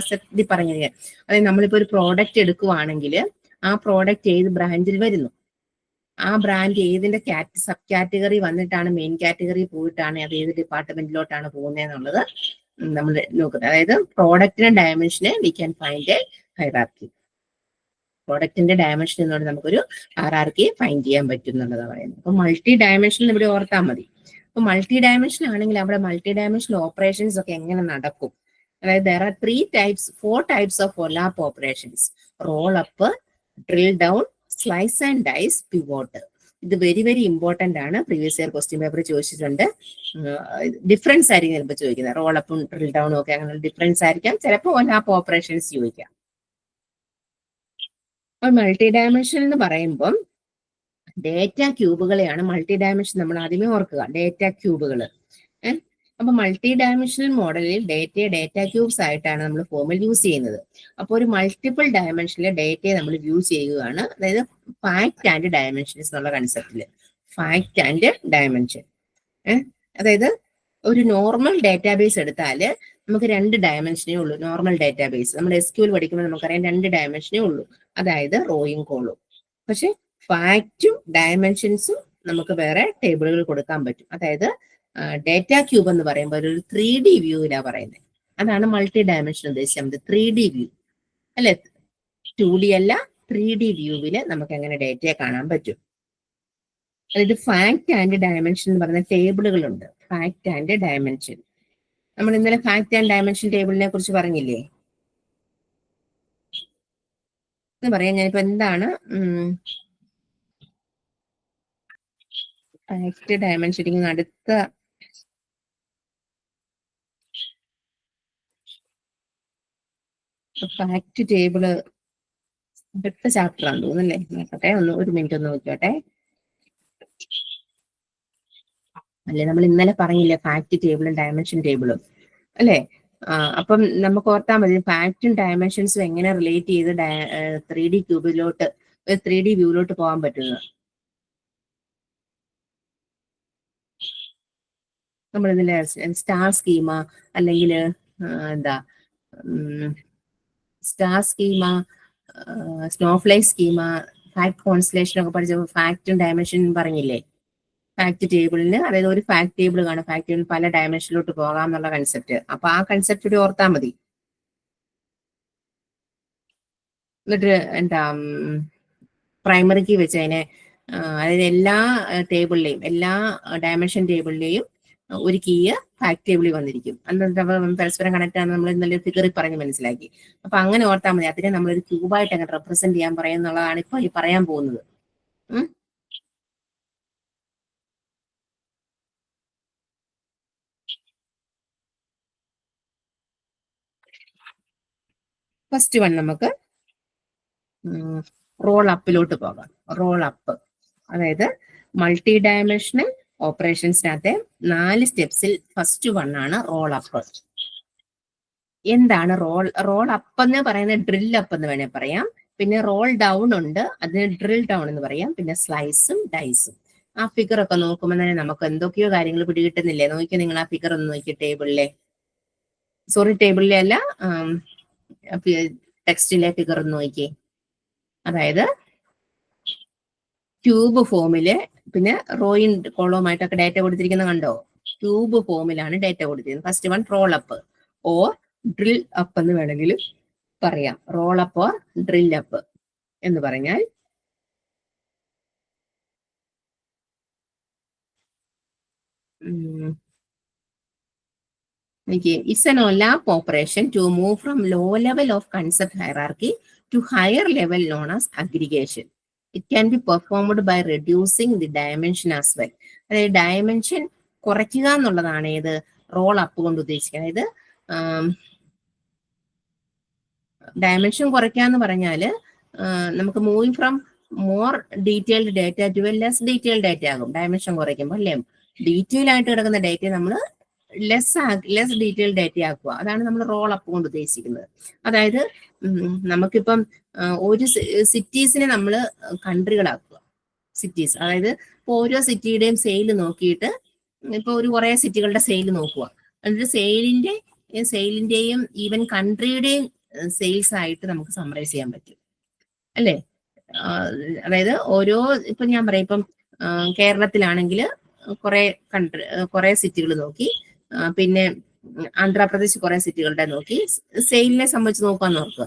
പറഞ്ഞത്. അതായത് നമ്മളിപ്പോ ഒരു product എടുക്കുവാണെങ്കിൽ ആ product ഏത് ബ്രാൻഡിൽ വരുന്നു, ആ ബ്രാൻഡ് ഏതിന്റെ സബ് കാറ്റഗറി വന്നിട്ടാണ് മെയിൻ കാറ്റഗറി പോയിട്ടാണ് അത് ഏത് ഡിപ്പാർട്ട്മെന്റിലോട്ടാണ് പോകുന്നത് എന്നുള്ളത് നമ്മൾ നോക്കുന്നത്. അതായത് പ്രോഡക്റ്റിന്റെ ഡയമെൻഷന് we can find a hierarchy. പ്രോഡക്റ്റിന്റെ ഡയമെൻഷൻ എന്നുകൊണ്ട് നമുക്കൊരു ഹൈറാർക്കി ഫൈൻഡ് ചെയ്യാൻ പറ്റും എന്നുള്ളതാണ് പറയുന്നത്. അപ്പൊ മൾട്ടി ഡയമെൻഷൻ ഇവിടെ ഓർത്താൽ മതി. അപ്പൊ മൾട്ടി ഡയമെൻഷൻ ആണെങ്കിൽ അവിടെ മൾട്ടി ഡയമെൻഷൻ ഓപ്പറേഷൻസ് ഒക്കെ എങ്ങനെ നടക്കും? അതായത് there are 4 types of overlap operations: roll up, drill down, slice and dice, pivot. ഇത് വെരി വെരി ഇമ്പോർട്ടന്റ് ആണ്. പ്രീവിയസ് ഇയർ ക്വസ്റ്റ്യൻ പേപ്പർ ചോദിച്ചിട്ടുണ്ട്. ഡിഫറൻസ് ആയിരിക്കും ചിലപ്പോൾ ചോദിക്കുന്നത്. റോൾ അപ്പും ഡ്രിൽ ഡൗണും ഒക്കെ അങ്ങനെ ഡിഫറൻസ് ആയിരിക്കാം. ചിലപ്പോൾ ഓവർലാപ്പ് ഓപ്പറേഷൻസ് ചോദിക്കാം. അപ്പോൾ മൾട്ടി ഡയമെൻഷൻ എന്ന് പറയുമ്പം ഡേറ്റ ക്യൂബുകളെയാണ് മൾട്ടി ഡയമെൻഷൻ നമ്മൾ ആദ്യമേ ഓർക്കുക. ഡേറ്റ ക്യൂബുകൾ. അപ്പൊ മൾട്ടി ഡയമെൻഷണൽ മോഡലിൽ ഡേറ്റ ക്യൂബ്സ് ആയിട്ടാണ് നമ്മൾ ഫോമിൽ യൂസ് ചെയ്യുന്നത്. അപ്പോൾ ഒരു മൾട്ടിപ്പിൾ ഡയമെൻഷനിലെ ഡേറ്റയെ നമ്മൾ വ്യൂ ചെയ്യുകയാണ്. അതായത് ഫാക്ട് ആൻഡ് ഡയമെൻഷൻസ് എന്നുള്ള കൺസെപ്റ്റില്. Fact and dimension. അതായത് ഒരു നോർമൽ ഡേറ്റാബേസ് എടുത്താൽ നമുക്ക് 2 ഡയമെൻഷനേ ഉള്ളൂ. നോർമൽ ഡേറ്റാബേസ് നമ്മൾ SQL പഠിക്കുമ്പോൾ നമുക്കറിയാം 2 ഡയമെൻഷനേ ഉള്ളൂ. അതായത് റോയും കോളും. പക്ഷെ ഫാക്റ്റും ഡയമെൻഷൻസും നമുക്ക് വേറെ ടേബിളുകൾ കൊടുക്കാൻ പറ്റും. അതായത് ഡേറ്റ ക്യൂബ് എന്ന് പറയുമ്പോൾ ഒരു 3D വ്യൂവിലാണ് പറയുന്നത്. അതാണ് മൾട്ടി ഡയമെൻഷൻ ഉദ്ദേശിച്ചത്. 3D വ്യൂ അല്ലെ, 2D അല്ല, 3D വ്യൂവില് നമുക്ക് എങ്ങനെ ഡേറ്റയെ കാണാൻ പറ്റും. അതായത് ഫാക്ട് ആൻഡ് ഡയമെൻഷൻ എന്ന് പറയുന്ന ടേബിളുകളുണ്ട്. Fact and dimension. നമ്മൾ ഇന്നലെ ഫാക്ട് ആൻഡ് ഡയമെൻഷൻ ടേബിളിനെ കുറിച്ച് പറഞ്ഞില്ലേ എന്ന് പറയാം. ഞാനിപ്പോ എന്താണ് ഫാക്ട് ഡയമെൻഷൻ അടുത്ത ഫാക്ട് ടേബിള് അടുത്ത ചാപ്റ്റർ ആണ് തോന്നുന്നല്ലേ. നോക്കട്ടെ, ഒരു മിനിറ്റ് ഒന്ന് നോക്കിയോട്ടെ. അല്ലെ നമ്മൾ ഇന്നലെ പറഞ്ഞില്ലേ ഫാക്ട് ടേബിളും ഡയമെൻഷൻ ടേബിളും അല്ലെ. അപ്പം നമുക്ക് ഓർത്താൽ മതി ഫാക്റ്റും ഡയമെൻഷൻസും എങ്ങനെ റിലേറ്റ് ചെയ്ത് 3D ക്യൂബിലോട്ട് 3D വ്യൂവിലോട്ട് പോകാൻ പറ്റുന്നത്. നമ്മളിതിലെ സ്റ്റാർ സ്കീമ അല്ലെങ്കിൽ എന്താ star schema, snowflake schema, fact constellation ഒക്കെ പഠിച്ചപ്പോൾ ഫാക്റ്റും ഡയമെൻഷനും പറഞ്ഞില്ലേ. ഫാക്ട് ടേബിളിന് അതായത് ഒരു ഫാക്ട് ടേബിൾ കാണും, ഫാക്ട് ടേബിൾ പല ഡയമെൻഷനിലോട്ട് പോകാം എന്നുള്ള കൺസെപ്റ്റ്. അപ്പൊ ആ കൺസെപ്റ്റ് കൂടി ഓർത്താൽ മതി. എന്നിട്ട് എന്താ പ്രൈമറിക്ക് വെച്ച് അതിനെ അതായത് എല്ലാ ടേബിളിലെയും എല്ലാ ഡയമെൻഷൻ ടേബിളിലെയും ഒരു കീ ഫാക്ട് ടേബിളിൽ വന്നിരിക്കും. എന്നിട്ട് പരസ്പരം കണക്ട് ആണ് നമ്മൾ ഇന്നലെ ഫിഗറിൽ പറഞ്ഞ് മനസ്സിലാക്കി. അപ്പൊ അങ്ങനെ ഓർത്താൽ മതി. അതിനെ നമ്മളൊരു ക്യൂബായിട്ട് അങ്ങനെ റെപ്രസെന്റ് ചെയ്യാൻ പറയുന്നുള്ളതാണ് ഇപ്പൊ ഈ പറയാൻ പോകുന്നത്. ഫസ്റ്റ് വൺ നമുക്ക് റോൾ അപ്പിലോട്ട് പോകാം. റോൾ അപ്പ്, അതായത് മൾട്ടി ഡയമെൻഷണൽ ഓപ്പറേഷൻസിനകത്തെ 4 സ്റ്റെപ്സിൽ ഫസ്റ്റ് വൺ ആണ് റോൾ അപ്പ്. എന്താണ് റോൾ അപ്പ് എന്ന് പറയുന്നത്? ഡ്രിൽ അപ്പ് എന്ന് വേണേൽ പറയാം. പിന്നെ റോൾ ഡൗൺ ഉണ്ട്, അതിന് ഡ്രിൽ ഡൗൺ എന്ന് പറയാം. പിന്നെ സ്ലൈസും ഡൈസും. ആ ഫിഗർ ഒക്കെ നോക്കുമ്പോൾ തന്നെ നമുക്ക് എന്തൊക്കെയോ കാര്യങ്ങൾ പിടികിട്ടുന്നില്ലേ? നോക്കി നിങ്ങൾ ആ ഫിഗർ ഒന്ന് നോക്കി, ടേബിളിലെ, സോറി ടേബിളിലെ അല്ല, ടെക്സ്റ്റിലെ ഫിഗർ ഒന്ന് നോക്കി. അതായത് ക്യൂബ് ഫോമില്, പിന്നെ റോയിൻ കോളവുമായിട്ടൊക്കെ ഡാറ്റ കൊടുത്തിരിക്കുന്ന കണ്ടോ? ക്യൂബ് ഫോമിലാണ് ഡാറ്റ കൊടുത്തിരിക്കുന്നത്. First one role up or drill up എന്ന് വേണമെങ്കിൽ പറയാം. Role up or drill up എന്ന് പറഞ്ഞാൽ it's an overlap operation to move from low level of concept hierarchy to higher level known as aggregation. It can be performed by reducing the dimension as well. അതായത് dimension കുറയ്ക്കുക എന്നുള്ളതാണ് ഏത് role up കൊണ്ട് ഉദ്ദേശിക്കുന്നത്. അതായത് dimension കുറയ്ക്കുക എന്ന് പറഞ്ഞാൽ നമുക്ക് moving from more detailed data to less detailed data ആകും ഡയമെൻഷൻ കുറയ്ക്കുമ്പോൾ, അല്ലേ? ഡീറ്റെയിൽ ആയിട്ട് കിടക്കുന്ന ഡാറ്റ നമ്മൾ ലെസ് ഡീറ്റെയിൽ ഡാറ്റ ആക്കുക. അതാണ് നമ്മൾ റോൾ അപ്പ് കൊണ്ട് ഉദ്ദേശിക്കുന്നത്. അതായത് നമുക്കിപ്പം ഒരു സിറ്റീസിനെ നമ്മൾ കൺട്രികളാക്കുക. സിറ്റീസ്, അതായത് ഓരോ സിറ്റിയുടെയും സെയിൽ നോക്കിയിട്ട് ഇപ്പൊ ഒരു കുറെ സിറ്റികളുടെ സെയിൽ നോക്കുക. എന്നിട്ട് സെയിലിന്റെയും ഈവൻ കൺട്രിയുടെയും സെയിൽസ് ആയിട്ട് നമുക്ക് സമ്മറൈസ് ചെയ്യാൻ പറ്റും, അല്ലേ? അതായത് ഓരോ, ഇപ്പൊ ഞാൻ പറയാം, ഇപ്പം കേരളത്തിലാണെങ്കിൽ കുറെ സിറ്റികൾ നോക്കി, പിന്നെ ആന്ധ്രാപ്രദേശ് കുറെ സിറ്റികളുടെ നോക്കി, സെയിലിനെ സംബന്ധിച്ച് നോക്കാന്ന് ഓർക്കുക.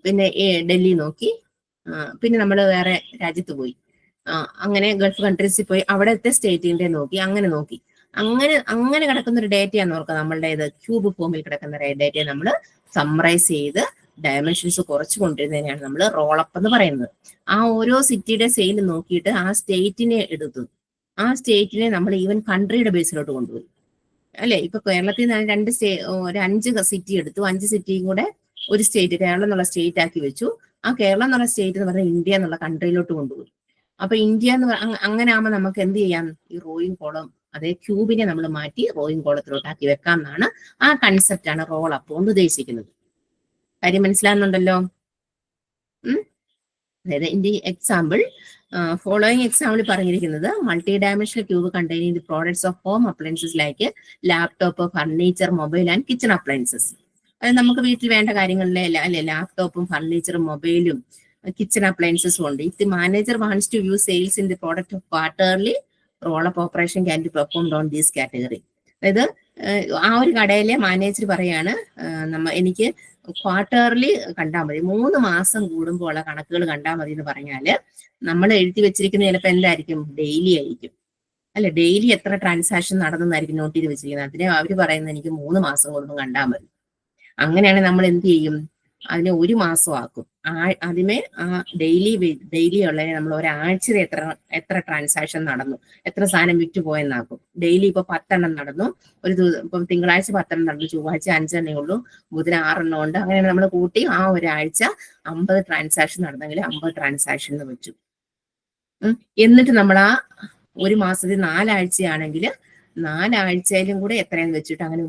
പിന്നെ ഡൽഹി നോക്കി, പിന്നെ നമ്മൾ വേറെ രാജ്യത്ത് പോയി, അങ്ങനെ ഗൾഫ് കൺട്രീസിൽ പോയി അവിടത്തെ സ്റ്റേറ്റിന്റെ നോക്കി, അങ്ങനെ കിടക്കുന്ന ഒരു ഡേറ്റയാന്ന് ഓർക്കുക. നമ്മളുടെ ക്യൂബ് ഫോമിൽ കിടക്കുന്ന ഡേറ്റയെ നമ്മൾ സമ്മറൈസ് ചെയ്ത് ഡയമെൻഷൻസ് കുറച്ച് കൊണ്ടിരുന്നതിനാണ് നമ്മൾ റോളപ്പ് എന്ന് പറയുന്നത്. ആ ഓരോ സിറ്റിയുടെ സെയിൽ നോക്കിയിട്ട് ആ സ്റ്റേറ്റിനെ എടുത്തു, ആ സ്റ്റേറ്റിനെ നമ്മൾ ഈവൻ കൺട്രിയുടെ ബേസിലോട്ട് കൊണ്ടുപോയി, അല്ലെ? ഇപ്പൊ കേരളത്തിൽ നിന്ന് ഒരു 5 സിറ്റി എടുത്തു, 5 സിറ്റിയും കൂടെ ഒരു സ്റ്റേറ്റ്, കേരളം എന്നുള്ള സ്റ്റേറ്റ് ആക്കി വെച്ചു. ആ കേരളം എന്നുള്ള സ്റ്റേറ്റ് എന്ന് പറഞ്ഞാൽ ഇന്ത്യ എന്നുള്ള കൺട്രിയിലോട്ട് കൊണ്ടുപോയി. അപ്പൊ ഇന്ത്യ എന്ന് അങ്ങനെ ആകുമ്പോൾ നമുക്ക് എന്ത് ചെയ്യാം? ഈ റോയിങ് കോളം, അതേ ക്യൂബിനെ നമ്മൾ മാറ്റി റോയിങ് കോളത്തിലോട്ടാക്കി വെക്കാം എന്നാണ് ആ കൺസെപ്റ്റ് ആണ് റോൾ അപ്പ് കൊണ്ട് ഉദ്ദേശിക്കുന്നത്. കാര്യം മനസ്സിലാകുന്നുണ്ടല്ലോ? അതായത് in the example, following example പറഞ്ഞിരിക്കുന്നത് multi dimensional cube containing the products of home appliances like laptop, furniture, mobile and kitchen appliances. അതായത് നമുക്ക് വീട്ടിൽ വേണ്ട കാര്യങ്ങളിലെ അല്ലെ ലാപ്ടോപ്പും ഫർണിച്ചറും മൊബൈലും കിച്ചൺ അപ്ലയൻസസും ഉണ്ട്. If the manager wants to view sales in the product of quarterly, roll up operation can be performed on these category. അതായത് ആ ഒരു കടയിലെ മാനേജർ പറയാണ്, എനിക്ക് ക്വാർട്ടർലി കണ്ടാൽ മതി, 3 മാസം കൂടുമ്പോൾ ഉള്ള കണക്കുകൾ കണ്ടാൽ മതി എന്ന് പറഞ്ഞാല് നമ്മൾ എഴുതി വെച്ചിരിക്കുന്നത് ചിലപ്പോൾ എന്തായിരിക്കും? ഡെയിലി ആയിരിക്കും, അല്ലെ? ഡെയിലി എത്ര ട്രാൻസാക്ഷൻ നടന്നെന്നായിരിക്കും നോട്ട് ചെയ്ത് വെച്ചിരിക്കുന്നത്. അതിനെ അവർ പറയുന്നത് എനിക്ക് 3 മാസം കൂടുമ്പോൾ കണ്ടാൽ മതി. അങ്ങനെയാണെങ്കിൽ നമ്മൾ എന്ത് ചെയ്യും? അതിനെ 1 മാസം ആക്കും. ആദ്യമേ ആ ഡെയിലി ഉള്ളതിനെ നമ്മൾ ഒരാഴ്ചയിൽ എത്ര ട്രാൻസാക്ഷൻ നടന്നു, എത്ര സാധനം വിറ്റ് പോയെന്നാക്കും. ഡെയിലി ഇപ്പൊ 10 എണ്ണം നടന്നു, ഇപ്പം തിങ്കളാഴ്ച 10 എണ്ണം നടന്നു, ചൊവ്വാഴ്ച 5 എണ്ണേ ഉള്ളൂ, ബുധന 6 എണ്ണം ഉണ്ട്. അങ്ങനെ നമ്മൾ കൂട്ടി ആ ഒരാഴ്ച 50 ട്രാൻസാക്ഷൻ നടന്നെങ്കിൽ 50 ട്രാൻസാക്ഷൻ എന്ന് വെച്ചു. എന്നിട്ട് നമ്മൾ ആ ഒരു മാസത്തിൽ 4 ആഴ്ചയാണെങ്കിൽ 4 ആഴ്ചയിലും കൂടെ എത്രയെന്ന് വെച്ചിട്ട് അങ്ങനെ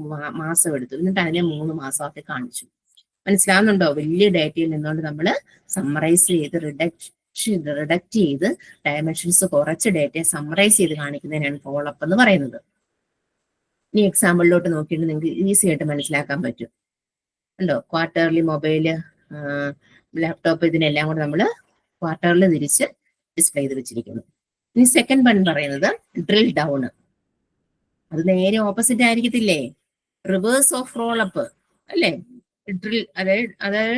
മാസം എടുത്തു. എന്നിട്ട് അതിനെ 3 മാസമാക്കി കാണിച്ചു. മനസ്സിലാവുന്നുണ്ടോ? വലിയ ഡാറ്റയിൽ നിന്നുകൊണ്ട് നമ്മൾ സമ്മറൈസ് ചെയ്ത് റിഡക്ട് ചെയ്ത് ഡയമെൻഷൻസ് കുറച്ച് ഡാറ്റയെ സമ്മറൈസ് ചെയ്ത് കാണിക്കുന്നതിനാണ് റോൾ അപ്പ് എന്ന് പറയുന്നത്. ഇനി എക്സാമ്പിളിലോട്ട് നോക്കിയിട്ട് നിങ്ങൾക്ക് ഈസി ആയിട്ട് മനസ്സിലാക്കാൻ പറ്റും. ഉണ്ടോ? ക്വാർട്ടർലി മൊബൈല്, ലാപ്ടോപ്പ്, ഇതിനെല്ലാം കൂടെ നമ്മൾ ക്വാർട്ടറിൽ തിരിച്ച് ഡിസ്പ്ലേ ചെയ്ത് വെച്ചിരിക്കുന്നു. ഇനി സെക്കൻഡ് വൺ പറയുന്നത് ഡ്രിൽ ഡൗൺ. അത് നേരെ ഓപ്പോസിറ്റ് ആയിരിക്കത്തില്ലേ? റിവേഴ്സ് ഓഫ് റോൾ അപ്പ്, അല്ലേ? ഡ്രിൽ, അതായത്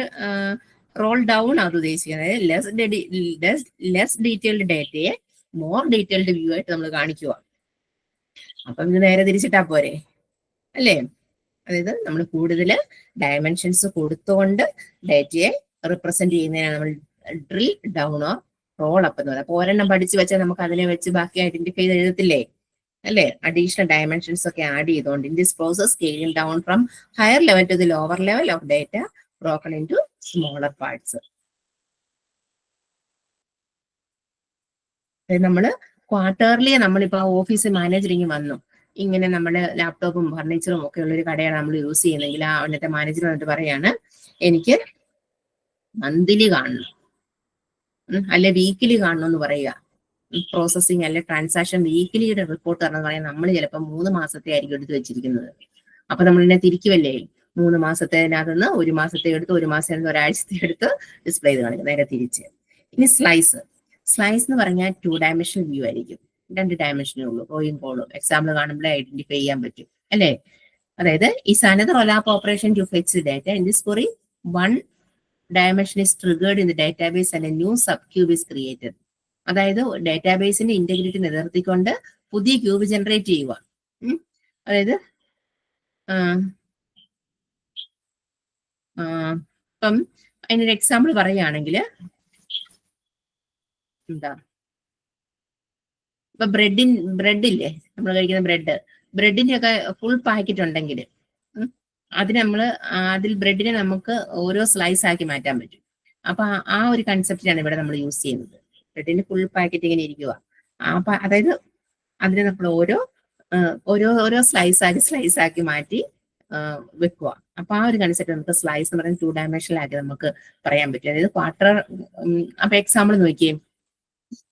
റോൾ ഡൗൺ അത് ഉദ്ദേശിക്കുന്നത്. ലെസ് ഡീറ്റെയിൽഡ് ഡാറ്റയെ മോർ ഡീറ്റെയിൽഡ് വ്യൂ ആയിട്ട് നമ്മൾ കാണിക്കുക. അപ്പം ഇത് നേരെ തിരിച്ചിട്ടാ പോരെ, അല്ലേ? അതായത് നമ്മൾ കൂടുതൽ ഡയമെൻഷൻസ് കൊടുത്തുകൊണ്ട് ഡേറ്റയെ റിപ്രസെന്റ് ചെയ്യുന്നതിനാണ് നമ്മൾ drill down or role up എന്ന് പറയുന്നത്. അപ്പൊ ഒരെണ്ണം പഠിച്ചു വെച്ചാൽ നമുക്ക് അതിനെ വെച്ച് ബാക്കി ഐഡന്റിഫൈ ചെയ്ത് എഴുതത്തില്ലേ, അല്ലേ? അഡീഷണൽ ഡയമെൻഷൻസ് ഒക്കെ ആഡ് ചെയ്തുകൊണ്ട് in this process scaling down from higher level to the lower level of data broken into smaller parts. നമ്മള് ക്വാർട്ടർലി നമ്മളിപ്പോ ഓഫീസ് മാനേജറിങ് വന്നു, ഇങ്ങനെ നമ്മുടെ ലാപ്ടോപ്പും ഫർണിച്ചറും ഒക്കെ ഉള്ളൊരു കടയാണ് നമ്മൾ യൂസ് ചെയ്യുന്നതെങ്കിൽ ആ അവിടുത്തെ മാനേജർ വന്നിട്ട് പറയാണ് എനിക്ക് മന്ത്ലി കാണണം, അല്ലെ വീക്കിലി കാണണം എന്ന് പറയുക. പ്രോസസ്സിങ് അല്ലെ ട്രാൻസാക്ഷൻ വീക്കിലിയുടെ റിപ്പോർട്ട് തരണം പറയാൻ നമ്മൾ ചിലപ്പോൾ 3 മാസത്തെ ആയിരിക്കും എടുത്ത് വെച്ചിരിക്കുന്നത്. അപ്പൊ നമ്മളിതിനെ തിരിക്കുമല്ലേ, 3 മാസത്തേനകത്തുനിന്ന് 1 മാസത്തെ എടുത്ത് 1 മാസം ഒരാഴ്ചത്തെ എടുത്ത് ഡിസ്പ്ലേ ചെയ്ത് കാണിക്കും, നേരെ തിരിച്ച്. ഇനി സ്ലൈസ് എന്ന് പറഞ്ഞാൽ 2 ഡയമെൻഷണൽ വ്യൂ ആയിരിക്കും, 2 ഡയമെൻഷനേ ഉള്ളൂ, റോയും കോളും. എക്സാമ്പിൾ കാണുമ്പോഴേ ഐഡന്റിഫൈ ചെയ്യാൻ പറ്റും, അല്ലേ? അതായത് is another OLAP operation to fetch the data. In this query, 1 dimension is triggered in the database and a new subcube is created. അതായത് ഡേറ്റാബേസിന്റെ ഇന്റഗ്രിറ്റി നിലനിർത്തിക്കൊണ്ട് പുതിയ ക്യൂബ് ജനറേറ്റ് ചെയ്യുക. അതായത് ഇപ്പം അതിനൊരു എക്സാമ്പിൾ പറയുകയാണെങ്കിൽ എന്താ, ഇപ്പൊ ബ്രെഡില്ലേ, നമ്മൾ കഴിക്കുന്ന ബ്രെഡിന്റെ ഒക്കെ ഫുൾ പാക്കറ്റ് ഉണ്ടെങ്കിൽ അതിന് അതിൽ ബ്രെഡിനെ നമുക്ക് ഓരോ സ്ലൈസ് ആക്കി മാറ്റാൻ പറ്റും. അപ്പൊ ആ ഒരു കൺസെപ്റ്റിലാണ് ഇവിടെ നമ്മൾ യൂസ് ചെയ്യുന്നത്. ബ്രെഡിന്റെ ഫുൾ പാക്കറ്റ് ഇങ്ങനെ ഇരിക്കുക, അതായത് അതിനെ നമ്മൾ ഓരോ സ്ലൈസ് ആക്കി മാറ്റി വെക്കുക. അപ്പൊ ആ ഒരു കൺസെപ്റ്റ് നമുക്ക് സ്ലൈസ് എന്ന് പറയുന്നത് 2 ഡയമെൻഷണൽ ആക്കി നമുക്ക് പറയാൻ പറ്റും. അതായത് ക്വാർട്ടർ. അപ്പൊ എക്സാമ്പിൾ നോക്കിയേ,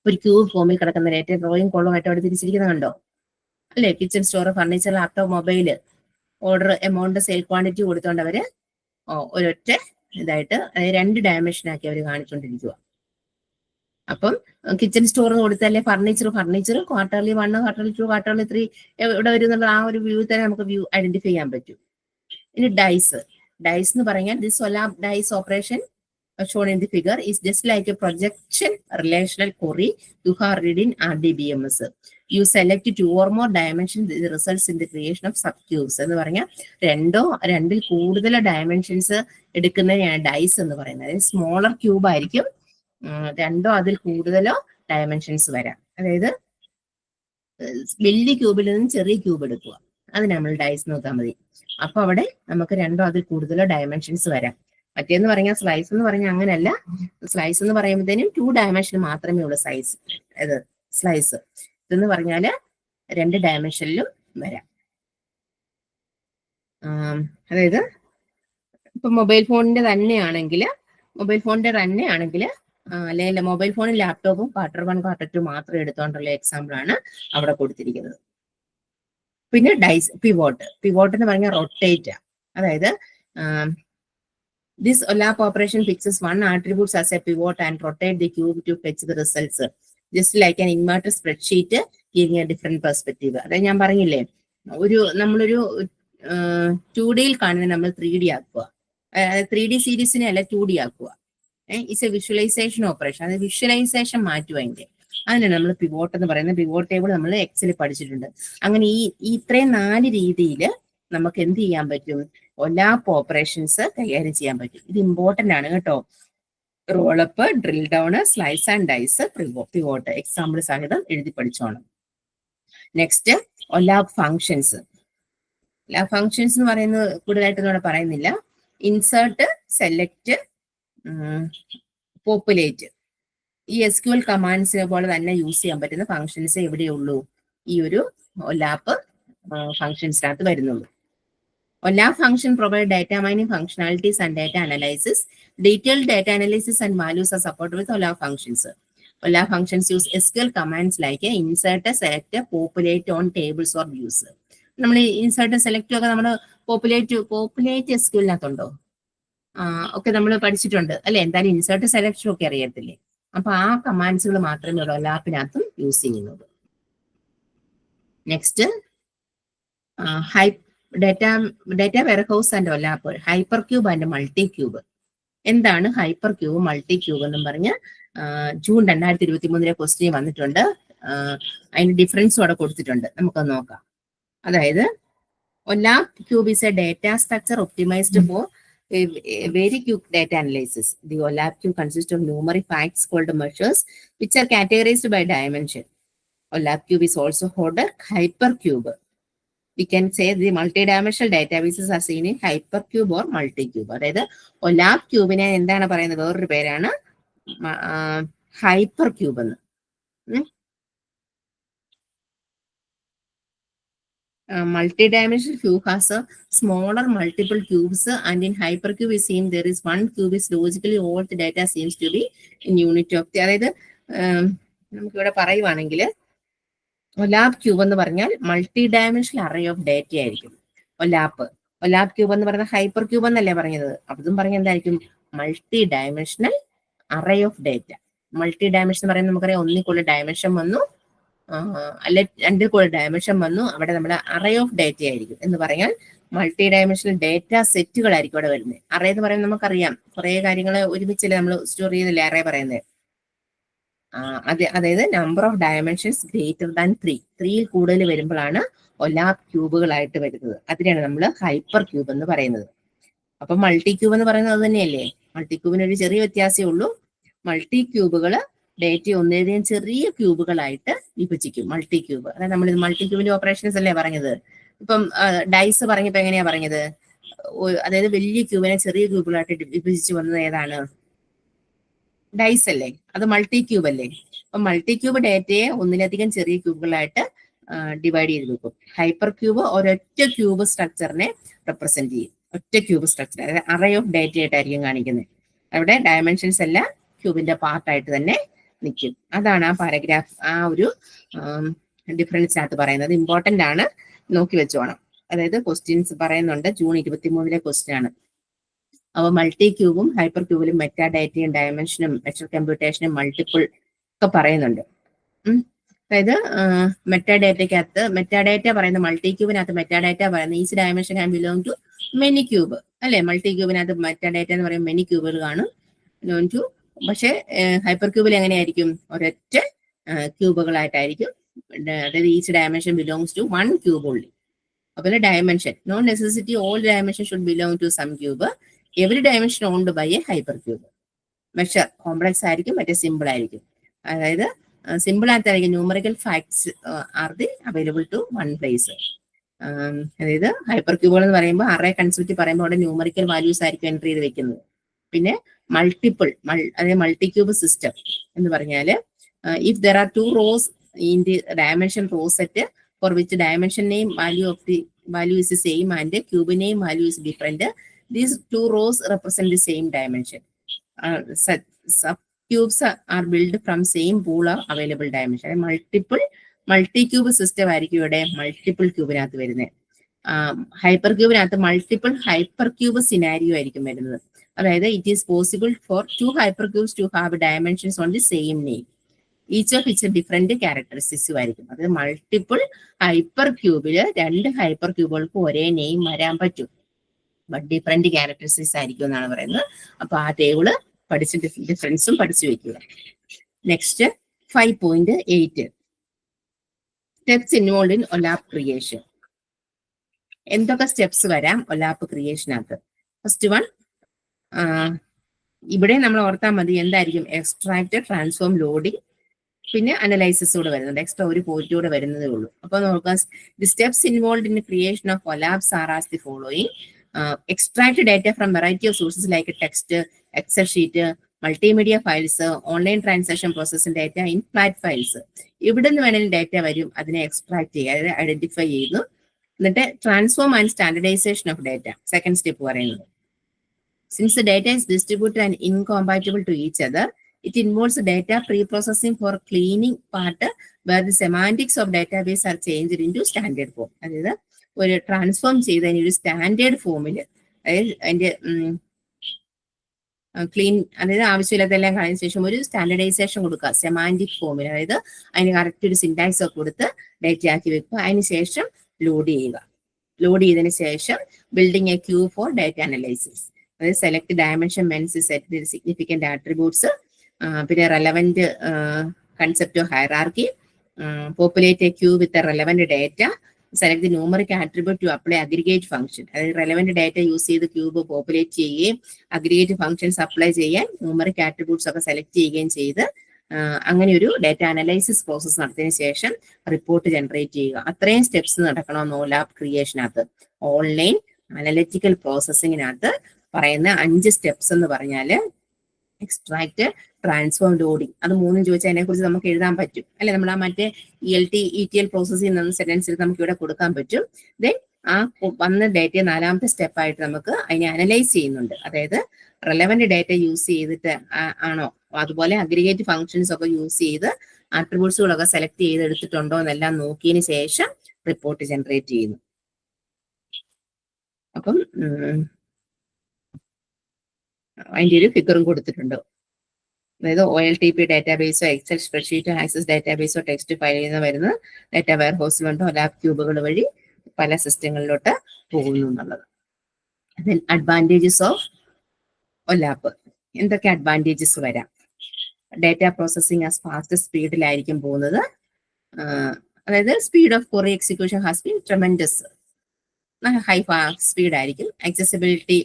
ഒരു ക്യൂബ് ഫോമിൽ കിടക്കുന്ന ഡേറ്റ ഡ്രോയിങ് കോളമായിട്ട് അവിടെ തിരിച്ചിരിക്കുന്നത് കണ്ടോ, അല്ലെ? Kitchen store, furniture, laptop, mobile, order, amount, sale quantity കൊടുത്തോണ്ട് അവര് ഒരൊറ്റ ഇതായിട്ട്, അതായത് 2 ഡയമെൻഷൻ ആക്കി അവർ കാണിച്ചുകൊണ്ടിരിക്കുക. അപ്പം കിച്ചൺ സ്റ്റോർ കൊടുത്തല്ലേ ഫർണിച്ചർ ക്വാർട്ടർലി 1, ക്വാർട്ടർലി 2, ക്വാർട്ടർലി 3 ഇവിടെ വരും എന്നുള്ള ആ ഒരു വ്യൂ തന്നെ നമുക്ക് വ്യൂ ഐഡന്റിഫൈ ചെയ്യാൻ പറ്റും. ഇനി ഡൈസ് എന്ന് പറഞ്ഞാൽ this OLAP dice operation shown in the figure is just like a projection relational query you have read in RDBMS. You select 2 or more dimensions, this results in the creation of subcubes. എന്ന് പറഞ്ഞാൽ 2-ൽ കൂടുതൽ dimensions എടുക്കുന്നതിനാണ് dyes എന്ന് പറയുന്നത്. അതായത് smaller cube ആയിരിക്കും, 2 അതിൽ കൂടുതലോ dimensions വരാം. അതായത് വലിയ ക്യൂബിൽ നിന്നും ചെറിയ ക്യൂബ് എടുക്കുക, അത് നമ്മൾ ഡൈസ് നോക്കാൻ മതി. അപ്പൊ അവിടെ നമുക്ക് 2 അതിൽ കൂടുതലോ ഡയമെൻഷൻസ് വരാം. മറ്റേന്ന് പറഞ്ഞാൽ സ്ലൈസ് എന്ന് പറഞ്ഞാൽ അങ്ങനെയല്ല. സ്ലൈസ് എന്ന് പറയുമ്പോഴത്തേനും 2 ഡയമെൻഷൻ മാത്രമേ ഉള്ളൂ സ്ലൈസ്. ഇതെന്ന് പറഞ്ഞാല് 2 ഡയമെൻഷനിലും വരാം. അതായത് ഇപ്പൊ മൊബൈൽ ഫോണിന്റെ തന്നെയാണെങ്കിൽ അല്ലെങ്കിൽ മൊബൈൽ ഫോണും ലാപ്ടോപ്പും ക്വാർട്ടർ 1 ക്വാർട്ടർ 2 മാത്രം എടുത്തോണ്ടുള്ള എക്സാമ്പിൾ ആണ് അവിടെ കൊടുത്തിരിക്കുന്നത്. പിന്നെ പിവോട്ട് എന്ന് പറഞ്ഞാൽ റൊട്ടേറ്റ്. അതായത് this OLAP operation fixes one attribute as a pivot and rotate the cube to fetch the results, just like an inverted spreadsheet giving a different perspective. അതായത് ഞാൻ പറഞ്ഞില്ലേ, നമ്മളൊരു 2D കാണുന്നത് നമ്മൾ 3D ആക്കുക, 3D സീരീസിനെ അല്ല 2D ആക്കുക. It's A visualisation operation. അത് വിഷ്വലൈസേഷൻ മാറ്റുക അതിനാണ് നമ്മൾ പിവോട്ട് എന്ന് പറയുന്നത്. പിവോട്ട് ടേബിൾ നമ്മൾ എക്സൽ പഠിച്ചിട്ടുണ്ട്. അങ്ങനെ ഈ ഇത്രയും 4 രീതിയിൽ നമുക്ക് എന്ത് ചെയ്യാൻ പറ്റും, OLAP ഓപ്പറേഷൻസ് കൈകാര്യം ചെയ്യാൻ പറ്റും. ഇത് ഇമ്പോർട്ടന്റ് ആണ് കേട്ടോ. Roll up, drill down, slice and dice, pivot example സഹിതം എഴുതി പഠിച്ചോണം. Next OLAP functions. ഫങ്ഷൻസ് എന്ന് പറയുന്നത് കൂടുതലായിട്ടൊന്നും ഇവിടെ പറയുന്നില്ല. ഇൻസേർട്ട്, സെലക്ട്, പോപ്പുലേറ്റ്, ഈ SQL കമാൻഡ്സിനെ പോലെ തന്നെ യൂസ് ചെയ്യാൻ പറ്റുന്ന ഫങ്ഷൻസ് എവിടെയുള്ളൂ, ഈ ഒരു OLAP ഫങ്ഷൻസിനകത്ത് വരുന്നുള്ളൂ. OLAP function provide data mining functionalities and data analysis. Detailed data analysis and values are supported with OLAP functions. OLAP functions use SQL commands like insert, select, populate on tables or views. നമ്മൾ insert select ഒക്കെ നമ്മൾ populate SQL-നകത്തുണ്ടോ? ഒക്കെ നമ്മൾ പഠിച്ചിട്ടുണ്ട് അല്ലെ? എന്തായാലും insert selection ഒക്കെ അറിയത്തില്ലേ? അപ്പൊ ആ കമാൻഡ്സുകൾ മാത്രമേ OLAP-നകത്തും യൂസ് ചെയ്യുന്നത്. Next data warehouse and OLAP, hyper cube and multi cube. എന്താണ് ഹൈപ്പർ ക്യൂബ്, മൾട്ടി ക്യൂബ് എന്നും പറഞ്ഞ് ജൂൺ 2023 ക്വസ്റ്റ്യൻ വന്നിട്ടുണ്ട്. അതിന് ഡിഫറൻസും അവിടെ കൊടുത്തിട്ടുണ്ട്, നമുക്കൊന്ന് നോക്കാം. അതായത് OLAP cube is a data structure optimized for a very quick data analysis. The OLAP cube consists of numeric facts called measures, which are categorized by dimension. OLAP cube is also called a hypercube. We can say the multidimensional databases are seen in hypercube or multicube. അതായത് OLAP ക്യൂബിനെ എന്താണ് പറയുന്നത്, വേറൊരു പേരാണ് ഹൈപ്പർക്യൂബ് എന്ന്. Multidimensional cube has a smaller multiple cubes, and in hypercube is seen there is one cube is logically all the data seems to be in unit of the. അതായത് നമുക്കിവിടെ പറയുവാണെങ്കിൽ OLAP cube എന്ന് പറഞ്ഞാൽ multi dimensional array of data ആയിരിക്കും. OLAP cube എന്ന് പറയുന്നത് hyper cube എന്നല്ലേ പറഞ്ഞത്, അതും പറഞ്ഞ എന്തായിരിക്കും, multi dimensional array of data. Multi dimension പറയുന്നത് നമുക്കറിയാം, ഒന്നിൽ കൂടുതൽ ഡയമെൻഷൻ വന്നു, അല്ലെ രണ്ടിൽ കൂടുതൽ ഡയമെൻഷൻ വന്നു, അവിടെ നമ്മുടെ അറേ ഓഫ് ഡേറ്റ ആയിരിക്കും. എന്ന് പറഞ്ഞാൽ മൾട്ടി ഡയമെൻഷണൽ ഡേറ്റ സെറ്റുകളായിരിക്കും അവിടെ വരുന്നത്. അറേ എന്ന് പറയുന്നത് നമുക്കറിയാം, കുറെ കാര്യങ്ങൾ ഒരുമിച്ചല്ലേ നമ്മൾ സ്റ്റോർ ചെയ്തില്ലേ അറേ പറയുന്നത്. അതായത് number of dimensions greater than 3 കൂടുതൽ വരുമ്പോഴാണ് OLAP ക്യൂബുകളായിട്ട് വരുന്നത്. അതിനാണ് നമ്മൾ ഹൈപ്പർ ക്യൂബ് എന്ന് പറയുന്നത്. അപ്പൊ മൾട്ടി ക്യൂബ് എന്ന് പറയുന്നത് അത് തന്നെയല്ലേ. മൾട്ടി ക്യൂബിന് ഒരു ചെറിയ വ്യത്യാസമേ ഉള്ളൂ. മൾട്ടി ക്യൂബുകൾ ഡേറ്റ ഒന്നേതെങ്കിലും ചെറിയ ക്യൂബുകളായിട്ട് വിഭജിക്കും. മൾട്ടി ക്യൂബ്, അതായത് നമ്മൾ മൾട്ടി ക്യൂബിന്റെ ഓപ്പറേഷൻസ് അല്ലേ പറഞ്ഞത്. ഇപ്പം ഡൈസ് പറഞ്ഞപ്പോ എങ്ങനെയാ പറഞ്ഞത്, അതായത് വലിയ ക്യൂബിനെ ചെറിയ ക്യൂബുകളായിട്ട് വിഭജിച്ച് വന്നത് ഏതാണ്, ഡൈസ് അല്ലേ, അത് മൾട്ടി ക്യൂബ് അല്ലേ. അപ്പൊ മൾട്ടി ക്യൂബ് ഡേറ്റയെ ഒന്നിലധികം ചെറിയ ക്യൂബുകളായിട്ട് ഡിവൈഡ് ചെയ്ത് വെക്കും. ഹൈപ്പർ ക്യൂബ് ഒരൊറ്റ ക്യൂബ് സ്ട്രക്ചറിനെ റെപ്രസെന്റ് ചെയ്യും. ഒറ്റ ക്യൂബ് സ്ട്രക്ചർ, അതായത് അറേ ഓഫ് ഡേറ്റ ആയിട്ടായിരിക്കും കാണിക്കുന്നത്. അവിടെ ഡയമെൻഷൻസ് എല്ലാം ക്യൂബിന്റെ പാർട്ടായിട്ട് തന്നെ നിൽക്കും. അതാണ് ആ പാരഗ്രാഫ്, ആ ഒരു ഡിഫറൻസിനകത്ത് പറയുന്നത്. ഇമ്പോർട്ടന്റ് ആണ്, നോക്കി വെച്ചോണം. അതായത് ക്വസ്റ്റ്യൻസ് പറയുന്നുണ്ട്, ജൂൺ 23 ക്വസ്റ്റ്യൻ ആണ്. അവ മൾട്ടി ക്യൂബും ഹൈപ്പർ ക്യൂബിലും മെറ്റാ ഡേറ്റയും ഡയമെൻഷനും മെഷർ കമ്പ്യൂട്ടേഷനും മൾട്ടിപ്പിൾ ഒക്കെ പറയുന്നുണ്ട്. അതായത് മെറ്റാ ഡേറ്റയ്ക്കകത്ത് മെറ്റാ ഡേറ്റ പറയുന്ന മൾട്ടി ക്യൂബിനകത്ത് മെറ്റാ ഡേറ്റ പറയുന്ന each dimension and belong to many cube അല്ലെ. മൾട്ടി ക്യൂബിനകത്ത് മെറ്റാ ഡേറ്റ എന്ന് പറയുമ്പോൾ മെനി ക്യൂബുകൾ കാണും, ബിലോങ് ടു. പക്ഷെ ഹൈപ്പർ ക്യൂബിൽ എങ്ങനെയായിരിക്കും, ഒരൊറ്റ ക്യൂബുകളായിട്ടായിരിക്കും. അതായത് each dimension belongs to 1 cube only. അതുപോലെ dimension, no necessity all dimension should belong to some cube. Every dimension owned by a hypercube. Measure complex ആയിരിക്കും, മറ്റേ സിമ്പിൾ ആയിരിക്കും. അതായത് സിമ്പിൾ ആയിട്ടായിരിക്കും numerical facts are the available to 1 place. അതായത് hyper ക്യൂബുകൾ എന്ന് പറയുമ്പോൾ അറേ കൺസെപ്റ്റ് പറയുമ്പോൾ അവിടെ ന്യൂമറിക്കൽ വാല്യൂസ് ആയിരിക്കും എൻട്രി ചെയ്ത് വെക്കുന്നത്. പിന്നെ മൾട്ടിപ്പിൾ, അതായത് മൾട്ടി ക്യൂബ് സിസ്റ്റം എന്ന് പറഞ്ഞാൽ if there are 2 rows in the dimension row set for which dimension name value of the value is the same and cube name value is different, these 2 rows represent the same dimension. Subcubes are built from same pool of available dimension. Multi cube system ആയിരിക്കും ഇവിടെ multiple ക്യൂബിനകത്ത് വരുന്നത്. Hyper ക്യൂബിനകത്ത് multiple hyper cube scenario ആയിരിക്കും വരുന്നത്. അതായത് it is possible for 2 hyper cubes to have dimensions on the same name, each of its different ക്യാരക്ടറിസ്റ്റിക്സും ആയിരിക്കും. അത് മൾട്ടിപ്പിൾ ഹൈപ്പർ ക്യൂബില് 2 ഹൈപ്പർ ക്യൂബുകൾക്ക് ഒരേ നെയിം വരാൻ പറ്റും, ബട്ട് ഡിഫറെന്റ് ക്യാരക്ടറിസ്റ്റിക്സ് ആയിരിക്കും എന്നാണ് പറയുന്നത്. അപ്പൊ ആ ടേബിള് പഠിച്ച് ഡിഫറൻസും പഠിച്ചു വെക്കുക. Next 5.8 steps involve in OLAP creation. എന്തൊക്കെ സ്റ്റെപ്സ് വരാം OLAP ക്രിയേഷനകത്ത്? ഫസ്റ്റ് വൺ, ഇവിടെ നമ്മൾ ഓർത്താൽ മതി എന്തായിരിക്കും, എക്സ്ട്രാക്ട്, ട്രാൻസ്ഫോം, ലോഡിംഗ്, പിന്നെ അനലൈസിസ് കൂടെ വരുന്നുണ്ട്. എക്സ്ട്രാ ഒരു പോയിന്റ് കൂടെ വരുന്നതേ ഉള്ളൂ. അപ്പൊ നോക്കാം, the steps involve in creation of OLAPs are as the following. extract data from variety of sources like text, Excel sheet, multimedia files, online transaction processing data in flat files. ഇവിടെ നിന്ന് വേണമെങ്കിൽ data വരും, അതിനെ extract ചെയ്യുക, അതായത് identify ചെയ്യുന്നു. എന്നിട്ട് transform and standardization of data, second step പറയുന്നത്. Since the data is distributed and incompatible to each other, it involves data pre-processing for cleaning part where the semantics of database are changed into standard form. അതായത് ഒരു transform ചെയ്ത് അതിന് ഒരു standard ഫോമിൽ, അതായത് അതിന്റെ clean, അതായത് ആവശ്യമില്ലാത്തെല്ലാം കളഞ്ഞ ശേഷം ഒരു സ്റ്റാൻഡർഡൈസേഷൻ കൊടുക്കുക സെമാൻറ്റിക് ഫോമിൽ. അതായത് അതിന് കറക്റ്റ് ഒരു സിൻടാക്സ് ഒക്കെ കൊടുത്ത് ഡേറ്റ ആക്കി വെക്കുക. അതിന് ശേഷം ലോഡ് ചെയ്യുക. ലോഡ് ചെയ്തതിന് ശേഷം building a cube for data analysis. അതായത് select dimension means set significant attributes, പിന്നെ relevant concept of hierarchy, populate a cube with relevant data, select the numeric attribute to apply aggregate function. അതായത് relevant data use ചെയ്ത് cube populate ചെയ്യുകയും aggregate functions apply ചെയ്യാൻ numeric attributes ഒക്കെ select ചെയ്യുകയും ചെയ്ത് അങ്ങനെ ഒരു ഡാറ്റ അനലൈസിസ് പ്രോസസ് നടത്തിയതിനു ശേഷം റിപ്പോർട്ട് ജനറേറ്റ് ചെയ്യുക. അത്രയും സ്റ്റെപ്സ് നടക്കണമെന്ന് OLAP ക്രിയേഷനകത്ത്. ഓൺലൈൻ അനലിറ്റിക്കൽ പ്രോസസ്സിങ്ങിനകത്ത് പറയുന്ന 5 സ്റ്റെപ്സ് എന്ന് പറഞ്ഞാല് എക്സ്ട്രാക്ട്, ട്രാൻസ്ഫോം, ലോഡിങ്. അത് മൂന്നും ചോദിച്ചാൽ അതിനെക്കുറിച്ച് നമുക്ക് എഴുതാൻ പറ്റും അല്ലെ. നമ്മൾ ആ മറ്റേ ELT ETL പ്രോസസ് ചെയ്യുന്ന സെന്റൻസിൽ നമുക്ക് ഇവിടെ കൊടുക്കാൻ പറ്റും. ദെൻ ആ വന്ന ഡാറ്റയെ 4ാമത്തെ സ്റ്റെപ്പായിട്ട് നമുക്ക് അതിനെ അനലൈസ് ചെയ്യുന്നുണ്ട്. അതായത് റെലവന്റ് ഡാറ്റ യൂസ് ചെയ്തിട്ട് ആണോ, അതുപോലെ അഗ്രിഗേറ്റ് ഫംഗ്ഷൻസ് ഒക്കെ യൂസ് ചെയ്ത് ആട്രിബ്യൂട്ട്സുകളൊക്കെ സെലക്ട് ചെയ്ത് എടുത്തിട്ടുണ്ടോ എന്നെല്ലാം നോക്കിയതിന് ശേഷം റിപ്പോർട്ട് ജനറേറ്റ് ചെയ്യുന്നു. അപ്പം അതിൻ്റെ ഒരു ഫിഗറും കൊടുത്തിട്ടുണ്ട്. അതായത് OLTP ഡാറ്റാബേസോ എക്സൽ സ്പ്രെഡ്ഷീറ്റോ ആക്സസ് ഡാറ്റാബേസോ ടെക്സ്റ്റ് ഫയലിൽ നിന്ന് വരുന്ന ഡാറ്റ വെയർ ഹൗസിലുണ്ടോ OLAP ക്യൂബുകൾ വഴി പല സിസ്റ്റങ്ങളിലോട്ട് പോകുന്നു എന്നുള്ളത്. Then advantages of OLAP. എന്തൊക്കെ അഡ്വാൻറ്റേജസ് വരാം? ഡാറ്റ പ്രോസസ്സിംഗ് ആസ് ഫാസ്റ്റ് സ്പീഡിലായിരിക്കും പോകുന്നത്. അതായത് speed of query execution has been tremendous. High speed ആയിരിക്കും. Accessibility.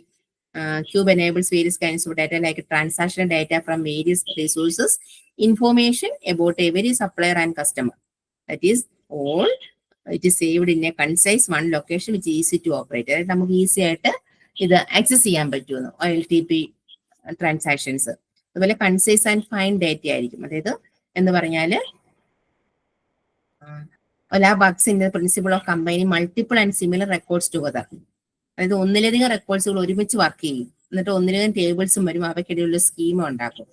Cube enables various kinds of data like transactional data from various resources, information about every supplier and customer. That is all. It is saved in a concise one location which is easy to operate. അതായത് നമുക്ക് easy ആയിട്ട് ഇത് access ചെയ്യാൻ പറ്റുമെന്ന് OLTP transactions. അതുപോലെ concise and fine data ആയിരിക്കും. അതായത് എന്ന് പറഞ്ഞാൽ OLAP works in the principle of combining multiple and similar records together. അതായത് ഒന്നിലധികം റെക്കോർഡ്സുകൾ ഒരുമിച്ച് വർക്ക് ചെയ്യും. എന്നിട്ട് ഒന്നിലധികം ടേബിൾസും വരും, അവയ്ക്കിടയിലുള്ള സ്കീം ഉണ്ടാക്കും.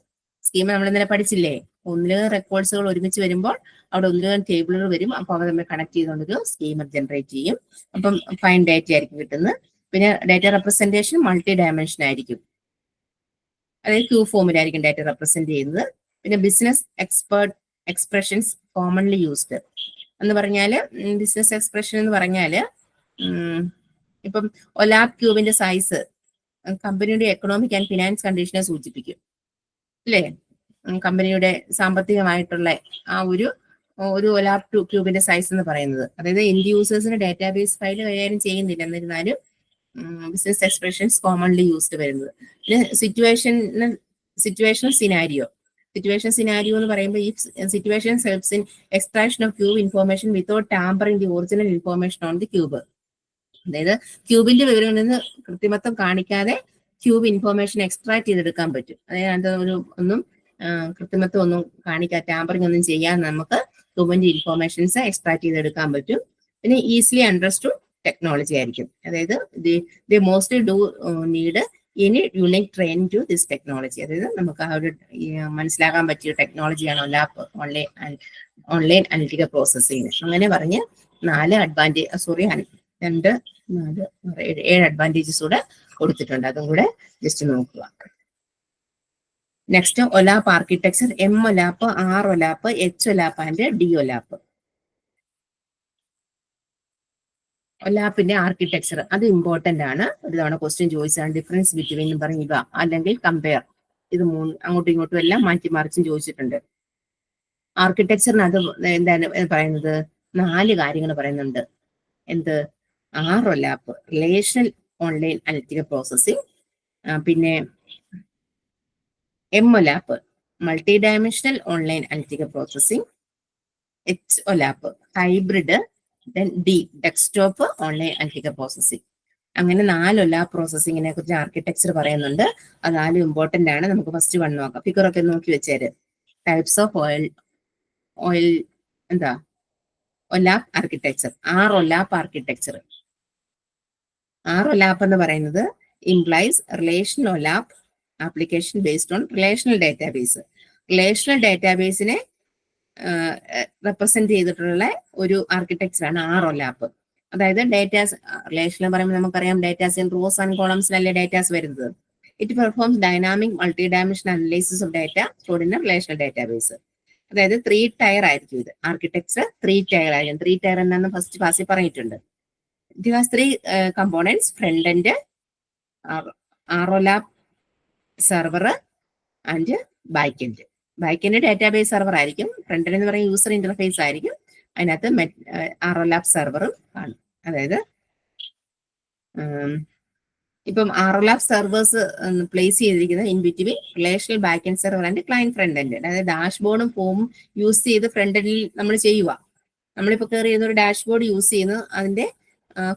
സ്കീം നമ്മൾ ഇന്നലെ പഠിച്ചില്ലേ? ഒന്നിലധികം റെക്കോർഡ്സുകൾ ഒരുമിച്ച് വരുമ്പോൾ അവിടെ ഒന്നിലധികം ടേബിളുകൾ വരും. അപ്പോൾ അവ തമ്മിൽ കണക്ട് ചെയ്തുകൊണ്ടൊരു സ്കീമർ ജനറേറ്റ് ചെയ്യും. അപ്പം ഫൈൻ ഡാറ്റ ആയിരിക്കും കിട്ടുന്നത്. പിന്നെ ഡാറ്റ റെപ്രസെന്റേഷൻ മൾട്ടി ഡയമെൻഷൻ ആയിരിക്കും. അതായത് ക്യൂ ഫോമിലായിരിക്കും ഡാറ്റ റെപ്രസെന്റ് ചെയ്യുന്നത്. പിന്നെ ബിസിനസ് എക്സ്പ്രഷൻസ് കോമൺലി യൂസ്ഡ് എന്ന് പറഞ്ഞാല്, ബിസിനസ് എക്സ്പ്രഷൻ എന്ന് പറഞ്ഞാല് ഇപ്പം OLAP ക്യൂബിന്റെ സൈസ് കമ്പനിയുടെ എക്കണോമിക് ആൻഡ് ഫിനാൻസ് കണ്ടീഷനെ സൂചിപ്പിക്കും അല്ലേ. കമ്പനിയുടെ സാമ്പത്തികമായിട്ടുള്ള ആ ഒരു OLAP ക്യൂബിന്റെ സൈസ് എന്ന് പറയുന്നത്. അതായത് എൻഡ് യൂസേഴ്സിന് ഡാറ്റാബേസ് ഫയൽ കൈകാര്യം ചെയ്യുന്നില്ല, എന്നിരുന്നാലും ബിസിനസ് എക്സ്പ്രഷൻസ് കോമൺലി യൂസ്ഡ് വരുന്നത്. പിന്നെ സിറ്റുവേഷണൽ സിനാരിയോ എന്ന് പറയുമ്പോൾ ഈ situation helps in extraction of cube information without tampering the original information on the cube. അതായത് ക്യൂബിന്റെ വിവരങ്ങളിൽ നിന്ന് കൃത്രിമത്വം കാണിക്കാതെ ക്യൂബ് ഇൻഫോർമേഷൻ എക്സ്ട്രാക്ട് ചെയ്തെടുക്കാൻ പറ്റും. അതായത് ഒന്നും കൃത്രിമത്വം ഒന്നും ടാമ്പറിംഗ് ഒന്നും ചെയ്യാൻ നമുക്ക് ക്യൂബിന്റെ ഇൻഫോർമേഷൻസ് എക്സ്ട്രാക്ട് ചെയ്തെടുക്കാൻ പറ്റും. പിന്നെ ഈസിലി അണ്ടർസ്റ്റുഡ് ടെക്നോളജി ആയിരിക്കും. അതായത് the mostly do need any unique train to this technology. അതായത് നമുക്ക് ആ ഒരു മനസ്സിലാക്കാൻ പറ്റിയ ടെക്നോളജിയാണ് OLAP, ഓൺലൈൻ അനലിറ്റിക്കൽ പ്രോസസ്സിംഗ്. അങ്ങനെ പറഞ്ഞ് 7 അഡ്വാൻറ്റേജസ് കൂടെ കൊടുത്തിട്ടുണ്ട്. അതും കൂടെ ജസ്റ്റ് നോക്കുക. Next OLAP architecture. MOLAP, ROLAP, HOLAP and DOLAP. OLAPന്റെ ആർക്കിടെക്ചർ അത് ഇമ്പോർട്ടന്റ് ആണ്. ഒരു തവണ ക്വസ്റ്റ്യൻ ചോദിച്ചാണ് ഡിഫറൻസ് ബിറ്റ്വീൻ പറയുക, അല്ലെങ്കിൽ കമ്പയർ. ഇത് അങ്ങോട്ടും ഇങ്ങോട്ടും എല്ലാം മാറ്റി മറിച്ചും ചോദിച്ചിട്ടുണ്ട്. ആർക്കിടെക്ചറിനകത്ത് എന്താണ് പറയുന്നത്? 4 കാര്യങ്ങൾ പറയുന്നുണ്ട്. എന്ത്? ROLAP relational online analytical processing, പിന്നെ MOLAP multi dimensional online analytical processing, HOLAP hybrid, then desktop online analytical processing. അങ്ങനെ 4 OLAP പ്രോസസ്സിങ്ങിനെ കുറിച്ച് ആർക്കിടെക്ചർ പറയുന്നുണ്ട്. അത് 4 ഇമ്പോർട്ടന്റ് ആണ്. നമുക്ക് ഫസ്റ്റ് 1 നോക്കാം. ഫിഗറൊക്കെ നോക്കി വെച്ചേര്. Types of OLAP architecture. ROLAP architecture. ROLAP എന്ന് പറയുന്നത് implies relational OLAP application based on relational database. Relational ഡാറ്റാബേസിനെ റെപ്രസെന്റ് ചെയ്തിട്ടുള്ള ഒരു ആർക്കിടെക്ചറാണ് ROLAP. അതായത് ഡാറ്റാസ് റിലേഷണൽ പറയുമ്പോൾ നമുക്കറിയാം ഡാറ്റാസ് ഇൻ റോസ് ആൻഡ് കോളംസിനല്ലേ ഡാറ്റാസ് വരുന്നത്. It performs dynamic multi dimension analysis of data stored in relational database. അതായത് 3 ടയർ ആയിരിക്കും ഇത്. ആർക്കിടെക്ചർ 3 ടയർ ആയിരിക്കും. 3 ടയർ എന്നാണ് ഫസ്റ്റ് ക്ലാസ്സിൽ പറഞ്ഞിട്ടുണ്ട്. It has 3 components. Front end, ROLAP server and back end. Back end database server ആയിരിക്കും. Front end എന്ന് പറയുന്നത് യൂസർ ഇന്റർഫേസ് ആയിരിക്കും. അതിനകത്ത് RLAP സെർവറും കാണും. അതായത് ഇപ്പം RLAP സെർവേഴ്സ് പ്ലേസ് ചെയ്തിരിക്കുന്നത് in between relational back end server and client front end. അതായത് ഡാഷ്ബോർഡും ഫോമും യൂസ് ചെയ്ത് ഫ്രണ്ട് എൻഡിൽ നമ്മൾ ചെയ്യുക. നമ്മളിപ്പോൾ കയറി ചെയ്യുന്ന ഒരു ഡാഷ്ബോർഡ് യൂസ് ചെയ്യുന്നു, അതിന്റെ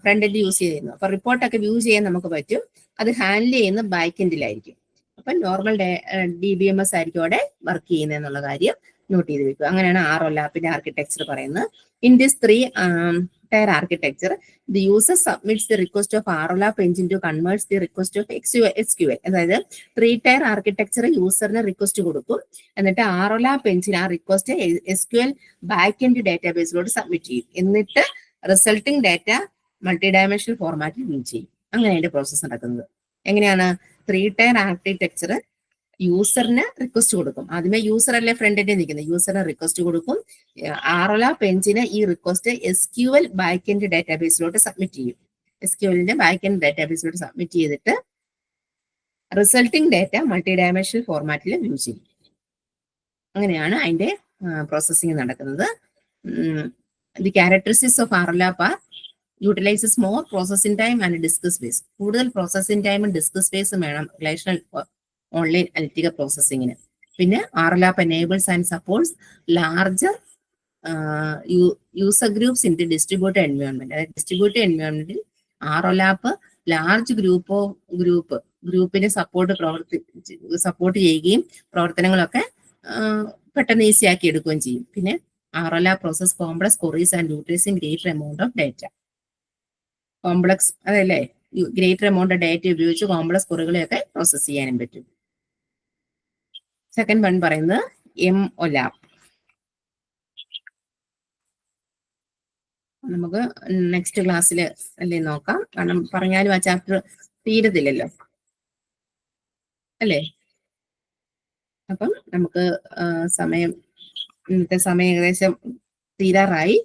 ഫ്രണ്ട് എൻഡ് യൂസ് ചെയ്യുന്നു. അപ്പൊ റിപ്പോർട്ടൊക്കെ വ്യൂ ചെയ്യാൻ നമുക്ക് പറ്റും. അത് ഹാൻഡിൽ ചെയ്യുന്ന ബാക്ക് എൻഡിലായിരിക്കും. അപ്പൊ നോർമൽ DBMS ആയിരിക്കും അവിടെ വർക്ക് ചെയ്യുന്നത് എന്നുള്ള കാര്യം നോട്ട് ചെയ്ത് വെക്കുക. അങ്ങനെയാണ് RLAPന്റെ ആർക്കിടെക്ചർ പറയുന്നത്. In this 3-tier architecture, the user submits the request of RLAP engine to converts the request of SQL. അതായത് 3-tier architecture യൂസറിന് റിക്വസ്റ്റ് കൊടുക്കും, എന്നിട്ട് RLAP engine ആ റിക്വസ്റ്റ് SQL ബാക്ക് എൻഡ് ഡാറ്റാബേസിലോട്ട് സബ്മിറ്റ് ചെയ്യും. എന്നിട്ട് റിസൾട്ടിംഗ് ഡാറ്റ മൾട്ടി ഡയമെൻഷണൽ ഫോർമാറ്റിൽ view ചെയ്യും. അങ്ങനെ അതിന്റെ പ്രോസസ്സ് നടക്കുന്നത്. എങ്ങനെയാണ്? 3-tier ആർക്കിടെക്ചർ യൂസറിന് റിക്വസ്റ്റ് കൊടുക്കും. ആദ്യമേ യൂസർ അല്ലേ ഫ്രണ്ട് എൻഡിൽ നിൽക്കുന്നത്, യൂസറിന് റിക്വസ്റ്റ് കൊടുക്കും. RLAP എഞ്ചിന് ഈ റിക്വസ്റ്റ് SQL ബാക്ക് എൻഡ് ഡാറ്റാബേസിലോട്ട് സബ്മിറ്റ് ചെയ്യും. SQLന്റെ ബാക്ക് എൻഡ് ഡാറ്റാബേസിലോട്ട് സബ്മിറ്റ് ചെയ്തിട്ട് റിസൾട്ടിംഗ് ഡാറ്റ മൾട്ടി ഡയമെൻഷണൽ ഫോർമാറ്റിൽ വ്യൂ ചെയ്യും. അങ്ങനെയാണ് അതിന്റെ പ്രോസസ്സിംഗ് നടക്കുന്നത്. The characteristics of RLAP are utilises more processing time and disk space. കൂടുതൽ പ്രോസസ്സിംഗ് ടൈമും ഡിസ്ക് സ്പേസും വേണം റിലേഷണൽ ഓൺലൈൻ അനലിറ്റിക്കൽ പ്രോസസ്സിങ്ങിന്. പിന്നെ RLAP enables and supports larger user groups in the distributed environment. അതായത് ഡിസ്ട്രിബ്യൂട്ടഡ് എൻവയോൺമെന്റിൽ RLAP ലാർജ് ഗ്രൂപ്പിനെ support ചെയ്യുകയും പ്രവർത്തനങ്ങളൊക്കെ പെട്ടെന്ന് ഈസി ആക്കി എടുക്കുകയും ചെയ്യും. പിന്നെ RLAP process complex queries and utilizing greater amount of data. Complex അതല്ലേ, ഗ്രേറ്റർ എമൗണ്ട് ഓഫ് ഡാറ്റ ഉപയോഗിച്ച് കോംപ്ലക്സ് ക്വറികളെയൊക്കെ പ്രോസസ് ചെയ്യാനും പറ്റും. സെക്കൻഡ് വൺ പറയുന്നത് MOLAP. നമുക്ക് നെക്സ്റ്റ് ക്ലാസ്സിൽ അല്ലേ നോക്കാം, കാരണം പറഞ്ഞാലും ആ ചാപ്റ്റർ തീരത്തില്ലല്ലോ അല്ലേ. അപ്പം നമുക്ക് ഇന്നത്തെ സമയം ഏകദേശം തീരാറായി.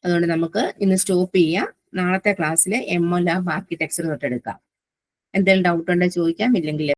അതുകൊണ്ട് നമുക്ക് ഇന്ന് സ്റ്റോപ്പ് ചെയ്യാം. നാളത്തെ ക്ലാസ്സിൽ MOLAP ആർക്കിടെക്ചർ തൊട്ടെടുക്കാം. എന്തെങ്കിലും ഡൗട്ട് ഉണ്ടെങ്കിൽ ചോദിക്കാം, ഇല്ലെങ്കിൽ